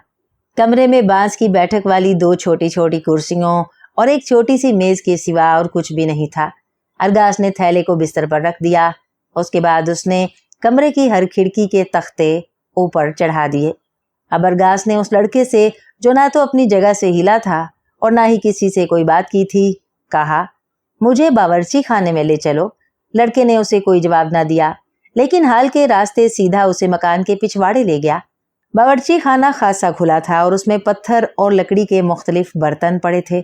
कमरे में बांस की बैठक वाली 2 छोटी छोटी कुर्सियों और एक छोटी सी मेज के सिवा और कुछ भी नहीं था। अरगास ने थैले को बिस्तर पर रख दिया। उसके बाद उसने कमरे की हर खिड़की के तख्ते ऊपर चढ़ा दिए। अब अरगास ने उस लड़के से, जो ना तो अपनी जगह से हिला था और ना ही किसी से कोई बात की थी, कहा, मुझे बावर्ची खाने में ले चलो। लड़के ने उसे कोई जवाब ना दिया, लेकिन हाल के रास्ते सीधा उसे मकान के पिछवाड़े ले गया। बावर्ची खाना खासा खुला था और उसमें पत्थर और लकड़ी के मुख्तलिफ बर्तन पड़े थे।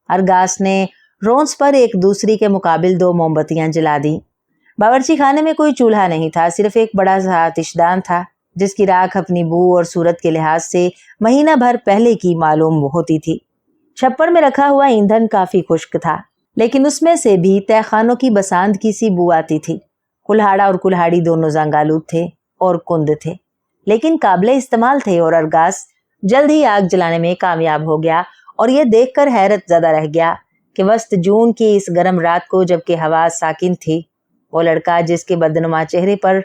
अरगास ने रोंस पर एक दूसरी के मुकाबिल 2 मोमबत्तियां जला दी। बावर्ची खाने में कोई चूल्हा नहीं था, सिर्फ एक बड़ा सा आतिशदान था, जिसकी राख अपनी बू और सूरत के लिहाज से महीना भर पहले की मालूम होती थी। छप्पर में रखा हुआ ईंधन काफी खुश्क था, लेकिन उसमें से भी तहखानों की बसांद की सी बू आती थी। कुल्हाड़ा और कुल्हाड़ी दोनों जंगालूद थे और कुंद थे, लेकिन काबिले इस्तेमाल थे, और अरगास जल्द ही आग जलाने में कामयाब हो गया और यह देखकर हैरत ज़दा रह गया कि वस्त जून की इस गर्म रात को, जबकि हवा साकिन थी, वो लड़का जिसके बदनुमा चेहरे पर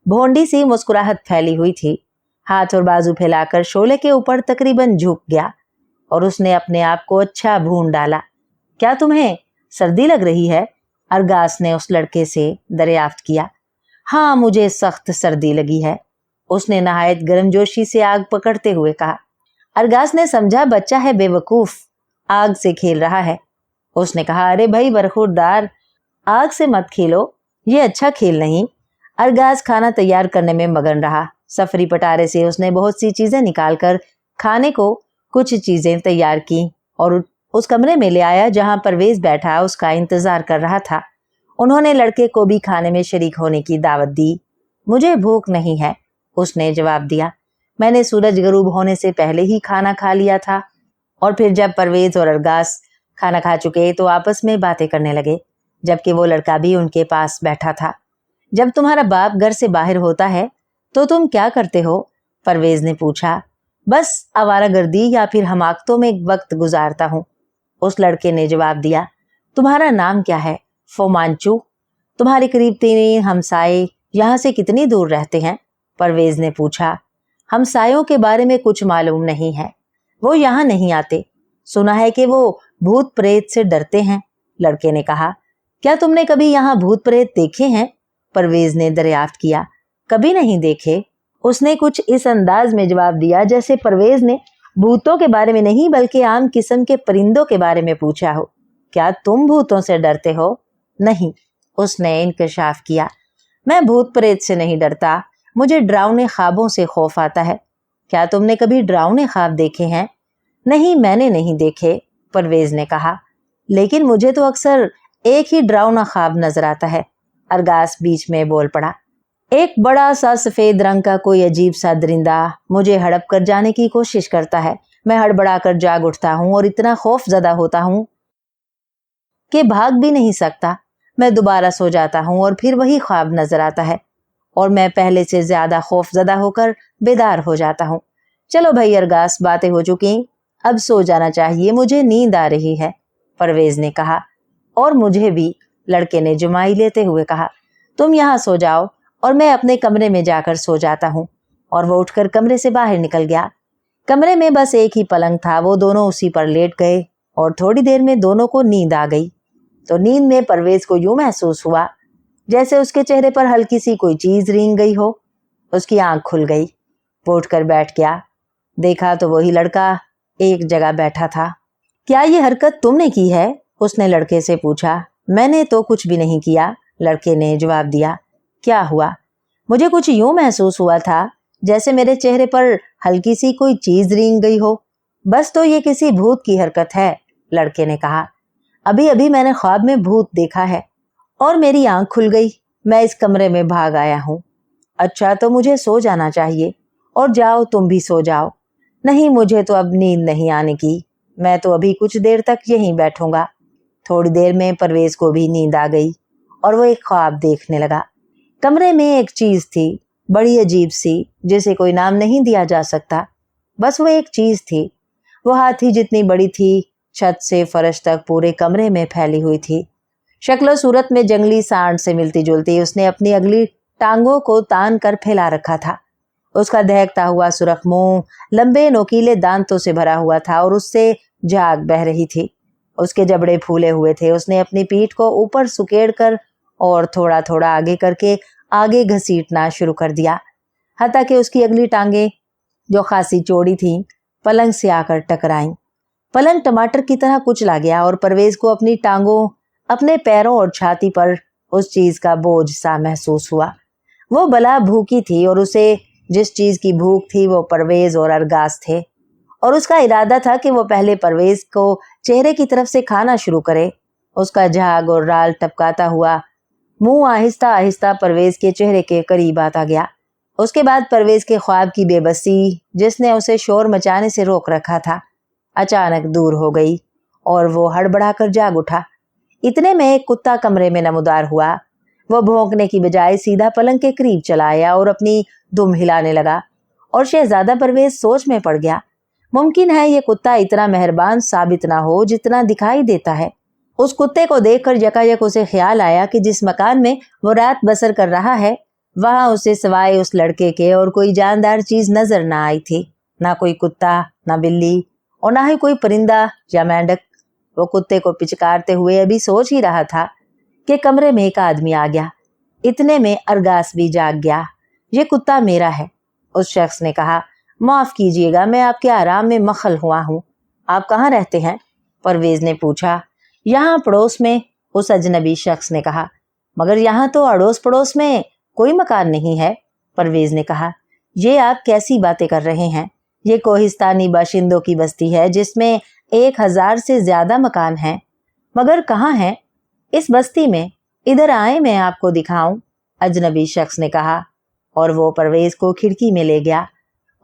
भोंडी सी मुस्कुराहट फैली हुई थी, हाथ और बाजू फैलाकर शोले के ऊपर तकरीबन झुक गया और उसने अपने आप को अच्छा भून डाला। क्या तुम्हें सर्दी लग रही है? अरगास ने उस लड़के से दरियाफ्त किया। हाँ, मुझे सख्त सर्दी लगी है, उसने नहायत गर्मजोशी से आग पकड़ते हुए कहा। अरगास ने समझा बच्चा है बेवकूफ, आग से खेल रहा है। उसने कहा, अरे भाई बरखुरदार, आग से मत खेलो, ये अच्छा खेल नहीं। अरगास खाना तैयार करने में मगन रहा। सफरी पटारे से उसने बहुत सी चीजें निकालकर खाने को कुछ चीजें तैयार की और उस कमरे में ले आया जहां परवेज बैठा उसका इंतजार कर रहा था। उन्होंने लड़के को भी खाने में शरीक होने की दावत दी। मुझे भूख नहीं है, उसने जवाब दिया। मैंने सूरज गरूब होने से पहले ही खाना खा लिया था। और फिर जब परवेज और अरगास खाना खा चुके तो आपस में बातें करने लगे, जबकि वो लड़का भी उनके पास बैठा था। जब तुम्हारा बाप घर से बाहर होता है तो तुम क्या करते हो? परवेज ने पूछा। बस आवारागर्दी या फिर हमाकतों में वक्त गुजारता हूँ, उस लड़के ने जवाब दिया। तुम्हारा नाम क्या है? फोमांचू। तुम्हारे करीब 3 हमसाए यहाँ से कितनी दूर रहते हैं? परवेज ने पूछा। हमसायों के बारे में कुछ मालूम नहीं है, वो यहाँ नहीं आते। सुना है कि वो भूत प्रेत से डरते हैं, लड़के ने कहा। क्या तुमने कभी यहाँ भूत प्रेत देखे हैं? परवेज ने दरियाफ्त किया। कभी नहीं देखे, उसने कुछ इस अंदाज में जवाब दिया जैसे परवेज ने भूतों के बारे में नहीं बल्कि आम किस्म के परिंदों के बारे में पूछा हो। क्या तुम भूतों से डरते हो? नहीं, उसने इंकशाफ किया। मैं भूत प्रेत से नहीं डरता, मुझे डरावने ख्वाबों से खौफ आता है। क्या तुमने कभी डरावने ख्वाब देखे हैं? नहीं, मैंने नहीं देखे, परवेज ने कहा। लेकिन मुझे तो अक्सर एक ही डरावना ख्वाब नजर आता है, अरगास बीच में बोल पड़ा। एक बड़ा सा सफेद रंग का कोई अजीब सा दरिंदा मुझे हड़प कर जाने की कोशिश करता है। मैं हड़बड़ा कर जाग उठता हूँ और इतना खौफ ज़दा होता हूँ कि भाग भी नहीं सकता। मैं दोबारा सो जाता हूँ और फिर वही ख्वाब नजर आता है और मैं पहले से ज्यादा खौफजदा होकर बेदार हो जाता हूँ। चलो भाई अरगास, बातें हो चुकी, अब सो जाना चाहिए, मुझे नींद आ रही है, परवेज ने कहा। और मुझे भी, लड़के ने जुमाई लेते हुए कहा। तुम यहाँ सो जाओ और मैं अपने कमरे में जाकर सो जाता हूँ। और वो उठकर कमरे से बाहर निकल गया। कमरे में बस एक ही पलंग था, वो दोनों उसी पर लेट गए और थोड़ी देर में दोनों को नींद आ गई। तो नींद में परवेज को यूं महसूस हुआ जैसे उसके चेहरे पर हल्की सी कोई चीज रेंग गई हो। उसकी आंख खुल गई, वो उठकर बैठ गया। देखा तो वही लड़का एक जगह बैठा था। क्या ये हरकत तुमने की है? उसने लड़के से पूछा। मैंने तो कुछ भी नहीं किया, लड़के ने जवाब दिया। क्या हुआ? मुझे कुछ यूं महसूस हुआ था जैसे मेरे चेहरे पर हल्की सी कोई चीज रेंग गई हो। बस तो ये किसी भूत की हरकत है, लड़के ने कहा। अभी अभी मैंने ख्वाब में भूत देखा है और मेरी आंख खुल गई। मैं इस कमरे में भाग आया हूँ। अच्छा, तो मुझे सो जाना चाहिए। और जाओ, तुम भी सो जाओ। नहीं, मुझे तो अब नींद नहीं आने की, मैं तो अभी कुछ देर तक यहीं बैठूंगा। थोड़ी देर में परवेज को भी नींद आ गई और वो एक ख्वाब देखने लगा। कमरे में एक चीज थी, बड़ी अजीब सी, जिसे कोई नाम नहीं दिया जा सकता। बस वो एक चीज थी। वो हाथी जितनी बड़ी थी, छत से फर्श तक पूरे कमरे में फैली हुई थी। शक्ल सूरत में जंगली सांड से मिलती जुलती। उसने अपनी अगली टांगों को तान कर फैला रखा था। उसका दहकता हुआ सुरख मुंह लंबे नोकीले दांतों से भरा हुआ था और उससे झाग बह रही थी। उसके जबड़े फूले हुए थे। उसने अपनी पीठ को ऊपर सुकेड़ कर और थोड़ा थोड़ा आगे करके आगे घसीटना शुरू कर दिया, हत्ता कि उसकी अगली टांगे, जो खासी चौड़ी थी, पलंग से आकर टकराईं। पलंग टमाटर की तरह कुचला गया और परवेज को अपनी टांगों, अपने पैरों और छाती पर उस चीज का बोझ सा महसूस हुआ। वो बला भूखी थी और उसे जिस चीज की भूख थी वो परवेज और अरगास थे। और उसका इरादा था कि वो पहले परवेज को चेहरे की तरफ से खाना शुरू करे। उसका झाग और राल टपकाता हुआ मुंह आहिस्ता आहिस्ता परवेज के चेहरे के करीब आता गया। उसके बाद परवेज के ख्वाब की बेबसी, जिसने उसे शोर मचाने से रोक रखा था, अचानक दूर हो गई और वो हड़बड़ा कर जाग उठा। इतने में एक कुत्ता कमरे में नमूदार हुआ। वो भौंकने की बजाय सीधा पलंग के करीब चला आया और अपनी दुम हिलाने लगा और शहजादा परवेज सोच में पड़ गया। मुमकिन है ये कुत्ता इतना मेहरबान साबित ना हो जितना दिखाई देता है। उस कुत्ते को देखकर यकायक उसे ख्याल आया कि जिस मकान में वो रात बसर कर रहा है, वहां उसे सिवाय उस लड़के के और कोई जानदार चीज नजर ना आई थी। ना कोई कुत्ता, ना बिल्ली और ना ही कोई परिंदा या मेंढक। वो कुत्ते को पिचकारते हुए अभी सोच ही रहा था कि कमरे में एक आदमी आ गया। इतने में अरगास भी जाग गया। ये कुत्ता मेरा है, उस शख्स ने कहा। माफ कीजिएगा, मैं आपके आराम में मखल हुआ हूँ। आप कहाँ रहते हैं? परवेज ने पूछा। यहाँ पड़ोस में, उस अजनबी शख्स ने कहा। मगर यहाँ तो अड़ोस पड़ोस में कोई मकान नहीं है, परवेज ने कहा। ये आप कैसी बातें कर रहे हैं? ये कोहिस्तानी बाशिंदों की बस्ती है जिसमें 1000 से ज्यादा मकान हैं। मगर कहाँ हैं? इस बस्ती में, इधर आए, मैं आपको दिखाऊं, अजनबी शख्स ने कहा। और वो परवेज को खिड़की में ले गया।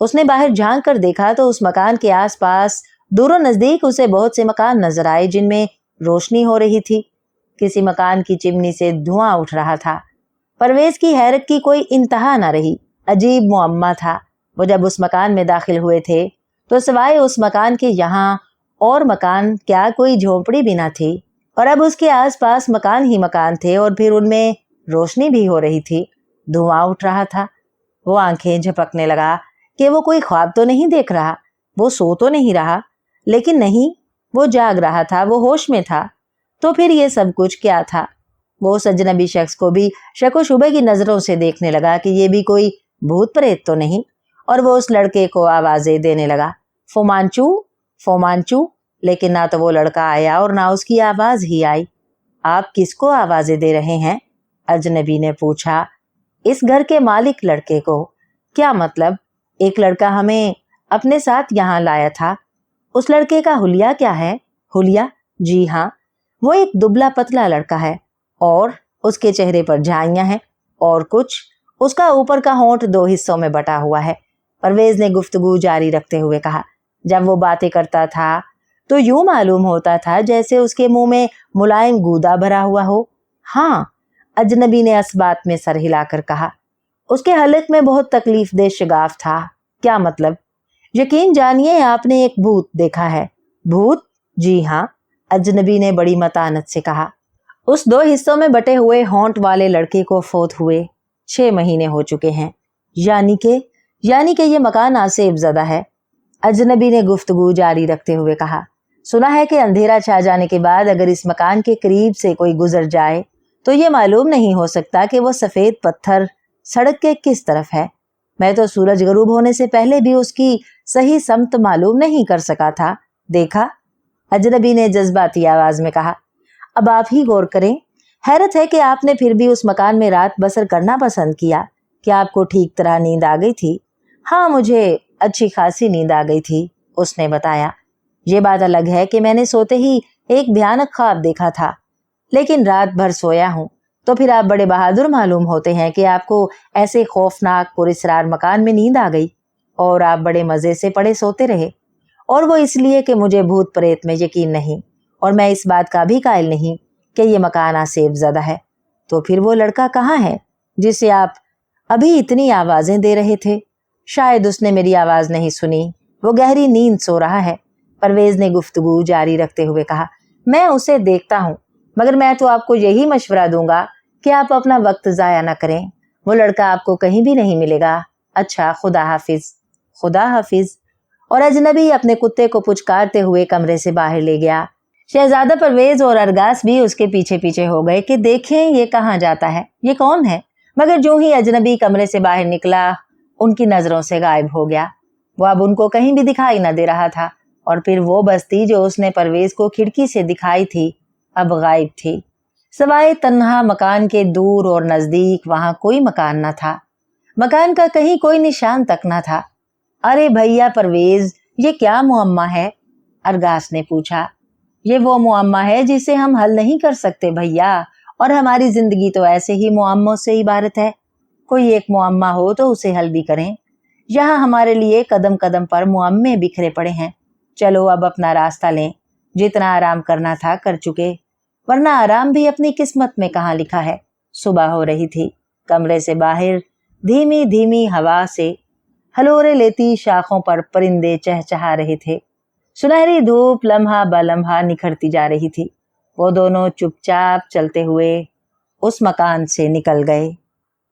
उसने बाहर झांक कर देखा तो उस मकान के आसपास दूरों नजदीक उसे बहुत से मकान नजर आए जिनमें रोशनी हो रही थी। किसी मकान की चिमनी से धुआं उठ रहा था। परवेज की हैरत की कोई इंतहा न रही। अजीब मुअम्मा था। वो जब उस मकान में दाखिल हुए थे तो सिवाय उस मकान के यहाँ और मकान क्या कोई झोपड़ी भी न थी, और अब उसके आसपास मकान ही मकान थे और फिर उनमें रोशनी भी हो रही थी, धुआं उठ रहा था। वो आंखें झपकने लगा कि वो कोई ख्वाब तो नहीं देख रहा, वो सो तो नहीं रहा। लेकिन नहीं, वो जाग रहा था, वो होश में था। तो फिर ये सब कुछ क्या था? वो उस अजनबी शख्स को भी शक व शुबे की नजरों से देखने लगा कि ये भी कोई भूत प्रेत तो नहीं, और वो उस लड़के को आवाजें देने लगा, फोमांचू फोमांचू, लेकिन ना तो वो लड़का आया और ना उसकी आवाज ही आई। आप किसको आवाजें दे रहे हैं? अजनबी ने पूछा। इस घर के मालिक लड़के को। क्या मतलब? एक लड़का हमें अपने साथ यहाँ लाया था। उस लड़के का हुलिया क्या है? हुलिया? जी हाँ, वो एक दुबला पतला लड़का है और उसके चेहरे पर झाइयां हैं और कुछ। उसका ऊपर का होंठ 2 हिस्सों में बटा हुआ है। परवेज ने गुफ्तगू जारी रखते हुए कहा। जब वो बातें करता था तो यूं मालूम होता था जैसे उसके मुंह में मुलायम गूदा भरा हुआ हो। हाँ, अजनबी ने असबात में सर हिलाकर कहा। उसके हलक में बहुत तकलीफ दे शगाफ था। क्या मतलब? यकीन जानिए, आपने एक भूत देखा है। भूत? जी हाँ, अजनबी ने बड़ी मतानत से कहा। उस 2 हिस्सों में बटे हुए होंठ वाले लड़के को फोत हुए 6 महीने हो चुके हैं। यानी के ये मकान आसेफ ज़दा है। अजनबी ने गुफ्तगू जारी रखते हुए कहा। सुना है कि अंधेरा छा जाने के बाद अगर इस मकान के करीब से कोई गुजर जाए तो ये मालूम नहीं हो सकता कि वो सफ़ेद पत्थर सड़क के किस तरफ है। मैं तो सूरज गरूब होने से पहले भी उसकी सही समत मालूम नहीं कर सका था। देखा? अजनबी ने जज्बाती आवाज में कहा। अब आप ही गौर करें। हैरत है कि आपने फिर भी उस मकान में रात बसर करना पसंद किया। क्या आपको ठीक तरह नींद आ गई थी? हाँ, मुझे अच्छी खासी नींद आ गई थी, उसने बताया। ये बात अलग है कि मैंने सोते ही एक भयानक ख्वाब देखा था, लेकिन रात भर सोया हूँ। तो फिर आप बड़े बहादुर मालूम होते हैं कि आपको ऐसे खौफनाक पुरस्रार मकान में नींद आ गई और आप बड़े मजे से पड़े सोते रहे। और वो इसलिए कि मुझे भूत प्रेत में यकीन नहीं, और मैं इस बात का भी कायल नहीं कि ये मकान आसेफ ज़दा है। तो फिर वो लड़का कहाँ है जिसे आप अभी इतनी आवाजें दे रहे थे? शायद उसने मेरी आवाज नहीं सुनी, वो गहरी नींद सो रहा है, परवेज ने गुफ्तगू जारी रखते हुए कहा। मैं उसे देखता हूँ, मगर मैं तो आपको यही मशवरा दूंगा कि आप अपना वक्त जाया ना करें। वो लड़का आपको कहीं भी नहीं मिलेगा। अच्छा, खुदा हाफिज। खुदा हाफिज। और अजनबी अपने कुत्ते को पुचकारते हुए कमरे से बाहर ले गया। शहजादा परवेज और अरगास भी उसके पीछे पीछे हो गए कि देखें ये कहाँ जाता है, ये कौन है। मगर जो ही अजनबी कमरे से बाहर निकला, उनकी नजरों से गायब हो गया। वो अब उनको कहीं भी दिखाई न दे रहा था, और फिर वो बस्ती जो उसने परवेज को खिड़की से दिखाई थी अब गायब थी। सवाए तन्हा मकान के दूर और नजदीक वहां कोई मकान न था। मकान का कहीं कोई निशान तक न था। अरे भैया परवेज, ये क्या मुअम्मा है? अरगास ने पूछा। ये वो मुअम्मा है जिसे हम हल नहीं कर सकते भैया, और हमारी जिंदगी तो ऐसे ही मुअम्मों से इबारत है। कोई एक मुअम्मा हो तो उसे हल भी करें। यहाँ हमारे लिए कदम कदम पर मुअम्मे बिखरे पड़े हैं। चलो अब अपना रास्ता लें। जितना आराम करना था कर चुके, वरना आराम भी अपनी किस्मत में कहाँ लिखा है। सुबह हो रही थी। कमरे से बाहर धीमी धीमी हवा से हलोरे लेती शाखों पर परिंदे चहचहा रहे थे। सुनहरी धूप लम्हा ब लम्हा निखरती जा रही थी। वो दोनों चुपचाप चलते हुए उस मकान से निकल गए।